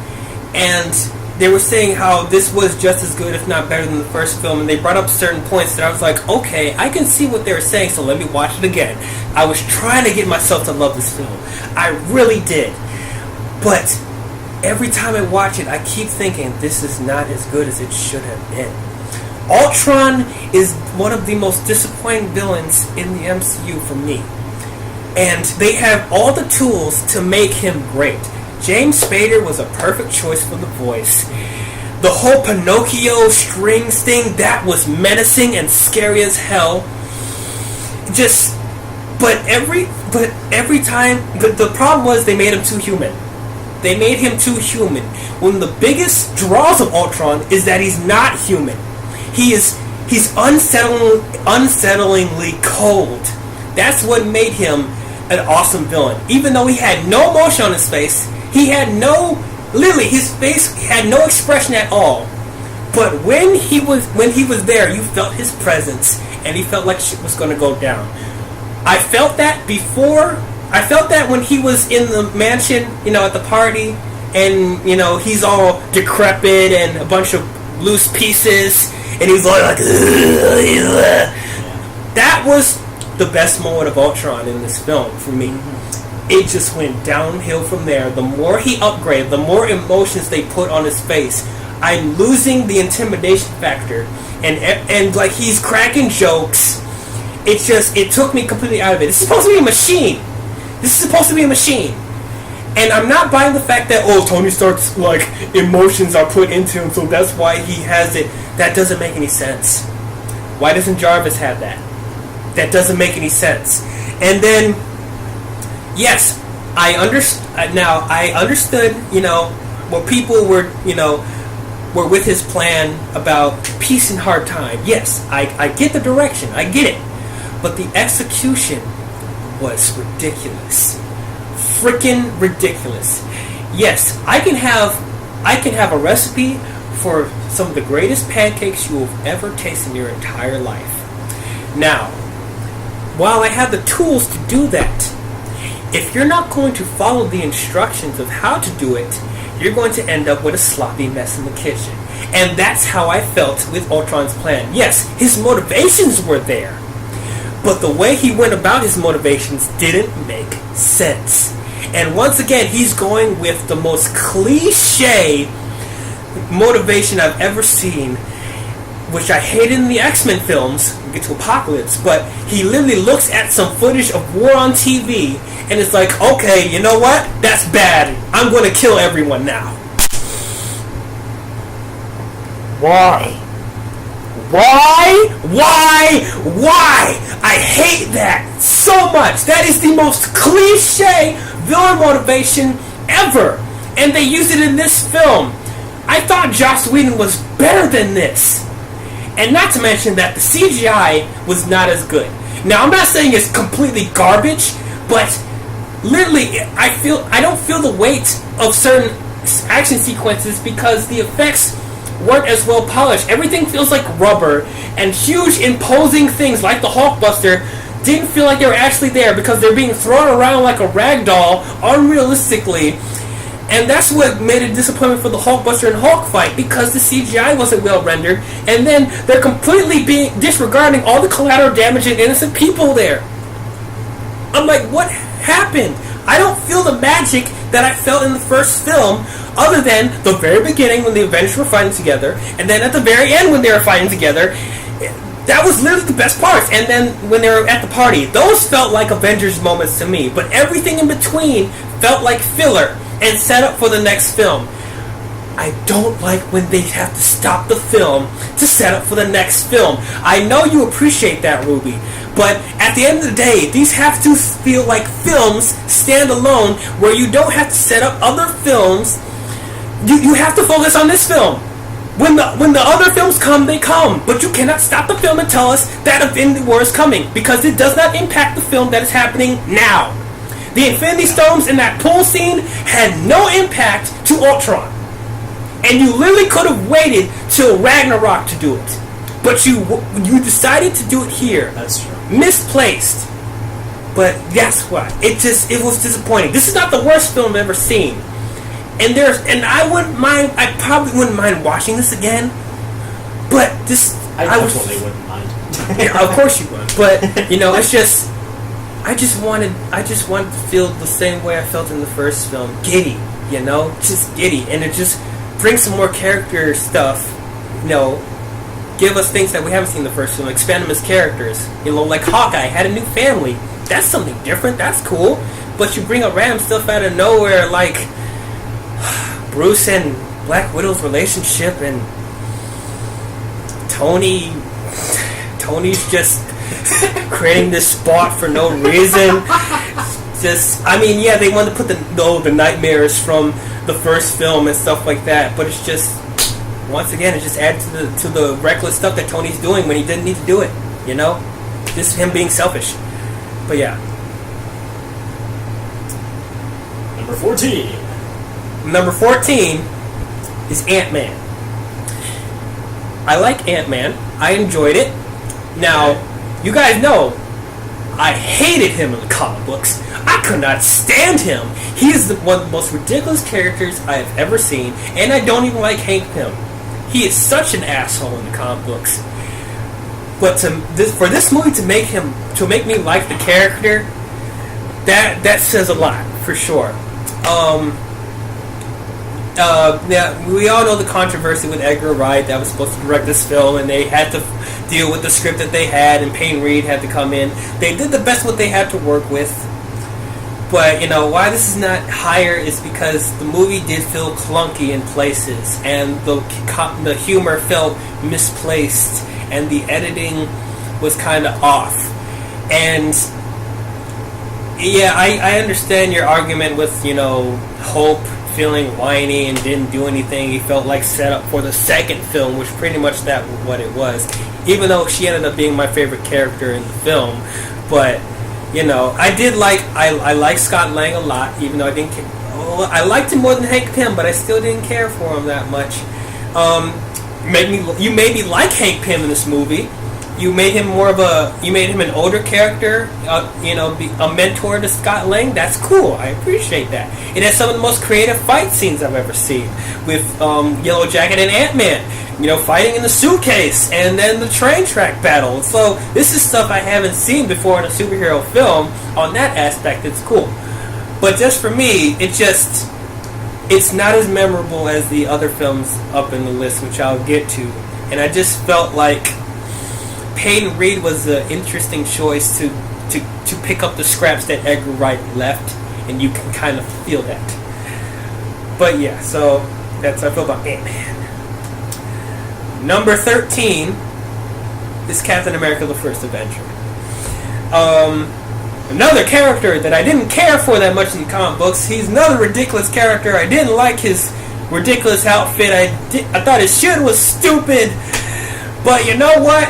and they were saying how this was just as good, if not better, than the first film, and they brought up certain points that I was like, okay, I can see what they were saying, so let me watch it again. I was trying to get myself to love this film. I really did. But every time I watch it, I keep thinking, this is not as good as it should have been. Ultron is one of the most disappointing villains in the MCU for me. And they have all the tools to make him great. James Spader was a perfect choice for the voice. The whole Pinocchio strings thing, that was menacing and scary as hell. But every time, the problem was they made him too human. They made him too human. One of the biggest draws of Ultron is that he's not human. He's unsettlingly cold. That's what made him an awesome villain. Even though he had no emotion on his face, his face had no expression at all. But when he was there, you felt his presence, and he felt like shit was going to go down. I felt that before. I felt that when he was in the mansion, at the party, and he's all decrepit and a bunch of loose pieces, and he's all like, that was the best moment of Ultron in this film for me. It just went downhill from there. The more he upgraded, the more emotions they put on his face. I'm losing the intimidation factor, and like he's cracking jokes. It took me completely out of it. This is supposed to be a machine. And I'm not buying the fact that, Tony Stark's like emotions are put into him, so that's why he has it. That doesn't make any sense. Why doesn't Jarvis have that? That doesn't make any sense. And then, yes, I understood, what people were with his plan about peace in hard time. Yes, I get the direction. I get it. But the execution was ridiculous. Freaking ridiculous. Yes, I can have a recipe for some of the greatest pancakes you have ever tasted in your entire life. Now, while I have the tools to do that, if you're not going to follow the instructions of how to do it, you're going to end up with a sloppy mess in the kitchen. And that's how I felt with Ultron's plan. Yes, his motivations were there, but the way he went about his motivations didn't make sense. And once again, he's going with the most cliche motivation I've ever seen, which I hated in the X-Men films. We'll get to Apocalypse, but he literally looks at some footage of war on TV and it's like, okay, you know what? That's bad. I'm going to kill everyone now. Why? I hate that so much. That is the most cliche villain motivation ever. And they used it in this film. I thought Joss Whedon was better than this. And not to mention that the CGI was not as good. Now, I'm not saying it's completely garbage, but literally, I don't feel the weight of certain action sequences because the effects weren't as well polished. Everything feels like rubber, and huge imposing things like the Hulkbuster didn't feel like they were actually there because they're being thrown around like a rag doll unrealistically. And that's what made a disappointment for the Hulkbuster and Hulk fight, because the CGI wasn't well rendered, and then they're completely disregarding all the collateral damage and innocent people there. I'm like, what happened? I don't feel the magic that I felt in the first film, other than the very beginning when the Avengers were fighting together, and then at the very end when they were fighting together. That was literally the best parts. And then when they were at the party, those felt like Avengers moments to me. But everything in between felt like filler and set up for the next film. I don't like when they have to stop the film to set up for the next film. I know you appreciate that, Ruby, but at the end of the day, these have to feel like films stand alone, where you don't have to set up other films. You have to focus on this film. When the other films come, they come, but you cannot stop the film and tell us that Infinity War is coming, because it does not impact the film that is happening now. The Infinity Stones in that pool scene had no impact to Ultron. And you literally could have waited till Ragnarok to do it. But you decided to do it here. That's true. Misplaced. But guess what? It was disappointing. This is not the worst film I've ever seen. And I probably wouldn't mind watching this again. But this I totally wouldn't mind. Yeah, of course you would. But it's just I just wanted to feel the same way I felt in the first film. Giddy, just giddy. And it just brings some more character stuff, give us things that we haven't seen in the first film, expand them as characters. Like Hawkeye had a new family. That's something different. That's cool. But you bring up random stuff out of nowhere, like Bruce and Black Widow's relationship, and Tony's just creating this spot for no reason. They wanted to put the nightmares from the first film and stuff like that, but it's just, once again, it just adds to the reckless stuff that Tony's doing when he didn't need to do it. Just him being selfish. But yeah. Number 14. Number 14 is Ant-Man. I like Ant-Man. I enjoyed it. Now, you guys know, I hated him in the comic books. I could not stand him. He is one of the most ridiculous characters I have ever seen, and I don't even like Hank Pym. He is such an asshole in the comic books. But for this movie to make me like the character, that says a lot for sure. We all know the controversy with Edgar Wright that was supposed to direct this film, and they had to deal with the script that they had, and Peyton Reed had to come in. They did the best what they had to work with. But why this is not higher is because the movie did feel clunky in places, and the humor felt misplaced, and the editing was kind of off. And yeah, I understand your argument with Hope feeling whiny and didn't do anything. He felt like set up for the second film, which pretty much that was what it was. Even though she ended up being my favorite character in the film, but I like Scott Lang a lot, even though I didn't care. I liked him more than Hank Pym, but I still didn't care for him that much. You made me like Hank Pym in this movie. You made him an older character, a mentor to Scott Lang. That's cool. I appreciate that. It has some of the most creative fight scenes I've ever seen, with Yellow Jacket and Ant-Man, fighting in the suitcase, and then the train track battle. So this is stuff I haven't seen before in a superhero film. On that aspect, it's cool. But just for me, it's not as memorable as the other films up in the list, which I'll get to. And I just felt like Peyton Reed was an interesting choice to pick up the scraps that Edgar Wright left, and you can kind of feel that. But yeah, so that's how I feel about Ant-Man. Number 13 is Captain America: The First Avenger. Another character that I didn't care for that much in the comic books. He's another ridiculous character. I didn't like his ridiculous outfit. I thought his shit was stupid. But you know what?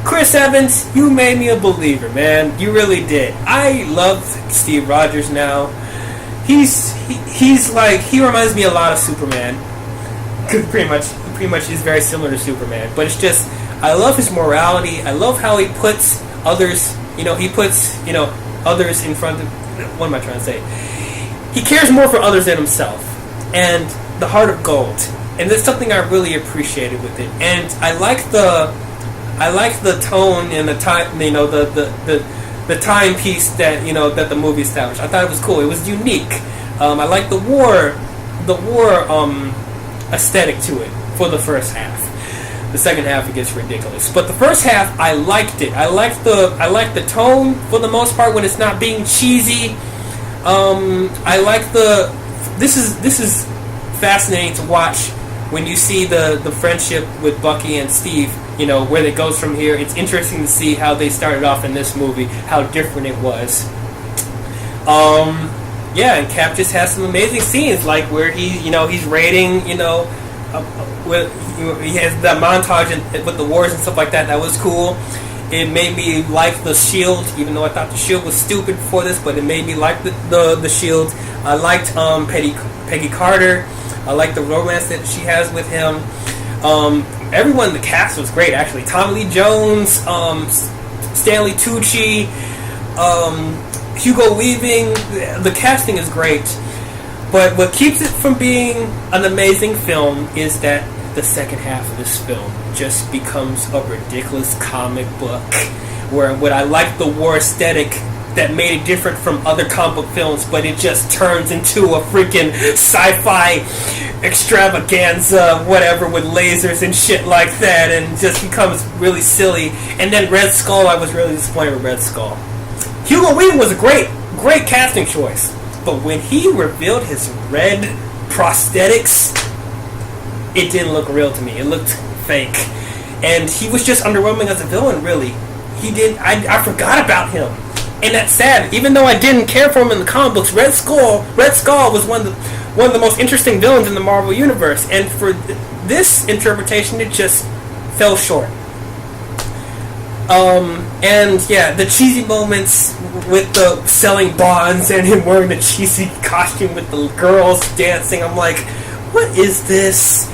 Chris Evans, you made me a believer, man. You really did. I love Steve Rogers now. He reminds me a lot of Superman. Pretty much he's very similar to Superman. But it's just, I love his morality. I love how he puts others, others in front of, what am I trying to say? He cares more for others than himself. And the heart of gold. And that's something I really appreciated with it. And I like the tone and the time, the timepiece that that the movie established. I thought it was cool. It was unique. I like the war aesthetic to it for the first half. The second half it gets ridiculous, but the first half I liked it. I like the tone for the most part when it's not being cheesy. I like this is fascinating to watch when you see the friendship with Bucky and Steve. Where it goes from here. It's interesting to see how they started off in this movie, how different it was. And Cap just has some amazing scenes, like where he's raiding, with he has that montage with the wars and stuff like that. That was cool. It made me like the Shield, even though I thought the Shield was stupid before this, but it made me like the Shield. I liked Peggy Carter. I liked the romance that she has with him. Everyone in the cast was great, actually. Tommy Lee Jones, Stanley Tucci, Hugo Weaving. The casting is great. But what keeps it from being an amazing film is that the second half of this film just becomes a ridiculous comic book. Where what I like the war aesthetic that made it different from other comic book films, but it just turns into a freaking sci-fi extravaganza, whatever, with lasers and shit like that, and just becomes really silly. And then Red Skull, I was really disappointed with Red Skull. Hugo Weaving was a great casting choice, but when he revealed his red prosthetics, it didn't look real to me. It looked fake, and he was just underwhelming as a villain. Really, I forgot about him. And that's sad. Even though I didn't care for him in the comic books, Red Skull was one of the most interesting villains in the Marvel Universe. And for this interpretation, it just fell short. And yeah, the cheesy moments with the selling bonds and him wearing the cheesy costume with the girls dancing, I'm like, what is this?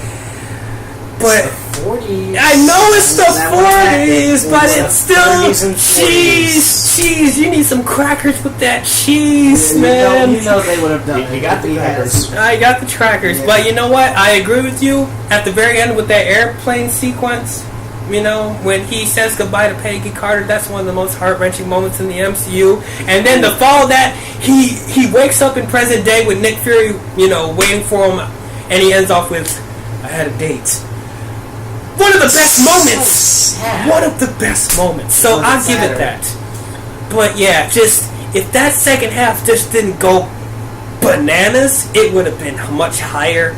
But it's the 40s. I know it's the 40s, but it's still cheese. You need some crackers with that cheese, man. You know they would have done it. You got the crackers. I got the crackers, yeah. But you know what? I agree with you. At the very end with that airplane sequence, you know, when he says goodbye to Peggy Carter, that's one of the most heart-wrenching moments in the MCU. And then to follow that, he wakes up in present day with Nick Fury, you know, waiting for him, and he ends off with, I had a date. One of the best moments. So one of the best moments. So I'll give it that. But yeah, just if that second half just didn't go bananas, it would have been much higher.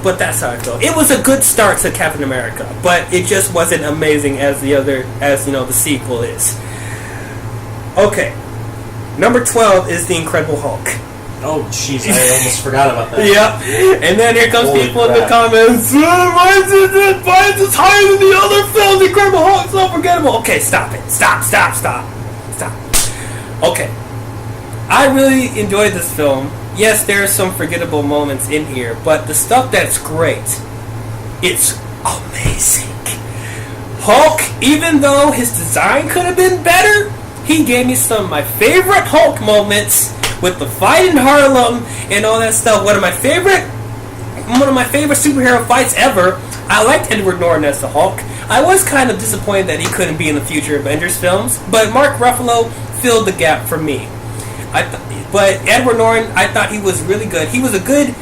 But that's how I feel. It was a good start to Captain America, but it just wasn't amazing as the sequel is. Okay, number 12 is The Incredible Hulk. Oh, jeez, I almost forgot about that. Yep. And then here comes Holy people crap. in the comments. Why is this higher than the other films? Incredible Hulk's so forgettable. Okay, stop it. Stop. Okay. I really enjoyed this film. Yes, there are some forgettable moments in here, but the stuff that's great, it's amazing. Hulk, even though his design could have been better, he gave me some of my favorite Hulk moments with the fight in Harlem and all that stuff. One of my favorite superhero fights ever. I liked Edward Norton as the Hulk. I was kind of disappointed that he couldn't be in the future Avengers films, but Mark Ruffalo filled the gap for me. But Edward Norton, I thought he was really good. He was a good,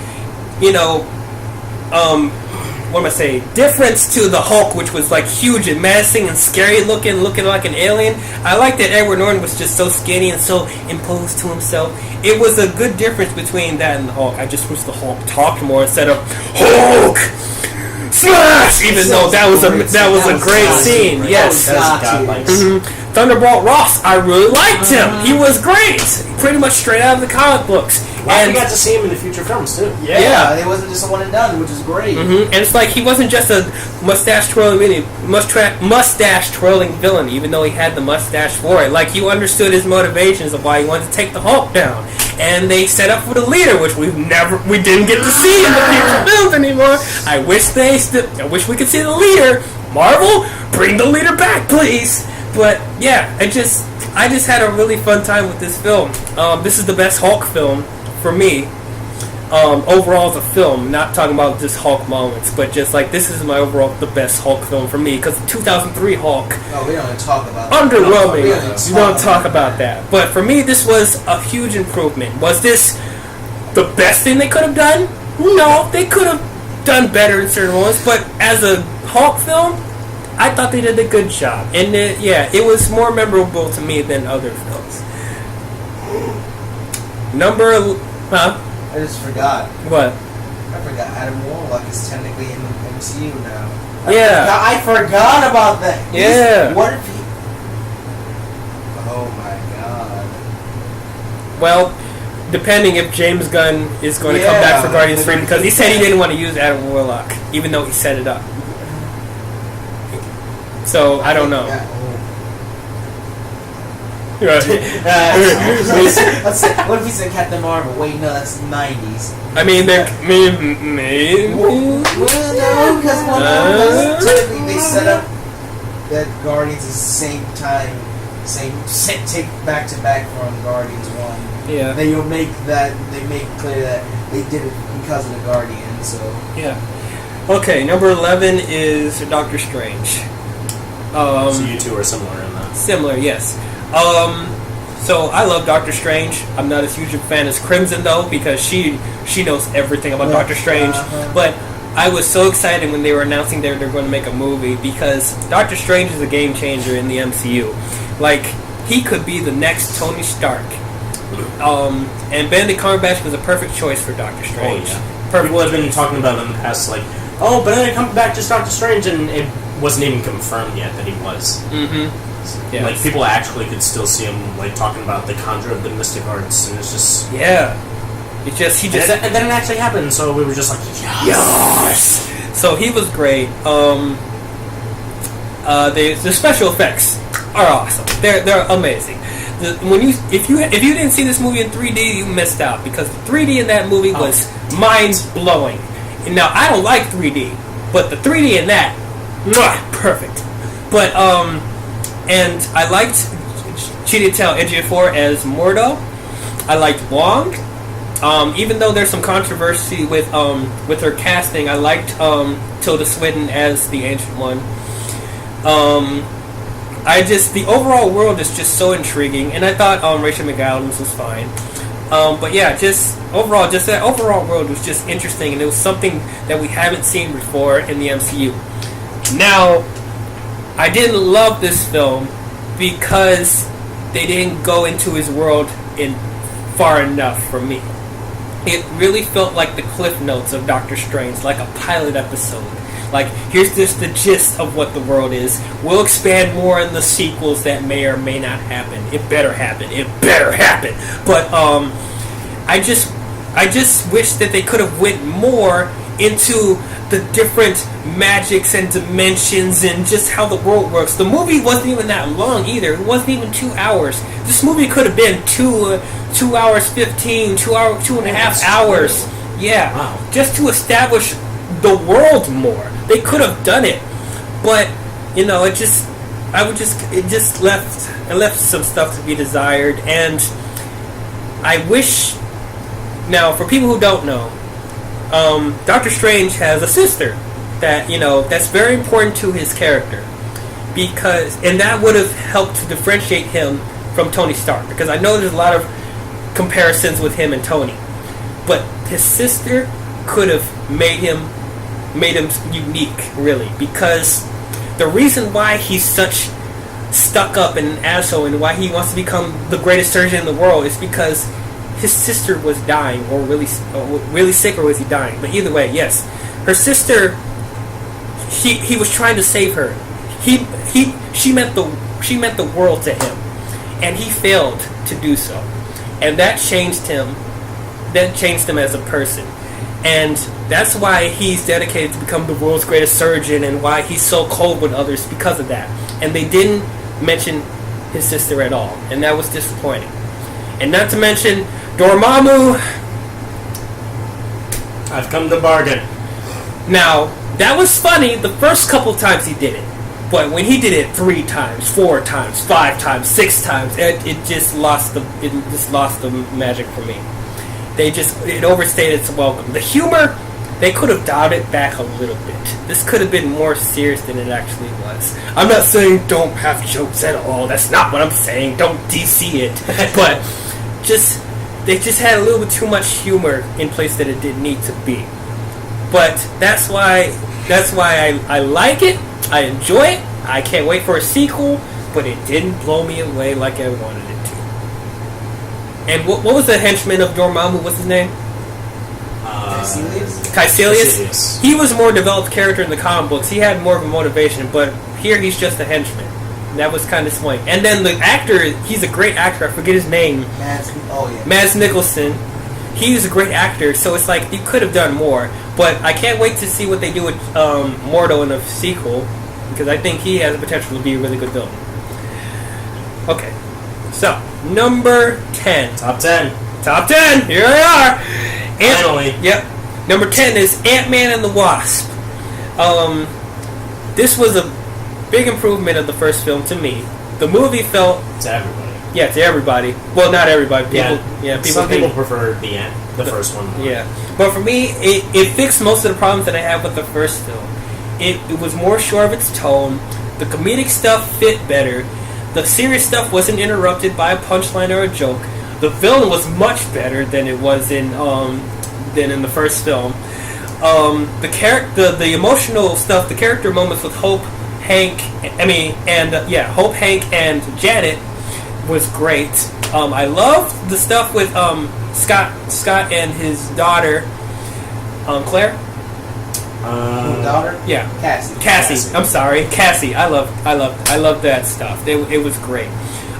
difference to the Hulk, which was like huge and menacing and scary looking like an alien. I like that Edward Norton was just so skinny and so imposed to himself. It was a good difference between that and the Hulk. I just wish the Hulk talked more instead of Hulk smash. Even though that was a great scene. Yes. Thunderbolt Ross, I really liked him. He was great. Pretty much straight out of the comic books. And we got to see him in the future films too. Yeah, it wasn't just a one and done, which is great. And it's like he wasn't just a mustache twirling villain, even though he had the mustache for it. Like, you understood his motivations of why he wanted to take the Hulk down, and they set up for the leader, which we didn't get to see in the future films anymore. I wish we could see the leader. Marvel, bring the leader back, please. But yeah, I just had a really fun time with this film. This is the best Hulk film for me, overall as a film. Not talking about just Hulk moments, but just like this is my overall the best Hulk film for me, because the 2003 Hulk. Oh, we don't even talk about underwhelming. We don't talk about that. But for me, this was a huge improvement. Was this the best thing they could have done? No, they could have done better in certain moments. But as a Hulk film, I thought they did a good job, and it was more memorable to me than other films. I just forgot. What? I forgot Adam Warlock is technically in the MCU now. I forgot about that. Yeah. What if he... Oh my god. Well, depending if James Gunn is going to come back for Guardians 3, because he said he didn't want to use Adam Warlock, even though he set it up. So, I don't know. Right. Let's say, what if he said Captain Marvel? Wait, no, that's 90s. I mean, maybe. Well, no, because typically they set up that Guardians is the same time, take back to back from Guardians 1. Yeah. They make clear that they did it because of the Guardians. So yeah. Okay, number 11 is Doctor Strange. So you two are similar in that. Similar, yes. So I love Doctor Strange. I'm not as huge a fan as Crimson though, because she knows everything about Doctor Strange. But I was so excited when they were announcing they're going to make a movie, because Doctor Strange is a game changer in the MCU. Like, he could be the next Tony Stark. And Benedict Cumberbatch was a perfect choice for Doctor Strange. Oh, yeah. Perfect. People have been talking about it in the past, like, oh, Benedict Cumberbatch is Doctor Strange, and it wasn't even confirmed yet that he was. Mm-hmm. Yeah. Like, people actually could still see him, like, talking about the conjure of the mystic arts, and it's just... Yeah. And then it actually happened, so we were just like, yes! So he was great. The special effects are awesome. They're amazing. If you didn't see this movie in 3D, you missed out, because the 3D in that movie was mind-blowing. And now, I don't like 3D, but the 3D in that, perfect. But, and I liked Chiwetel Ejiofor as Mordo. I liked Wong. Even though there's some controversy with her casting, I liked Tilda Swinton as the Ancient One. The overall world is just so intriguing, and I thought Rachel McAdams was fine. But yeah, that overall world was just interesting, and it was something that we haven't seen before in the MCU. Now, I didn't love this film because they didn't go into his world far enough for me. It really felt like the Cliff Notes of Doctor Strange, like a pilot episode. Like, here's just the gist of what the world is. We'll expand more in the sequels that may or may not happen. It better happen. It better happen. But I just wish that they could have went more into the different magics and dimensions and just how the world works. The movie wasn't even that long either. It wasn't even 2 hours. This movie could have been 2 hours 15, 2.5 hours. Yeah, wow. Just to establish the world more. They could have done it, but it left some stuff to be desired. And I wish, now for people who don't know, Doctor Strange has a sister that's very important to his character, and that would have helped to differentiate him from Tony Stark, because I know there's a lot of comparisons with him and Tony, but his sister could have made him unique, really, because the reason why he's such stuck up and an asshole and why he wants to become the greatest surgeon in the world is because his sister was dying, or really sick, or was he dying? But either way, yes, her sister. He was trying to save her. She meant the world to him, and he failed to do so, and that changed him. That changed him as a person, and that's why he's dedicated to become the world's greatest surgeon, and why he's so cold with others because of that. And they didn't mention his sister at all, and that was disappointing. And not to mention Dormammu. I've come to bargain. Now, that was funny the first couple times he did it, but when he did it 3 times, 4 times, 5 times, 6 times, it just lost the magic for me. It overstayed its welcome. The humor, they could have dialed it back a little bit. This could have been more serious than it actually was. I'm not saying don't have jokes at all. That's not what I'm saying. Don't DC it. But they just had a little bit too much humor in place that it didn't need to be. But that's why I like it. I enjoy it. I can't wait for a sequel. But it didn't blow me away like I wanted it to. And what was the henchman of Dormammu? What's his name? Caecilius? He was a more developed character in the comic books. He had more of a motivation, but here he's just a henchman. And that was kind of swing. And then the actor, he's a great actor. I forget his name. Mads Mikkelsen. He's a great actor, so it's like you could have done more. But I can't wait to see what they do with Mordo in the sequel, because I think he has the potential to be a really good villain. Okay. So, number 10. Top 10. Top 10! Here they are! Finally. Yep. Number 10 is Ant-Man and the Wasp. This was a big improvement of the first film to me. The movie felt... To everybody. Yeah, to everybody. Well, not everybody. People, Some people prefer the first one more. Yeah. But for me, it fixed most of the problems that I had with the first film. It was more sure of its tone. The comedic stuff fit better. The serious stuff wasn't interrupted by a punchline or a joke. The villain was much better than it was in the first film. The emotional stuff, the character moments with Hope, Hank, and Janet was great. I loved the stuff with Scott and his daughter, Claire. Daughter? Yeah, Cassie. I'm sorry, Cassie. I loved that stuff. It was great.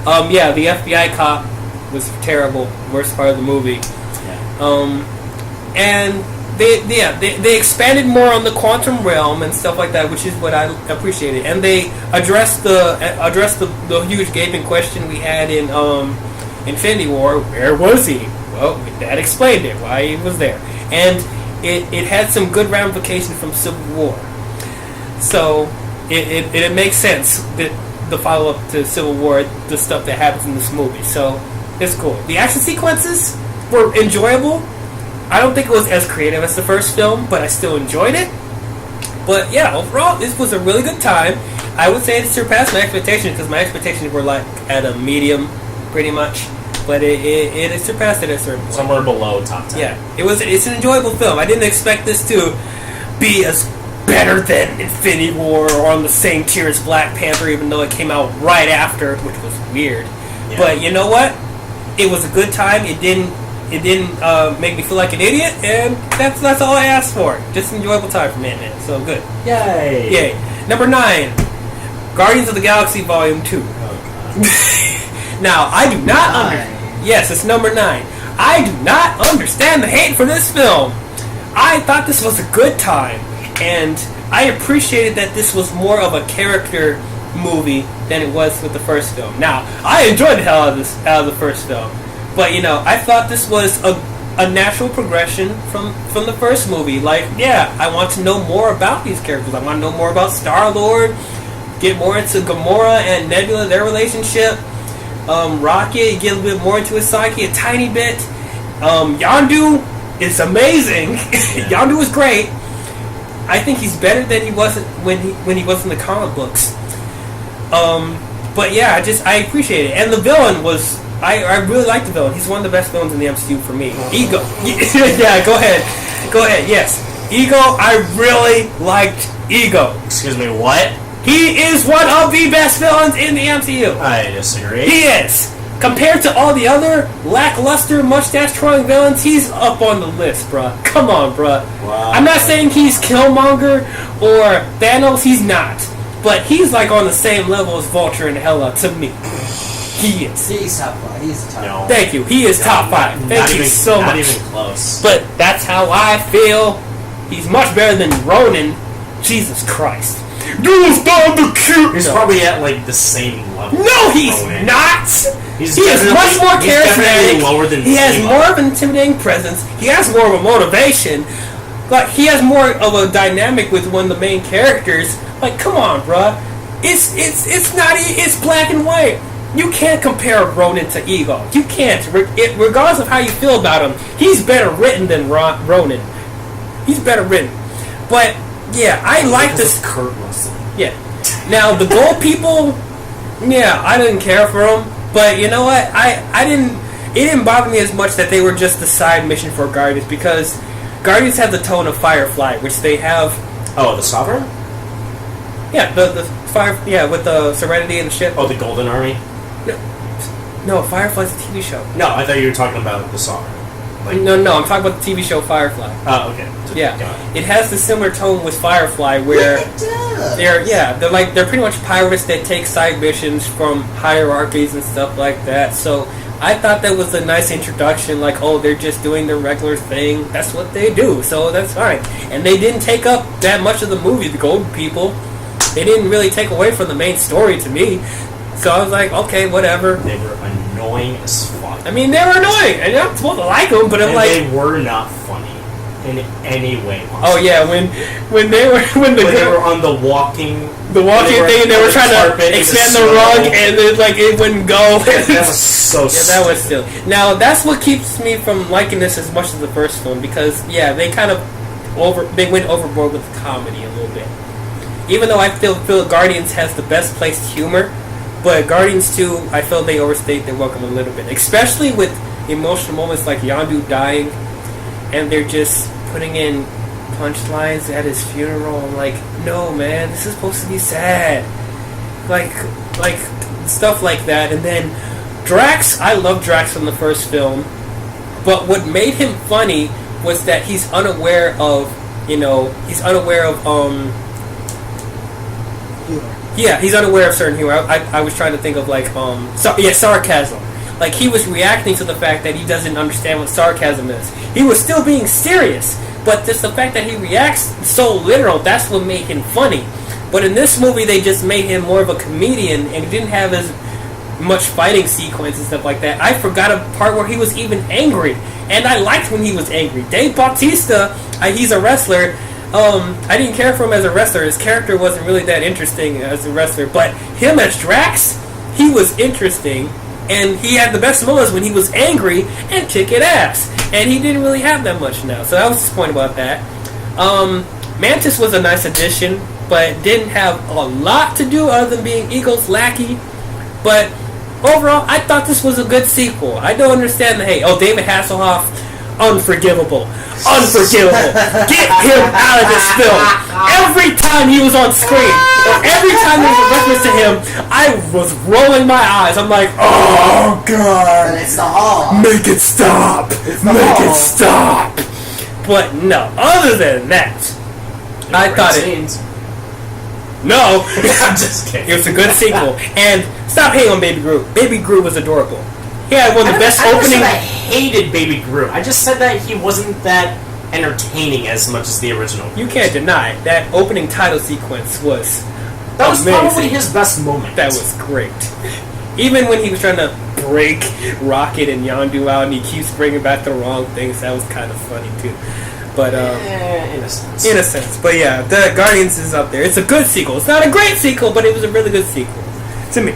The FBI cop was terrible. Worst part of the movie. Yeah. And they expanded more on the quantum realm and stuff like that, which is what I appreciated. And they addressed the huge gaping question we had in Infinity War. Where was he? Well, that explained it, why he was there. And it had some good ramifications from Civil War. So it makes sense that the follow up to Civil War, the stuff that happens in this movie. So it's cool. The action sequences were enjoyable. I don't think it was as creative as the first film, but I still enjoyed it. But yeah, overall, this was a really good time. I would say it surpassed my expectations, because my expectations were like at a medium, pretty much. But it surpassed it at a certain point. Somewhere below top 10. Yeah, it's an enjoyable film. I didn't expect this to be as better than Infinity War or on the same tier as Black Panther, even though it came out right after, which was weird. Yeah. But you know what? It was a good time. It didn't make me feel like an idiot, and that's all I asked for. Just an enjoyable time for Ant-Man. So good. Yay! Number 9, Guardians of the Galaxy Volume 2. Now, I do not understand. Yes, it's number 9. I do not understand the hate for this film. I thought this was a good time, and I appreciated that this was more of a character movie than it was with the first film. Now, I enjoyed the hell out of the first film. But, I thought this was a natural progression from the first movie. Like, yeah, I want to know more about these characters. I want to know more about Star-Lord, get more into Gamora and Nebula, their relationship. Rocket, get a little bit more into his psyche, a tiny bit. Yondu is amazing. Yeah. Yondu is great. I think he's better than he was when he was in the comic books. But yeah, I appreciate it. And the villain was... I really like the villain. He's one of the best villains in the MCU for me. Ego. Yeah, go ahead. Yes. Ego, I really liked Ego. Excuse me, what? He is one of the best villains in the MCU. I disagree. He is. Compared to all the other lackluster, mustache-twirling villains, he's up on the list, bruh. Come on, bruh. Wow. I'm not saying he's Killmonger or Thanos. He's not. But he's like on the same level as Vulture and Hela to me. He is. He's top 5. He's top 5. Thank you. He is top 5. Thank you so much. Not even close. But that's how I feel. He's much better than Ronan. Jesus Christ. He's probably at like the same level. No, he's not. He is much more charismatic. Lower than he has more of an intimidating presence. He has more of a motivation. Like, he has more of a dynamic with one of the main characters. Like, come on, bruh. It's black and white. You can't compare Ronan to Ego. You can't. Regardless of how you feel about him, he's better written than Ronan. He's better written. But yeah, I like this. Kurt Russell. Yeah. Now the gold people, yeah, I didn't care for them. But you know what? I didn't. It didn't bother me as much that they were just the side mission for Guardians, because Guardians have the tone of Firefly, which they have. Oh, the Sovereign. Yeah, the Fire. Yeah, with the Serenity and the ship. Oh, the Golden Army. No, Firefly's a TV show. No, I thought you were talking about the Sovereign. Like, No, I'm talking about the TV show Firefly. Oh, okay. Yeah, it has the similar tone with Firefly, where they're pretty much pirates that take side missions from hierarchies and stuff like that. So I thought that was a nice introduction. Like, oh, they're just doing their regular thing. That's what they do. So that's fine. And they didn't take up that much of the movie. The Golden People, they didn't really take away from the main story to me. So I was like, okay, whatever. They were annoying as fuck. I mean, they were annoying. And I'm supposed to like them, but I'm like, they were not funny in any way. Oh yeah, when they were on the walking thing, and they were trying to expand the rug, and it wouldn't go. That was so. Yeah, that was silly. Now that's what keeps me from liking this as much as the first film, because they kind of went overboard with the comedy a little bit. Even though I feel Guardians has the best placed humor, but Guardians 2, I feel they overstayed their welcome a little bit, especially with emotional moments like Yondu dying, and they're just putting in punchlines at his funeral. I'm like, no man, this is supposed to be sad. Like stuff like that. And then Drax, I love Drax from the first film, but what made him funny was that he's unaware of humor. Yeah, he's unaware of certain humor. I was trying to think of sarcasm. Like, he was reacting to the fact that he doesn't understand what sarcasm is. He was still being serious, but just the fact that he reacts so literal, that's what made him funny. But in this movie, they just made him more of a comedian, and he didn't have as much fighting sequence and stuff like that. I forgot a part where he was even angry, and I liked when he was angry. Dave Bautista, he's a wrestler. I didn't care for him as a wrestler. His character wasn't really that interesting as a wrestler, but him as Drax, he was interesting, and he had the best moments when he was angry and kicking ass, and he didn't really have that much now, so I was disappointed about that. Mantis was a nice addition, but didn't have a lot to do other than being Eagle's lackey, but overall, I thought this was a good sequel. I don't understand David Hasselhoff, unforgivable. Get him out of this film. Every time he was on screen, or every time there was a reference to him, I was rolling my eyes. I'm like, oh god, it's the Hall. Make it stop. It stop. But no, other than that, I thought it. No, I'm just kidding. It was a good sequel. And stop hating on Baby Groot. Baby Groot was adorable. He had one of the best opening. I hated Baby Groot. I just said that he wasn't that entertaining as much as the original. You can't deny that opening title sequence was amazing. Probably his best moment. That was great. Even when he was trying to break Rocket and Yondu out, and he keeps bringing back the wrong things, that was kind of funny too. But in a sense. In a sense. But yeah, the Guardians is up there. It's a good sequel. It's not a great sequel, but it was a really good sequel to me.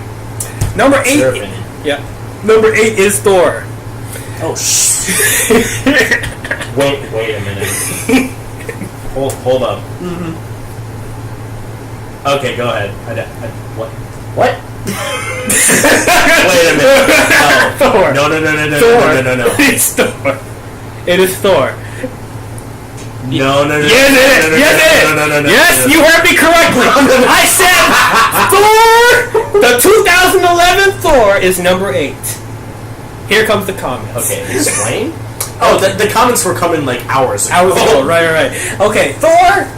Number 8. Yeah. Number 8 is Thor. Oh Wait a minute. Hold up. Mm-hmm. Okay, go ahead. What? Wait a minute. Thor. No. Thor. No. It's Thor. It is Thor. No. Yes, it is. Yes, you heard me correctly. I said Thor. The 2011 Thor is number 8. Here comes the comments. Okay, explain. Oh, the comments were coming like hours ago. Right. Okay, Thor.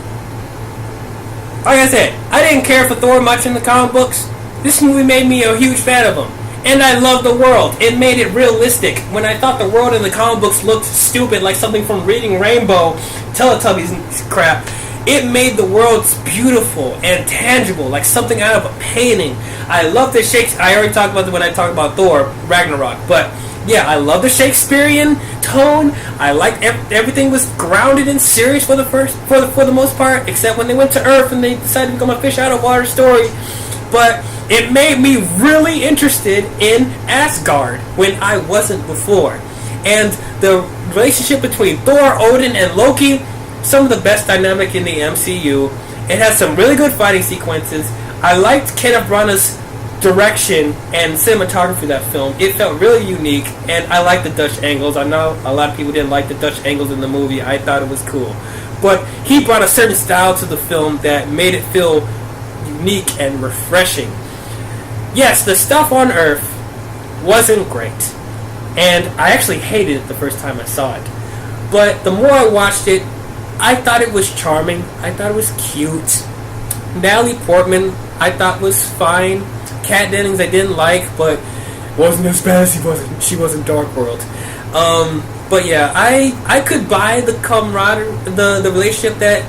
Like I said, I didn't care for Thor much in the comic books. This movie made me a huge fan of him. And I love the world. It made it realistic. When I thought the world in the comic books looked stupid, like something from Reading Rainbow, Teletubbies crap, it made the worlds beautiful and tangible, like something out of a painting. I love the Shakespeare. I already talked about it when I talked about Thor Ragnarok, but yeah, I love the Shakespearean tone. I liked everything was grounded and serious for the most part, except when they went to Earth and they decided to become a fish out of water story. But it made me really interested in Asgard when I wasn't before. And the relationship between Thor, Odin, and Loki, some of the best dynamic in the MCU. It has some really good fighting sequences. I liked Kenneth Branagh's direction and cinematography of that film. It felt really unique, and I liked the Dutch angles. I know a lot of people didn't like the Dutch angles in the movie. I thought it was cool. But he brought a certain style to the film that made it feel unique and refreshing. Yes, the stuff on Earth wasn't great, and I actually hated it the first time I saw it. But the more I watched it, I thought it was charming. I thought it was cute. Natalie Portman, I thought was fine. Kat Dennings I didn't like, but wasn't as bad as she was in Dark World. But yeah, I could buy the camaraderie, the relationship that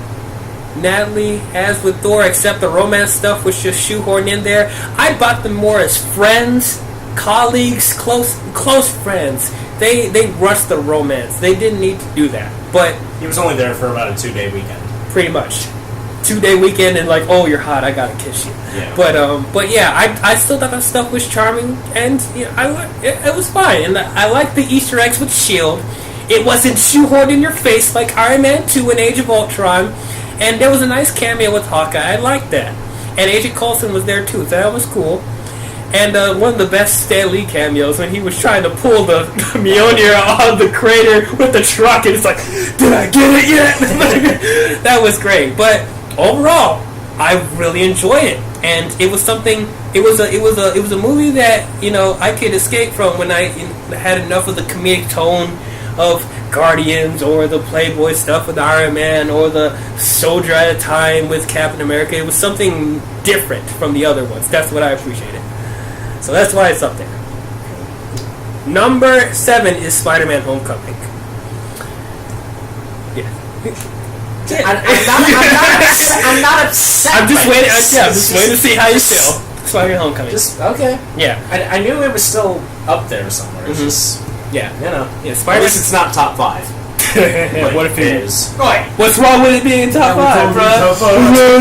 Natalie has with Thor, except the romance stuff was just shoehorned in there. I bought them more as friends, colleagues, close friends. They rushed the romance. They didn't need to do that. But he was only there for about a 2-day weekend. Pretty much. 2-day weekend and like, oh, you're hot, I gotta kiss you. Yeah. But yeah, I still thought that stuff was charming, and it was fine. And I liked the Easter eggs with S.H.I.E.L.D. It wasn't shoehorned in your face like Iron Man 2 and Age of Ultron, and there was a nice cameo with Hawkeye. I liked that, and Agent Coulson was there too, so that was cool. And one of the best Stan Lee cameos when he was trying to pull the Mjolnir out of the crater with the truck, and it's like, did I get it yet? That was great, but overall, I really enjoyed it, and it was something. It was a movie that I could escape from when I had enough of the comedic tone of Guardians or the Playboy stuff with Iron Man or the Soldier at a Time with Captain America. It was something different from the other ones. That's what I appreciated. So that's why it's up there. Number 7 is Spider-Man: Homecoming. Yeah. I'm not upset. I'm just waiting. I'm just waiting to see how you feel. Spider-Man: Homecoming. Just okay. Yeah. I knew it was still up there somewhere. It's just yeah. Yeah. Spider-Man. At least it's not top 5. What if it is? What's wrong with it being top 5, bro?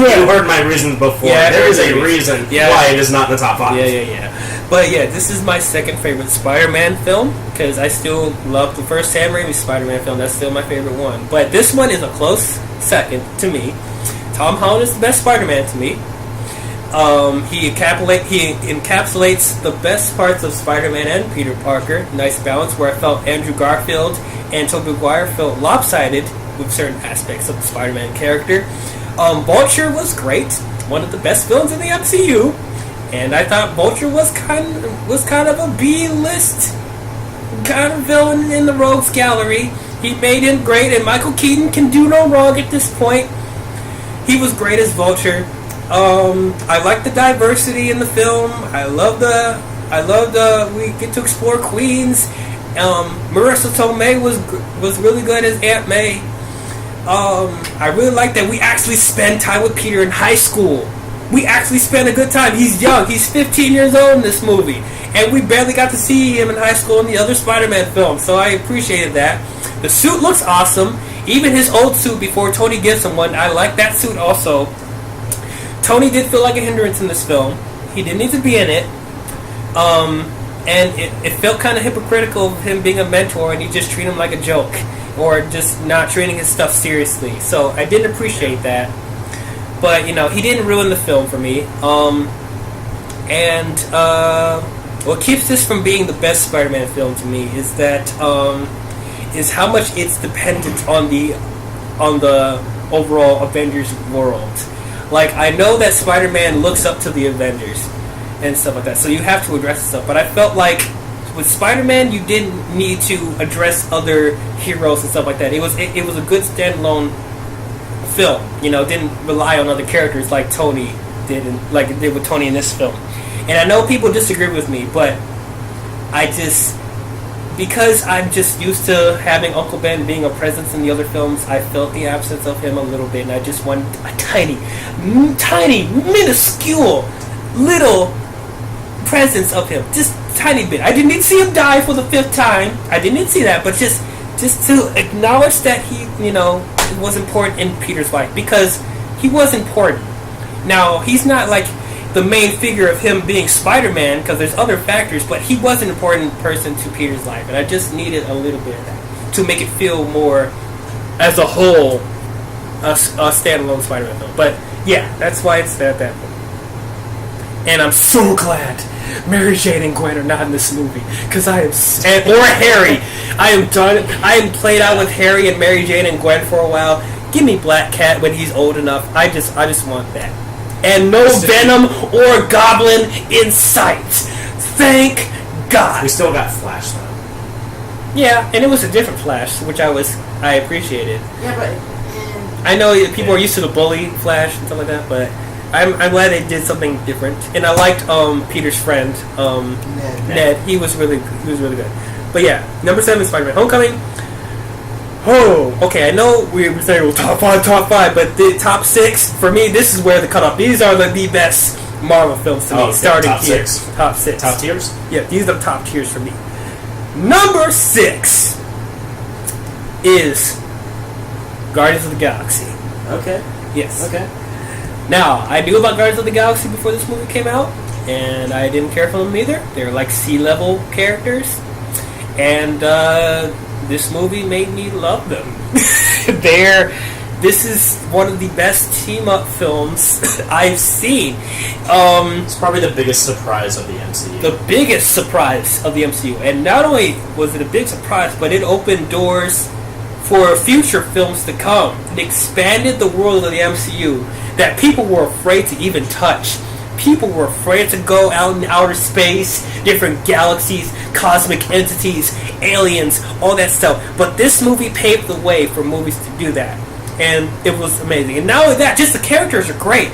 You heard my reasons before. Yeah, there is a reason why it is not in the top 5. Yeah. But yeah, this is my second favorite Spider-Man film because I still love the first Sam Raimi Spider-Man film. That's still my favorite one. But this one is a close second to me. Tom Holland is the best Spider-Man to me. He encapsulates the best parts of Spider-Man and Peter Parker. Nice balance where I felt Andrew Garfield and Tobey Maguire felt lopsided with certain aspects of the Spider-Man character. Vulture was great, one of the best villains in the MCU, and I thought Vulture was kind of a B-list kind of villain in the Rogues Gallery. He made him great, and Michael Keaton can do no wrong at this point. He was great as Vulture. I like the diversity in the film. I love we get to explore Queens. Marissa Tomei was really good as Aunt May. I really like that we actually spend time with Peter in high school. We actually spend a good time. He's young. He's 15 years old in this movie, and we barely got to see him in high school in the other Spider-Man film. So I appreciated that. The suit looks awesome. Even his old suit before Tony gives him one, I like that suit also. Tony did feel like a hindrance in this film. He didn't need to be in it. And it felt kind of hypocritical of him being a mentor and you just treat him like a joke or just not treating his stuff seriously. So I didn't appreciate that. But, he didn't ruin the film for me. What keeps this from being the best Spider-Man film to me is that is how much it's dependent on the overall Avengers world. Like, I know that Spider-Man looks up to the Avengers and stuff like that, so you have to address stuff. But I felt like with Spider-Man, you didn't need to address other heroes and stuff like that. It was a good standalone film. Didn't rely on other characters like Tony did, like it did with Tony in this film. And I know people disagree with me, but because I'm just used to having Uncle Ben being a presence in the other films, I felt the absence of him a little bit, and I just wanted a tiny, minuscule, little presence of him. Just a tiny bit. I didn't need to see him die for the 5th time. I didn't need to see that, but just to acknowledge that he, was important in Peter's life, because he was important. Now, he's not like the main figure of him being Spider-Man, because there's other factors, but he was an important person to Peter's life, and I just needed a little bit of that to make it feel more, as a whole, a standalone Spider-Man film. But yeah, that's why it's that point. And I'm so glad Mary Jane and Gwen are not in this movie, because or Harry. I am done. I am played out with Harry and Mary Jane and Gwen for a while. Give me Black Cat when he's old enough. I just want that. And no Venom or Goblin in sight. Thank God. We still got Flash though. Yeah, and it was a different Flash, which I appreciated. Yeah, but I know people are used to the bully Flash and stuff like that, but I'm glad they did something different. And I liked Peter's friend, Ned. He was really good. But yeah, number 7 is Spider-Man: Homecoming. Oh, okay. I know we were saying top five, but the top 6 for me. This is where the cutoff. These are the best Marvel films to me. Starting top here, 6. top 6, top tiers. Yeah, these are the top tiers for me. Number 6 is Guardians of the Galaxy. Okay. Yes. Okay. Now, I knew about Guardians of the Galaxy before this movie came out, and I didn't care for them either. They were like sea-level characters, and this movie made me love them. This is one of the best team-up films I've seen. It's probably the biggest surprise of the MCU. The biggest surprise of the MCU. And not only was it a big surprise, but it opened doors for future films to come. It expanded the world of the MCU that people were afraid to even touch. People were afraid to go out in outer space, different galaxies, cosmic entities, aliens, all that stuff. But this movie paved the way for movies to do that. And it was amazing. And not only that, just the characters are great.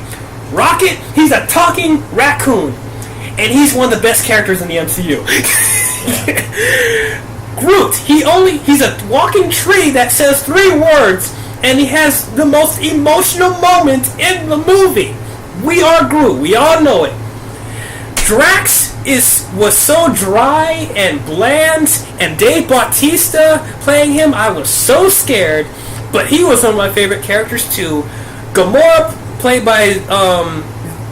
Rocket, he's a talking raccoon. And he's one of the best characters in the MCU. Groot, he's a walking tree that says 3 words, and he has the most emotional moment in the movie. We are Groot. We all know it. Drax was so dry and bland, and Dave Bautista playing him, I was so scared. But he was one of my favorite characters too. Gamora, played by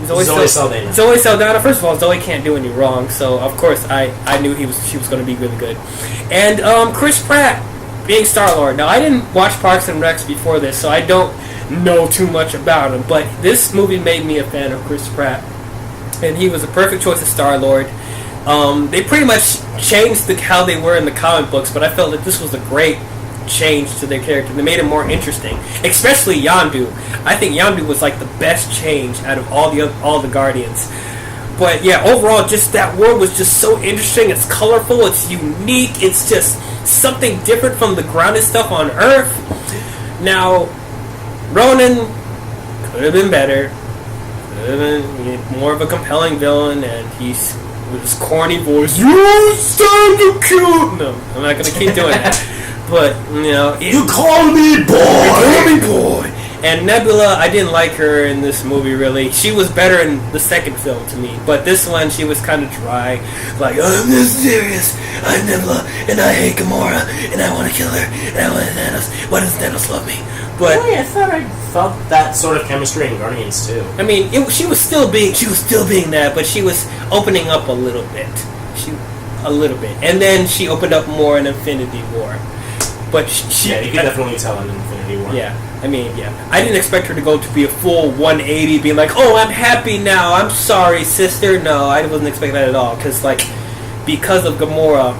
Zoe Saldana. Zoe Saldana. First of all, Zoe can't do any wrong, so of course I knew she was going to be really good. And Chris Pratt being Star-Lord. Now, I didn't watch Parks and Recs before this, so I don't know too much about him. But this movie made me a fan of Chris Pratt, and he was a perfect choice of Star-Lord. They pretty much changed how they were in the comic books, but I felt that this was a great change to their character. They made him more interesting, especially Yondu. I think Yondu was like the best change out of all the Guardians. But yeah, overall, just that world was just so interesting. It's colorful, it's unique, it's just something different from the grounded stuff on Earth. Now, Ronan could have been better. Could have been more of a compelling villain, and he's with his corny voice. You stand to kill. No, I'm not gonna keep doing that. But, you call me boy! And Nebula, I didn't like her in this movie, really. She was better in the second film to me. But this one, she was kind of dry. Like, I'm serious. I'm Nebula, and I hate Gamora, and I want to kill her, and I want Thanos. Why does Thanos love me? But really, I thought I felt that sort of chemistry in Guardians, too. I mean, she was still being that, but she was opening up a little bit. And then she opened up more in Infinity War. But you could definitely tell in Infinity War. Yeah, I didn't expect her to go to be a full 180, being like, "Oh, I'm happy now. I'm sorry, sister." No, I wasn't expecting that at all. Because of Gamora,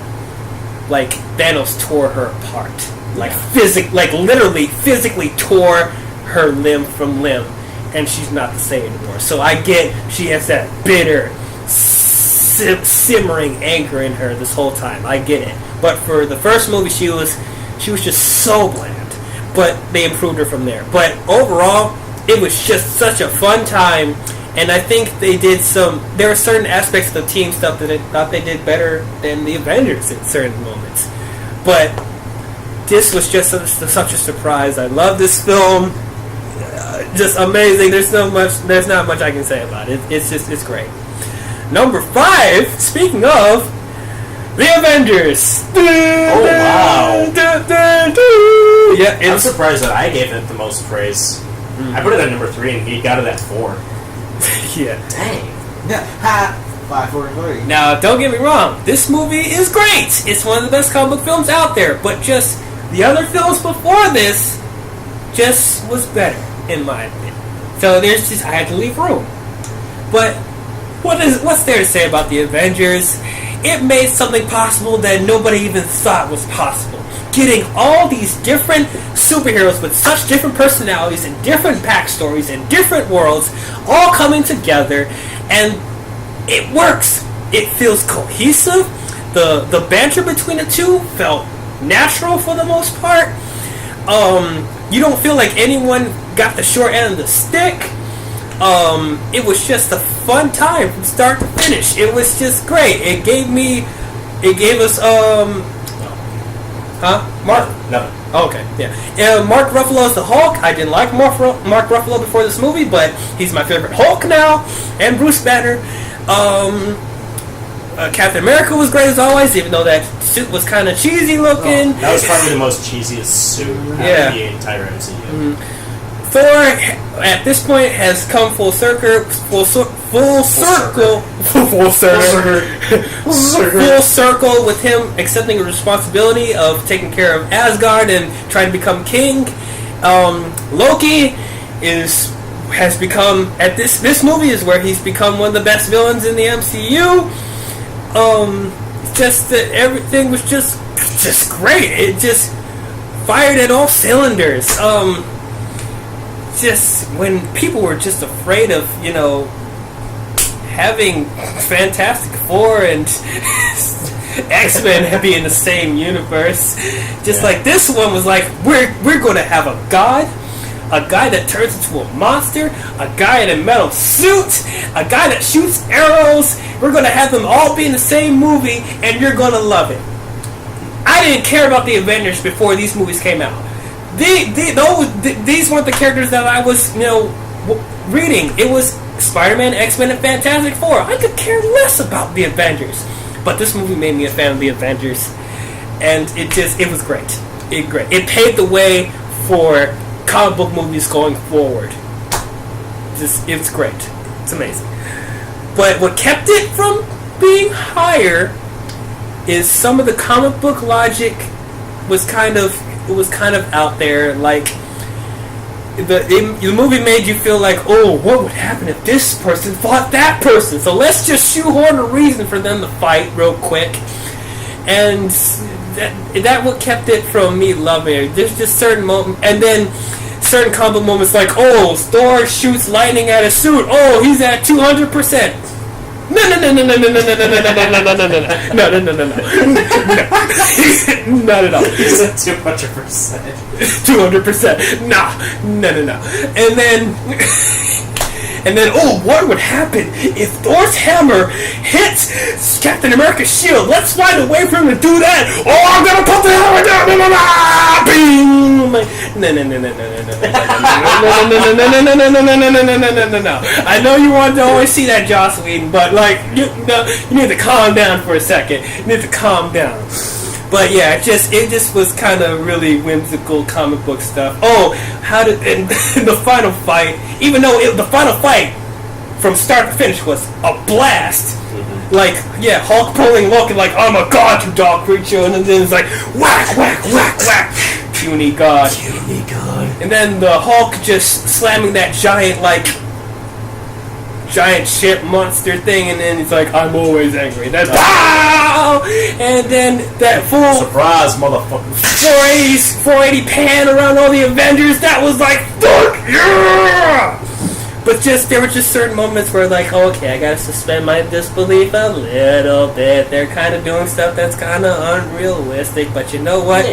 Thanos tore her apart, literally physically tore her limb from limb, and she's not the same anymore. So I get she has that bitter, simmering anger in her this whole time. I get it. But for the first movie, she was just so bland. But they improved her from there. But overall, it was just such a fun time. And I think there were certain aspects of the team stuff that I thought they did better than the Avengers at certain moments. But this was just such a surprise. I love this film. Just amazing. There's not much I can say about it. It's great. Number 5, speaking of, The Avengers. Oh, wow. Yeah, I'm surprised that I gave it the most praise. I put it at number 3 and he got it at 4. Yeah. Dang. Ha! 5 for 3. Now, don't get me wrong. This movie is great. It's one of the best comic book films out there. But just the other films before this just was better, in my opinion. So I had to leave room. But what's there to say about the Avengers? It made something possible that nobody even thought was possible. Getting all these different superheroes with such different personalities and different backstories and different worlds all coming together, and it works. It feels cohesive. The banter between the two felt natural for the most part. You don't feel like anyone got the short end of the stick. It was just a fun time from start to finish. It was just great. It gave us Huh? Mark? Nothing. Oh, okay, yeah. Mark Ruffalo's the Hulk. I didn't like Mark Ruffalo before this movie, but he's my favorite Hulk now. And Bruce Banner. Captain America was great as always, even though that suit was kind of cheesy looking. That was probably the most cheesiest suit in the entire MCU. Mm-hmm. Thor, at this point, has come full circle with him accepting the responsibility of taking care of Asgard and trying to become king. Loki has become, at this movie is where he's become one of the best villains in the MCU. Just that everything was just great. It just fired at all cylinders. Just when people were just afraid of, having Fantastic Four and X-Men be in the same universe, like this one was like, we're going to have a guy that turns into a monster, a guy in a metal suit, a guy that shoots arrows. We're going to have them all be in the same movie, and you're going to love it. I didn't care about the Avengers before these movies came out. These weren't the characters that I was, reading. It was Spider-Man, X-Men, and Fantastic Four. I could care less about the Avengers. But this movie made me a fan of the Avengers, and it was great. It paved the way for comic book movies going forward. It's great. It's amazing. But what kept it from being higher is some of the comic book logic was kind of out there. Like the movie made you feel like, oh, what would happen if this person fought that person? So let's just shoehorn a reason for them to fight real quick. And that what kept it from me loving it. There's just certain moments, and then certain combo moments like, oh, Thor shoots lightning at his suit. Oh, he's at 200%. No. Not at all. He's at 200%. 200%. No. And then, oh, what would happen if Thor's hammer hits Captain America's shield? Let's find a way for him to do that. Oh, I'm gonna put the hammer down. No. I know you want to always see that, Joss Whedon, but you need to calm down for a second. You need to calm down. But yeah, it just was kind of really whimsical comic book stuff. Oh, and the final fight, even though the final fight from start to finish was a blast. Mm-hmm. Hulk pulling Loki like, I'm a god, you dog creature, and then it's like, whack, whack, whack, whack, puny god. And then the Hulk just slamming that giant ship monster thing, and then he's like, I'm always angry. Then pow! And then that full surprise, motherfucker. 480 pan around all the Avengers. That was like, fuck yeah! But there were just certain moments where okay, I gotta suspend my disbelief a little bit. They're kind of doing stuff that's kind of unrealistic, but you know what?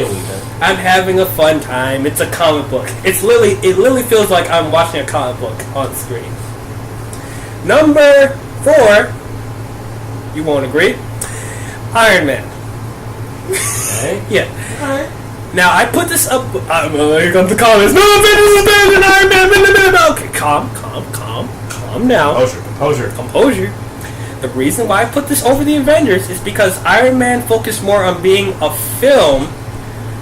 I'm having a fun time. It's a comic book. It literally feels like I'm watching a comic book on the screen. Number 4, you won't agree, Iron Man. Okay. Yeah. Alright. Now, I put this up, here comes the comments, no, Avengers, Iron Man, okay, calm now. Composure. The reason why I put this over the Avengers is because Iron Man focused more on being a film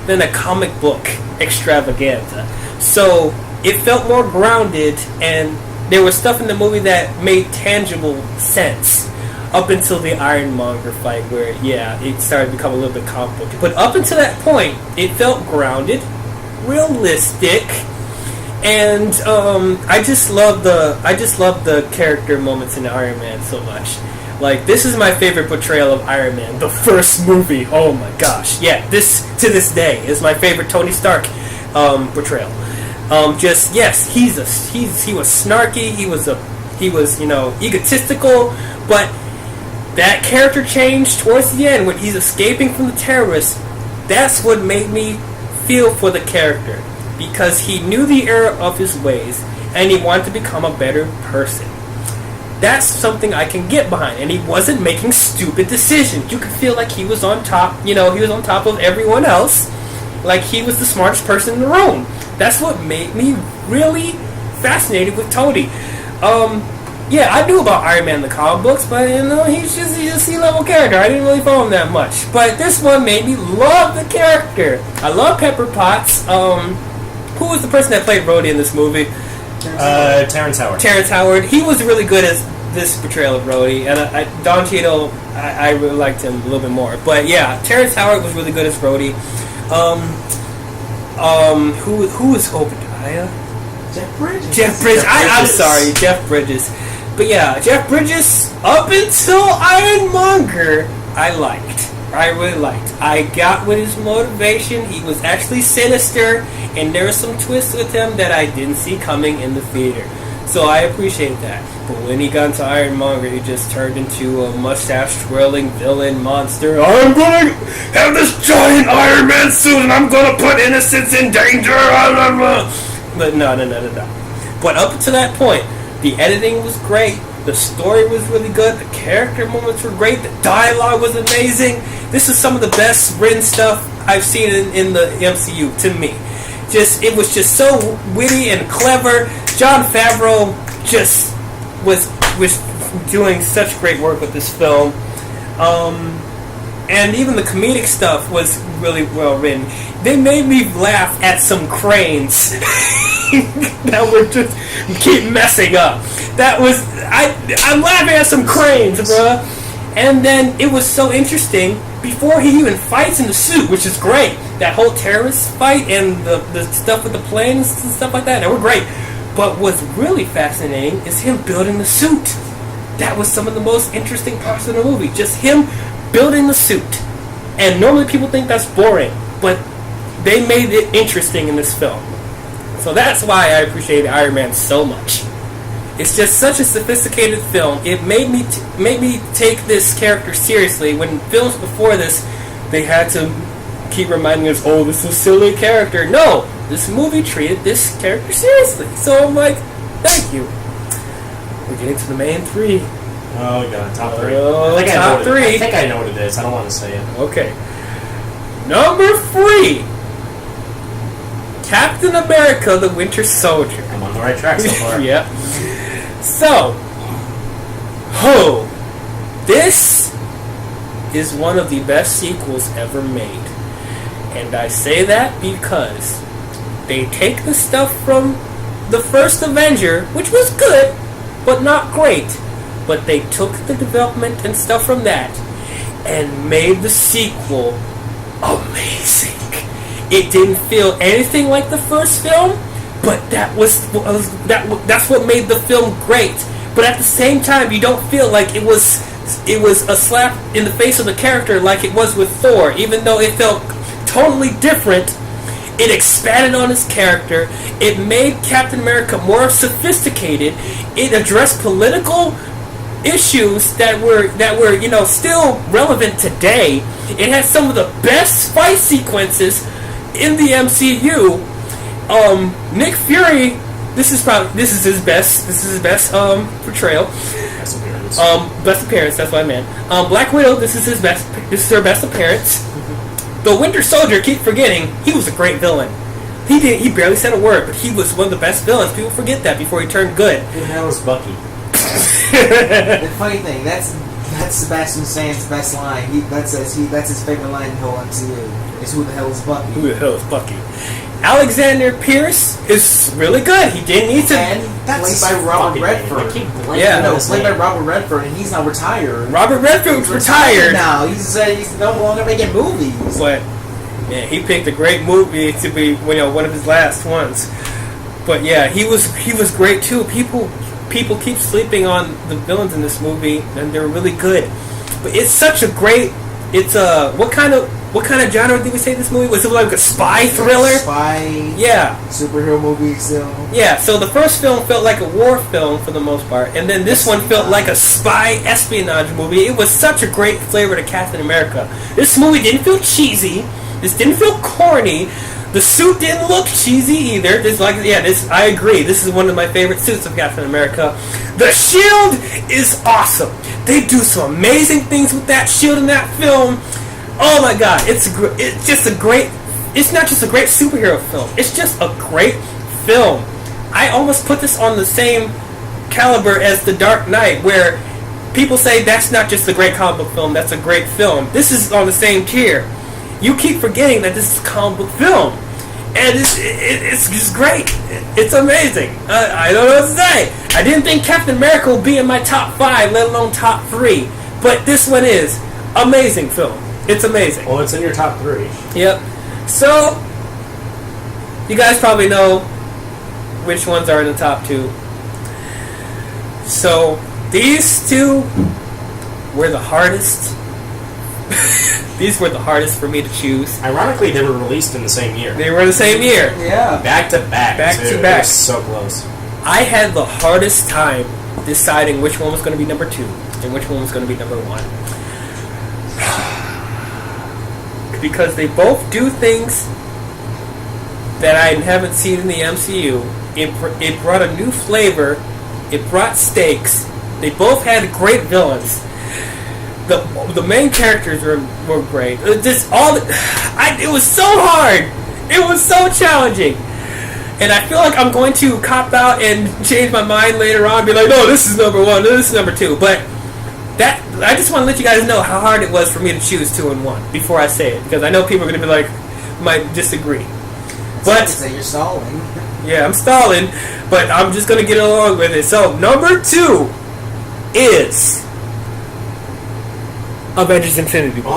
than a comic book extravaganza. So, it felt more grounded, and there was stuff in the movie that made tangible sense up until the Ironmonger fight where, it started to become a little bit comic book. But up until that point, it felt grounded, realistic, and I just love the character moments in Iron Man so much. This is my favorite portrayal of Iron Man, the first movie. Oh my gosh. Yeah, this to this day is my favorite Tony Stark portrayal. He was snarky, he was egotistical, but that character change towards the end when he's escaping from the terrorists, that's what made me feel for the character, because he knew the error of his ways and he wanted to become a better person. That's something I can get behind. And he wasn't making stupid decisions. You could feel like he was on top, he was on top of everyone else. Like he was the smartest person in the room. That's what made me really fascinated with Tony. Yeah, I knew about Iron Man in the comic books, but he's a C-level character. I didn't really follow him that much. But this one made me love the character. I love Pepper Potts. Who was the person that played Rhodey in this movie? Terrence Howard. Terrence Howard. He was really good as this portrayal of Rhodey, and Don Cheadle, I really liked him a little bit more. But yeah, Terrence Howard was really good as Rhodey. Who was Obadiah? Jeff Bridges. Jeff Bridges. I'm sorry, Jeff Bridges. But yeah, Jeff Bridges, up until Ironmonger, I really liked. I got with his motivation. He was actually sinister, and there were some twists with him that I didn't see coming in the theater. So I appreciate that. But when he got into Ironmonger, he just turned into a mustache-twirling villain monster. I'm going to have this giant Iron Man suit, and I'm going to put innocents in danger. But no. But up to that point, the editing was great. The story was really good. The character moments were great. The dialogue was amazing. This is some of the best written stuff I've seen in the MCU, to me. It was just so witty and clever. Jon Favreau just was doing such great work with this film. And even the comedic stuff was really well written. They made me laugh at some cranes that would just keep messing up. I'm laughing at some cranes, bruh. And then it was so interesting, before he even fights in the suit, which is great. That whole terrorist fight and the stuff with the planes and stuff like that, they were great. But what's really fascinating is him building the suit. That was some of the most interesting parts of the movie. Just him building the suit. And normally people think that's boring, but they made it interesting in this film. So that's why I appreciate Iron Man so much. It's just such a sophisticated film. It made me take this character seriously. When films before this, they had to keep reminding us, oh, this is a silly character. No, this movie treated this character seriously. So I'm like, thank you. We're getting to the main three. Oh, God, top three. I think I know what it is. I don't want to say it. Okay. Number 3. Captain America, the Winter Soldier. I'm on the right track so far. Yep. So, this is one of the best sequels ever made. And I say that because they take the stuff from the first Avenger, which was good, but not great. But they took the development and stuff from that and made the sequel amazing. It didn't feel anything like the first film, but that's what made the film great. But at the same time, you don't feel like it was a slap in the face of the character like it was with Thor. Even though it felt totally different, it expanded on his character. It made Captain America more sophisticated. It addressed political issues that were still relevant today. It had some of the best fight sequences in the MCU. Nick Fury, this is his best portrayal. Best appearance, that's what I meant. Black Widow, this is her best appearance. The Winter Soldier, keep forgetting, he was a great villain. He barely said a word, but he was one of the best villains. People forget that before he turned good. Who the hell is Bucky? The funny thing, that's Sebastian Stan's best line. That's his favorite line in the whole MCU. Is who the hell is Bucky? Who the hell is Bucky? Alexander Pierce is really good. He didn't need to. And played by Robert Redford. Played by Robert Redford, and he's now retired. Robert Redford's retired now. He's no longer making movies. But man, he picked a great movie to be one of his last ones. But yeah, he was great too. People keep sleeping on the villains in this movie, and they're really good. But it's such a great. It's what kind of genre did we say this movie was? It like a spy thriller? Spy. Yeah. Superhero movie still. Yeah. So the first film felt like a war film for the most part, and then this one felt like a spy espionage movie. It was such a great flavor to Captain America. This movie didn't feel cheesy. This didn't feel corny. The suit didn't look cheesy either. I agree. This is one of my favorite suits of Captain America. The shield is awesome. They do some amazing things with that shield in that film. Oh my god, it's just a great. It's not just a great superhero film. It's just a great film. I almost put this on the same caliber as The Dark Knight, where people say that's not just a great comic book film. That's a great film. This is on the same tier. You keep forgetting that this is a comic book film. And it's just great. It's amazing. I don't know what to say. I didn't think Captain America would be in my top 5, let alone top 3. But this one is. Amazing film. It's amazing. Well, it's in your top 3. Yep. So, you guys probably know which ones are in the top 2. So, these two were the hardest. These were the hardest for me to choose. Ironically, they were released in the same year. They were in the same year. Yeah. Back to back. Back too. to back. It was so close. I had the hardest time deciding which one was going to be number 2 and which one was going to be number 1. Because they both do things that I haven't seen in the MCU. It brought a new flavor. It brought stakes. They both had great villains. The main characters were great. It was so hard. It was so challenging. And I feel like I'm going to cop out and change my mind later on and be like, no, this is number 1, this is number 2. But I just want to let you guys know how hard it was for me to choose 2 and 1 before I say it. Because I know people are going to be like, might disagree. But say you're stalling. Yeah, I'm stalling, but I'm just going to get along with it. So, number 2 is Avengers Infinity War.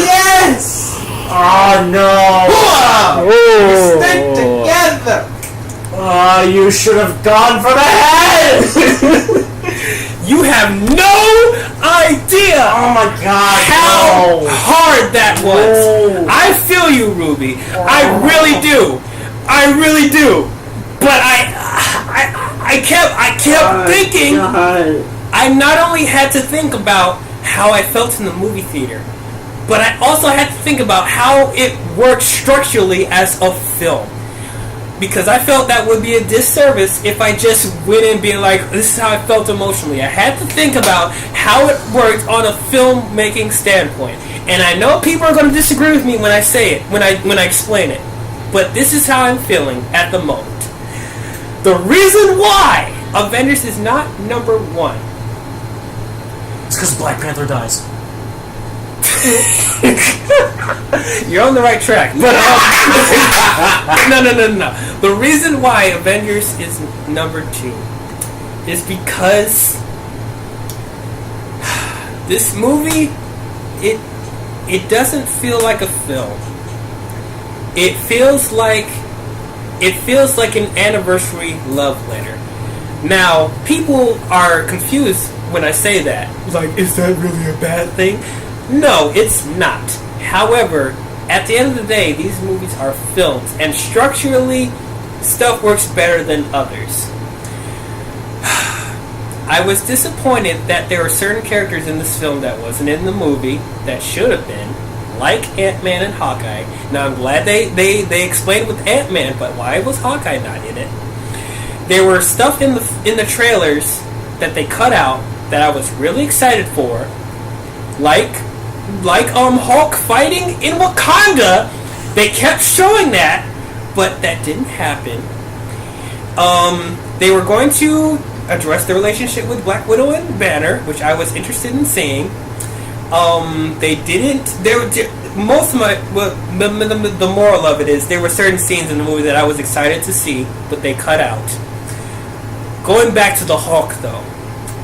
Yes! Oh no! Stick together! Oh, you should have gone for the head! You have no idea Oh my god! how no. hard that was. No. I feel you, Ruby. I really do. I really do. But I kept thinking. God. I not only had to think about how I felt in the movie theater, but I also had to think about how it worked structurally as a film. Because I felt that would be a disservice if I just went in being like, this is how I felt emotionally. I had to think about how it worked on a filmmaking standpoint. And I know people are going to disagree with me when I say it, when I explain it. But this is how I'm feeling at the moment. The reason why Avengers is not number 1. It's because Black Panther dies. You're on the right track. But no. The reason why Avengers is number 2 is because this movie, it doesn't feel like a film. It feels like an anniversary love letter. Now, people are confused when I say that. Like, is that really a bad thing? No, it's not. However, at the end of the day, these movies are films, and structurally, stuff works better than others. I was disappointed that there were certain characters in this film that wasn't in the movie that should have been, like Ant-Man and Hawkeye. Now, I'm glad they explained with Ant-Man, but why was Hawkeye not in it? There were stuff in the trailers that they cut out that I was really excited for, like Hulk fighting in Wakanda. They kept showing that, but that didn't happen. They were going to address the relationship with Black Widow and Banner, which I was interested in seeing. They didn't. The moral of it is there were certain scenes in the movie that I was excited to see, but they cut out. Going back to the Hulk, though,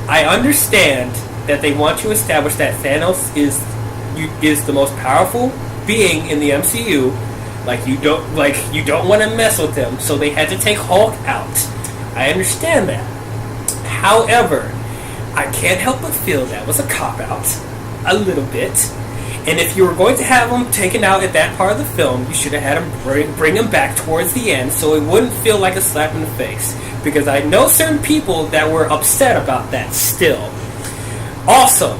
I understand that they want to establish that Thanos is the most powerful being in the MCU. You don't want to mess with him, so they had to take Hulk out. I understand that. However, I can't help but feel that was a cop-out. A little bit. And if you were going to have him taken out at that part of the film, you should have had him bring him back towards the end so it wouldn't feel like a slap in the face. Because I know certain people that were upset about that still. Also,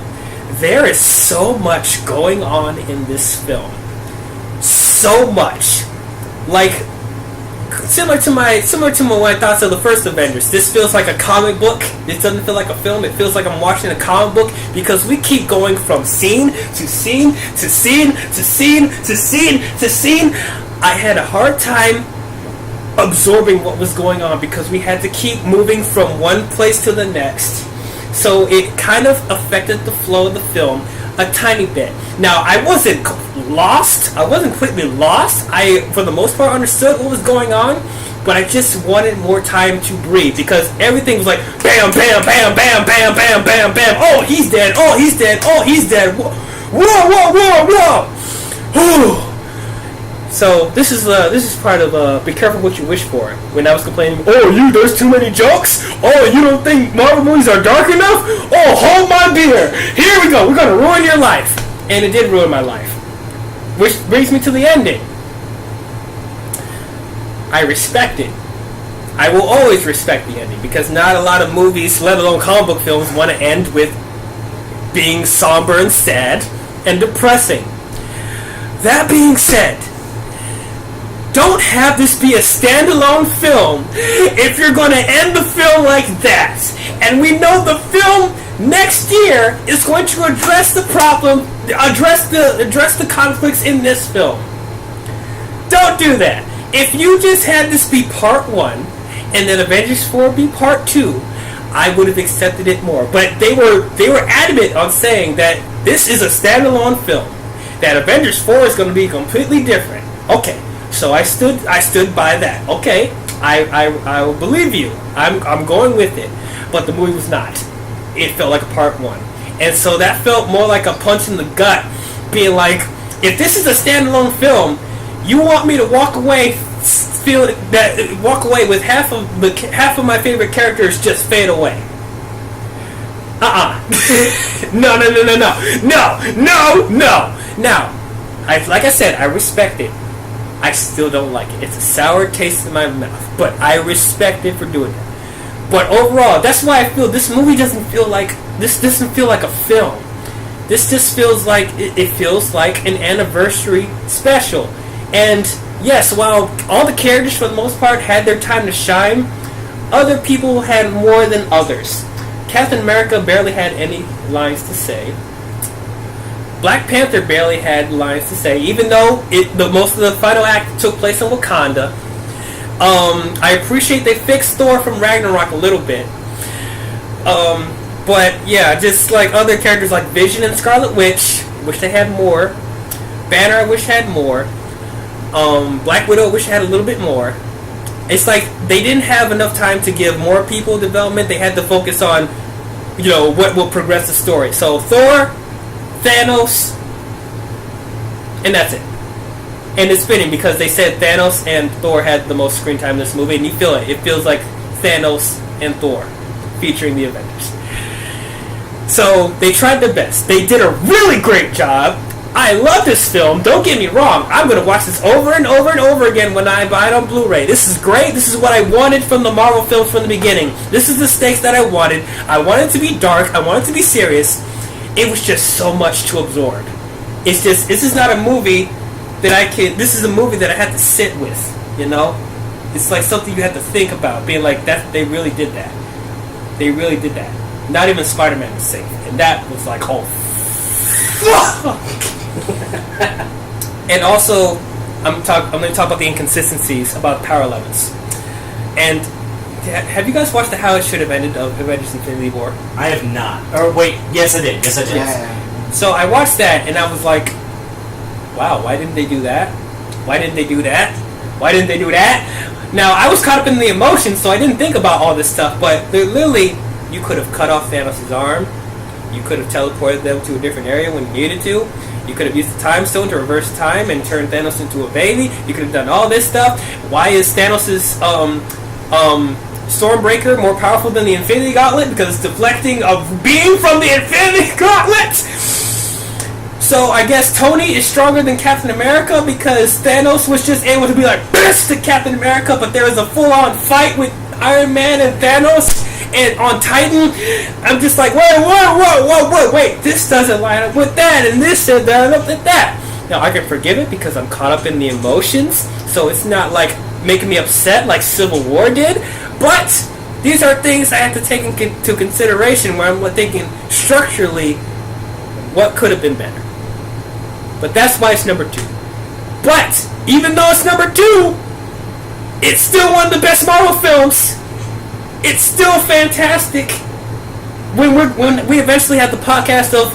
there is so much going on in this film. So much. Like, similar to my thoughts of the first Avengers. This feels like a comic book. This doesn't feel like a film. It feels like I'm watching a comic book because we keep going from scene to scene to scene to scene to scene to scene. I had a hard time absorbing what was going on because we had to keep moving from one place to the next. So it kind of affected the flow of the film a tiny bit. Now, I wasn't lost. I wasn't completely lost. I, for the most part, understood what was going on, but I just wanted more time to breathe because everything was like bam, bam, bam, bam, bam, bam, bam, bam. Oh, he's dead. Oh, he's dead. Oh, he's dead. Whoa, whoa, whoa, whoa. So this is part of be careful what you wish for. When I was complaining, there's too many jokes. Oh, you don't think Marvel movies are dark enough? Oh, hold my beer. Here we go. We're gonna ruin your life, and it did ruin my life. Which brings me to the ending. I respect it. I will always respect the ending because not a lot of movies, let alone comic book films, want to end with being somber and sad and depressing. That being said, don't have this be a standalone film if you're going to end the film like that. And we know the film next year is going to address the problem, address the conflicts in this film. Don't do that. If you just had this be part 1 and then Avengers 4 be part 2, I would have accepted it more. But they were adamant on saying that this is a standalone film. That Avengers 4 is going to be completely different. Okay. So I stood by that. Okay, I will believe you. I'm going with it. But the movie was not. It felt like a part 1. And so that felt more like a punch in the gut, being like, if this is a standalone film, you want me to walk away with half of my favorite characters just fade away. No. Now, like I said, I respect it. I still don't like it. It's a sour taste in my mouth, but I respect it for doing that. But overall, that's why I feel this movie doesn't feel like a film. This just feels like it feels like an anniversary special. And yes, while all the characters for the most part had their time to shine, other people had more than others. Captain America barely had any lines to say. Black Panther barely had lines to say, even though most of the final act took place in Wakanda. I appreciate they fixed Thor from Ragnarok a little bit. But yeah, just like other characters like Vision and Scarlet Witch, wish they had more. Banner, I wish had more. Black Widow, I wish had a little bit more. It's like they didn't have enough time to give more people development. They had to focus on, what will progress the story. So Thor, Thanos, and that's it. And it's fitting because they said Thanos and Thor had the most screen time in this movie, and you feel it. It feels like Thanos and Thor featuring the Avengers. So they tried their best. They did a really great job. I love this film. Don't get me wrong. I'm going to watch this over and over and over again when I buy it on Blu-ray. This is great. This is what I wanted from the Marvel films from the beginning. This is the stakes that I wanted. I wanted it to be dark. I wanted it to be serious. It was just so much to absorb. This is not a movie that this is a movie that I had to sit with, It's like something you have to think about, being like, they really did that. They really did that. Not even Spider-Man was safe. And that was like, oh, fuck! And also, I'm going to talk about the inconsistencies about power levels. And have you guys watched the How It Should Have Ended of Avengers Infinity War? I have not. Or wait, yes I did. Yeah. So I watched that and I was like, wow, why didn't they do that? Why didn't they do that? Why didn't they do that? Now, I was caught up in the emotions, so I didn't think about all this stuff, but literally, you could have cut off Thanos' arm. You could have teleported them to a different area when you needed to. You could have used the time stone to reverse time and turn Thanos into a baby. You could have done all this stuff. Why is Thanos' Stormbreaker more powerful than the Infinity Gauntlet? Because it's deflecting a beam from the Infinity Gauntlet! So I guess Tony is stronger than Captain America because Thanos was just able to be like, BISS to Captain America, but there was a full-on fight with Iron Man and Thanos and on Titan, I'm just like, wait, this doesn't line up with that, and this doesn't line up with that. Now, I can forgive it because I'm caught up in the emotions, so it's not like making me upset like Civil War did, but these are things I have to take into consideration when I'm thinking structurally what could have been better. But that's why it's number 2. But even though it's number 2, it's still one of the best Marvel films. It's still fantastic. When we eventually have the podcast of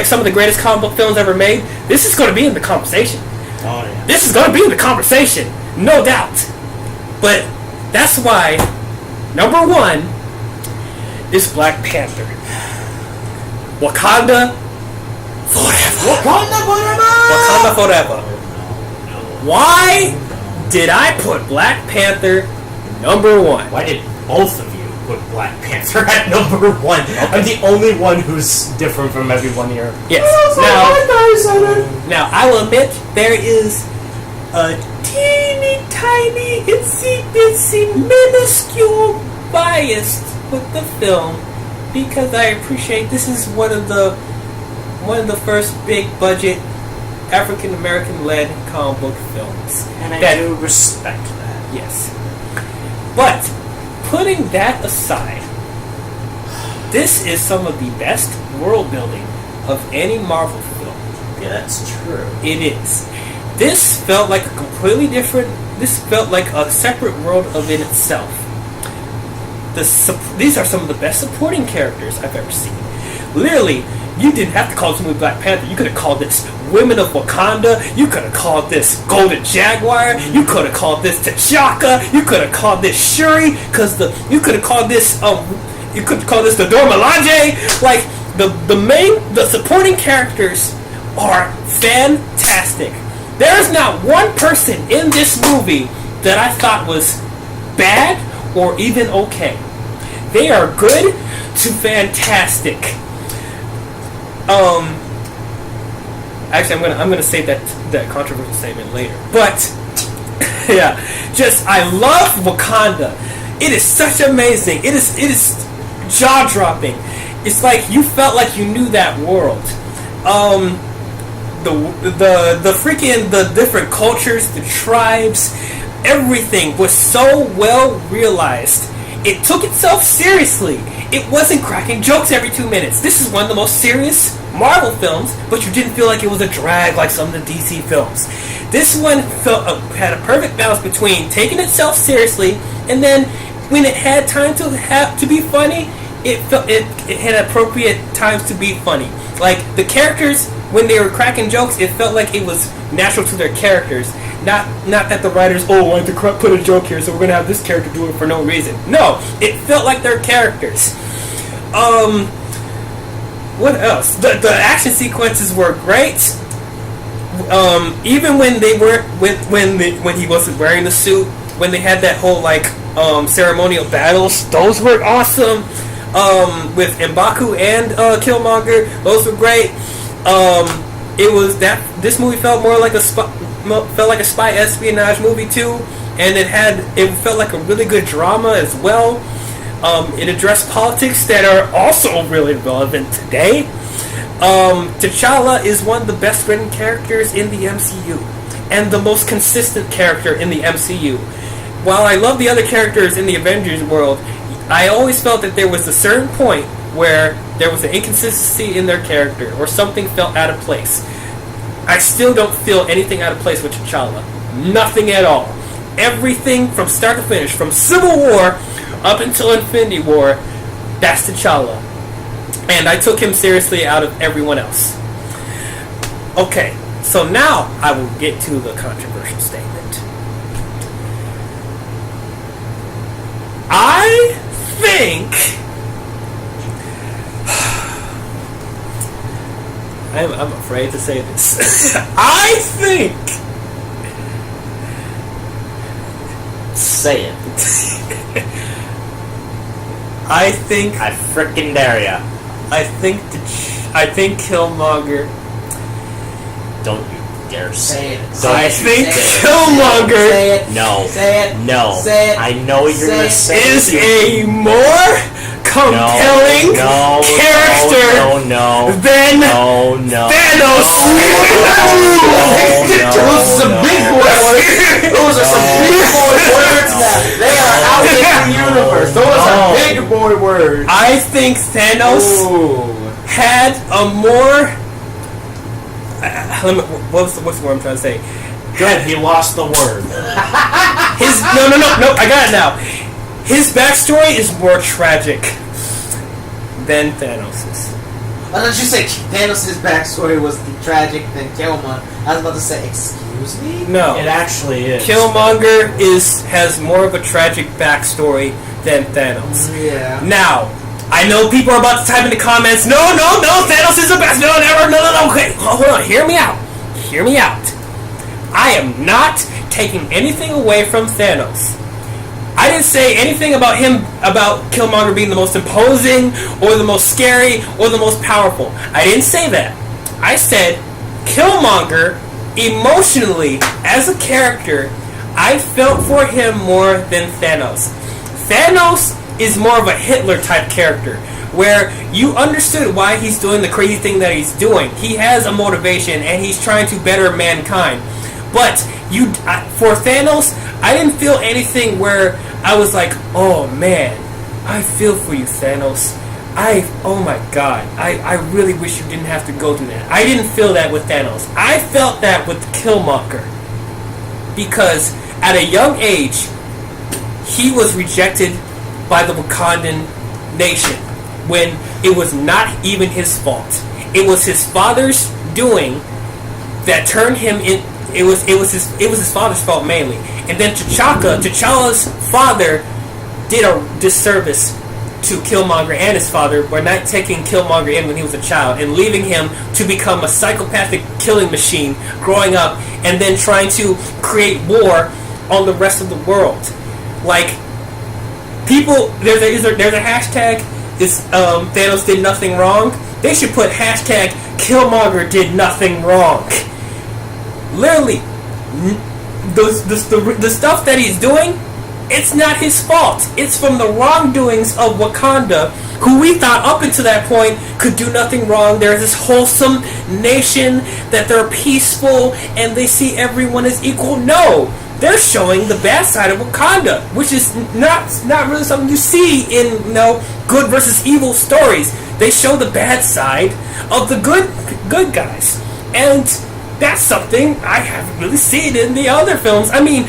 some of the greatest comic book films ever made, this is going to be in the conversation. Oh yeah. This is going to be in the conversation, no doubt. But that's why number 1 is Black Panther. Wakanda forever. Wakanda forever! Wakanda forever. Why did I put Black Panther number 1? Why did both of you put Black Panther at number 1? I'm the only one who's different from everyone here. Yes. Now I will admit there is a teeny tiny, itsy bitsy, minuscule bias with the film because I appreciate this is one of the first big budget African American led comic book films. And I do respect that. Yes. But putting that aside, this is some of the best world building of any Marvel film. Yeah, that's true. It is. This felt like a completely different. This felt like a separate world of in itself. These are some of the best supporting characters I've ever seen. Literally, you didn't have to call this movie Black Panther. You could have called this Women of Wakanda. You could have called this Golden Jaguar. You could have called this T'Chaka. You could have called this Shuri. You could have called this the Dora Milaje. Like the supporting characters are fantastic. There is not one person in this movie that I thought was bad or even okay. They are good to fantastic. Actually, I'm gonna say that controversial statement later. But yeah, I love Wakanda. It is such amazing. It is jaw dropping. It's like you felt like you knew that world. The freaking the different cultures, the tribes, everything was so well realized. It took itself seriously. It wasn't cracking jokes every 2 minutes. This is one of the most serious Marvel films, but you didn't feel like it was a drag like some of the DC films. This one had a perfect balance between taking itself seriously and then when it had time to be funny, it had appropriate times to be funny. Like the characters, when they were cracking jokes, it felt like it was natural to their characters. Not that the writers, wanted to put a joke here, so we're going to have this character do it for no reason. No, it felt like their characters. What else? The action sequences were great. Even when they weren't, when he wasn't wearing the suit, when they had that whole ceremonial battles, those were awesome. With M'Baku and Killmonger, those were great. This movie felt more like a spy espionage movie too, and it felt like a really good drama as well. It addressed politics that are also really relevant today. T'Challa is one of the best written characters in the MCU and the most consistent character in the MCU. While I love the other characters in the Avengers world, I always felt that there was a certain point where there was an inconsistency in their character or something felt out of place. I still don't feel anything out of place with T'Challa. Nothing at all. Everything from start to finish, from Civil War up until Infinity War, that's T'Challa. And I took him seriously out of everyone else. Okay, so now I will get to the controversial statement. I think I'm afraid to say this. I think say it. I think I frickin' dare ya. I think Killmonger. Don't you dare say it. I think Say it. Killmonger Say it. No. Say it. No. Say it. I know what you're Say going it. to say. is a more compelling character than Thanos. Those are some big boy words. Those are some big boy words now. They are out in the universe. Those are big boy words. I think Thanos had a more. What's the word I'm trying to say? Good, he lost the word. No, I got it now. His backstory is more tragic than Thanos's. I thought you said Thanos' backstory was tragic than Killmonger. I was about to say, excuse me? No. It actually is. Killmonger has more of a tragic backstory than Thanos. Yeah. Now, I know people are about to type in the comments, no, Thanos is the best. No, okay. Hold on, hear me out. I am not taking anything away from Thanos. I didn't say anything about Killmonger being the most imposing, or the most scary, or the most powerful. I didn't say that. I said, Killmonger, emotionally, as a character, I felt for him more than Thanos. Thanos is more of a Hitler-type character, where you understood why he's doing the crazy thing that he's doing. He has a motivation, and he's trying to better mankind. But for Thanos, I didn't feel anything where I was like, oh man, I feel for you, Thanos. Oh my god, I really wish you didn't have to go through that. I didn't feel that with Thanos. I felt that with Killmonger. Because at a young age, he was rejected by the Wakandan nation when it was not even his fault. It was his father's doing that turned him in. It was his father's fault mainly. And then T'Challa's father did a disservice to Killmonger and his father by not taking Killmonger in when he was a child and leaving him to become a psychopathic killing machine growing up, and then trying to create war on the rest of the world. Like, people, there's a hashtag, Thanos did nothing wrong. They should put hashtag Killmonger did nothing wrong. Literally, the stuff that he's doing, it's not his fault. It's from the wrongdoings of Wakanda, who we thought up until that point could do nothing wrong. There's this wholesome nation that they're peaceful and they see everyone as equal. No, they're showing the bad side of Wakanda, which is not really something you see in good versus evil stories. They show the bad side of the good guys, and that's something I haven't really seen in the other films. I mean,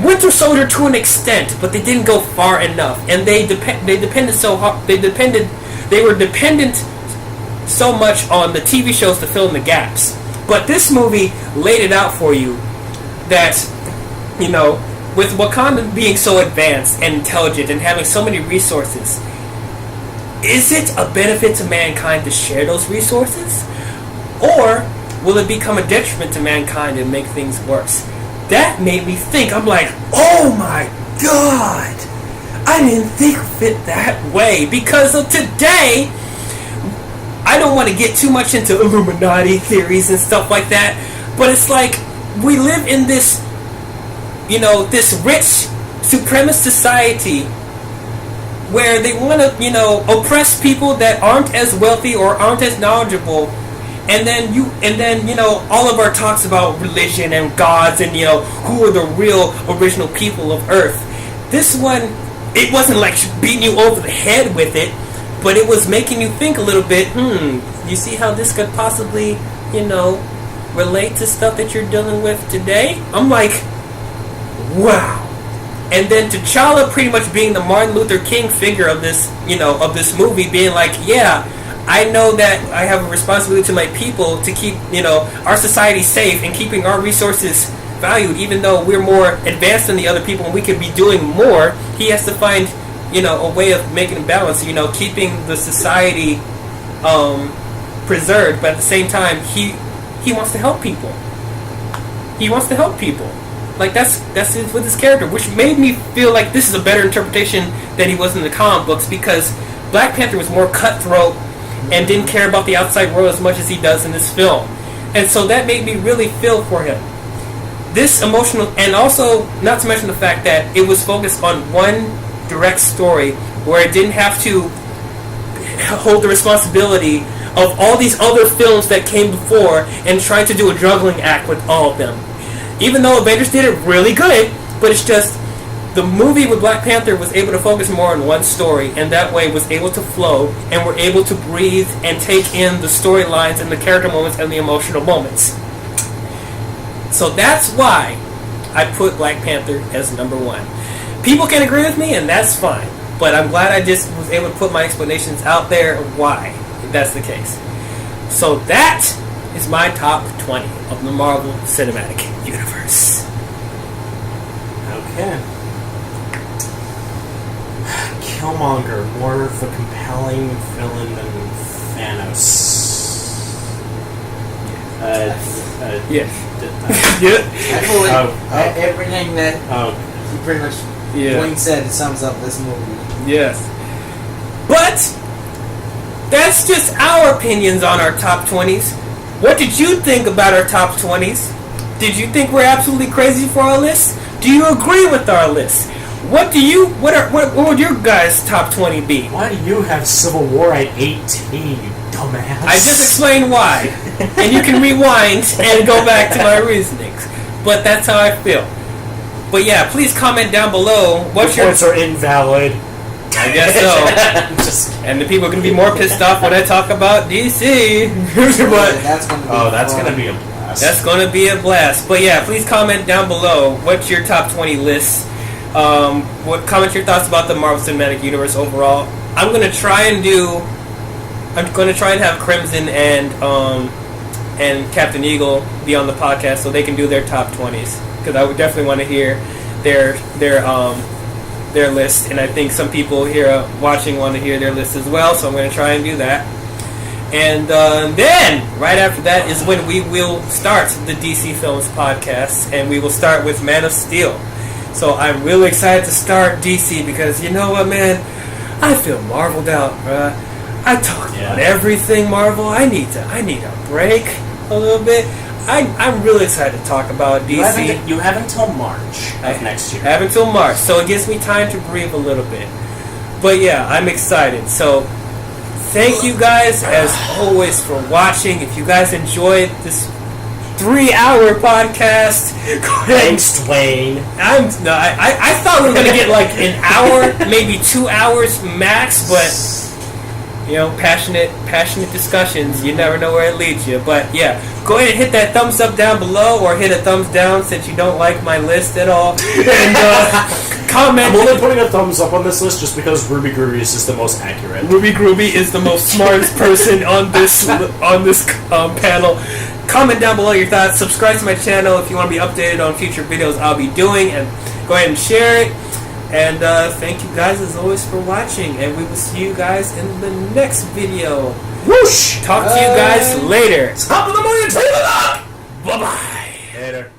Winter Soldier to an extent, but they didn't go far enough, and they depended so hard. They were dependent so much on the TV shows to fill in the gaps. But this movie laid it out for you that, with Wakanda being so advanced and intelligent and having so many resources, is it a benefit to mankind to share those resources? Or will it become a detriment to mankind and make things worse? That made me think. I'm like, oh my god, I didn't think of it that way. Because of today, I don't want to get too much into Illuminati theories and stuff like that, but it's like, we live in this, this rich supremacist society where they want to, oppress people that aren't as wealthy or aren't as knowledgeable. And then all of our talks about religion and gods and who are the real original people of Earth. This one, it wasn't like beating you over the head with it, but it was making you think a little bit. You see how this could possibly, relate to stuff that you're dealing with today? I'm like, wow. And then T'Challa pretty much being the Martin Luther King figure of this, of this movie, being like, yeah, I know that I have a responsibility to my people to keep, our society safe and keeping our resources valued, even though we're more advanced than the other people and we could be doing more. He has to find, a way of making a balance, keeping the society preserved, but at the same time, he wants to help people. He wants to help people. Like, that's it with his character, which made me feel like this is a better interpretation than he was in the comic books, because Black Panther was more cutthroat and didn't care about the outside world as much as he does in this film. And so that made me really feel for him. This emotional, and also not to mention the fact that it was focused on one direct story where it didn't have to hold the responsibility of all these other films that came before and trying to do a juggling act with all of them. Even though Avengers did it really good, but it's just the movie with Black Panther was able to focus more on one story, and that way was able to flow and were able to breathe and take in the storylines and the character moments and the emotional moments. So that's why I put Black Panther as number one. People can agree with me, and that's fine. But I'm glad I just was able to put my explanations out there of why that's the case. So that is my top 20 of the Marvel Cinematic Universe. Okay. Killmonger, more of a compelling villain than Thanos. Yes. Actually, everything that he pretty much Wayne said, it sums up this movie. Yes. But that's just our opinions on our top 20s. What did you think about our top 20s? Did you think we're absolutely crazy for our list? Do you agree with our list? What would your guys' top 20 be? Why do you have Civil War at 18, you dumbass? I just explained why. And you can rewind and go back to my reasonings. But that's how I feel. But yeah, please comment down below. What's your points are invalid. I guess so. And the people are going to be more pissed off when I talk about DC. But that's going to be a blast. That's going to be a blast. But yeah, please comment down below. What's your top 20 list? Comment your thoughts about the Marvel Cinematic Universe overall. I'm going to try and have Crimson and Captain Eagle be on the podcast so they can do their top 20s, because I would definitely want to hear their list, and I think some people here watching want to hear their list as well, so I'm going to try and do that. And then right after that is when we will start the DC Films podcast, and we will start with Man of Steel. So I'm really excited to start DC, because you know what, man, I feel marveled out, bruh. I talked about everything Marvel. I need a break a little bit. I'm really excited to talk about DC. You have until March of next year. I have until March, so it gives me time to breathe a little bit. But yeah, I'm excited. So thank you guys, as always, for watching. If you guys enjoyed this 3-hour podcast, thanks, Dwayne. I thought we were gonna get like an hour, maybe 2 hours max, but you know, passionate discussions, you never know where it leads you. But yeah, go ahead and hit that thumbs up down below, or hit a thumbs down since you don't like my list at all. And comment. I'm only putting a thumbs up on this list just because Ruby Groovy is just the most accurate. Ruby Groovy is the most smartest person on this panel. Comment down below your thoughts. Subscribe to my channel if you want to be updated on future videos I'll be doing, and go ahead and share it. And thank you guys as always for watching, and we will see you guys in the next video. Whoosh! Talk to you guys later. Top of the morning, take it up! Bye-bye. Later.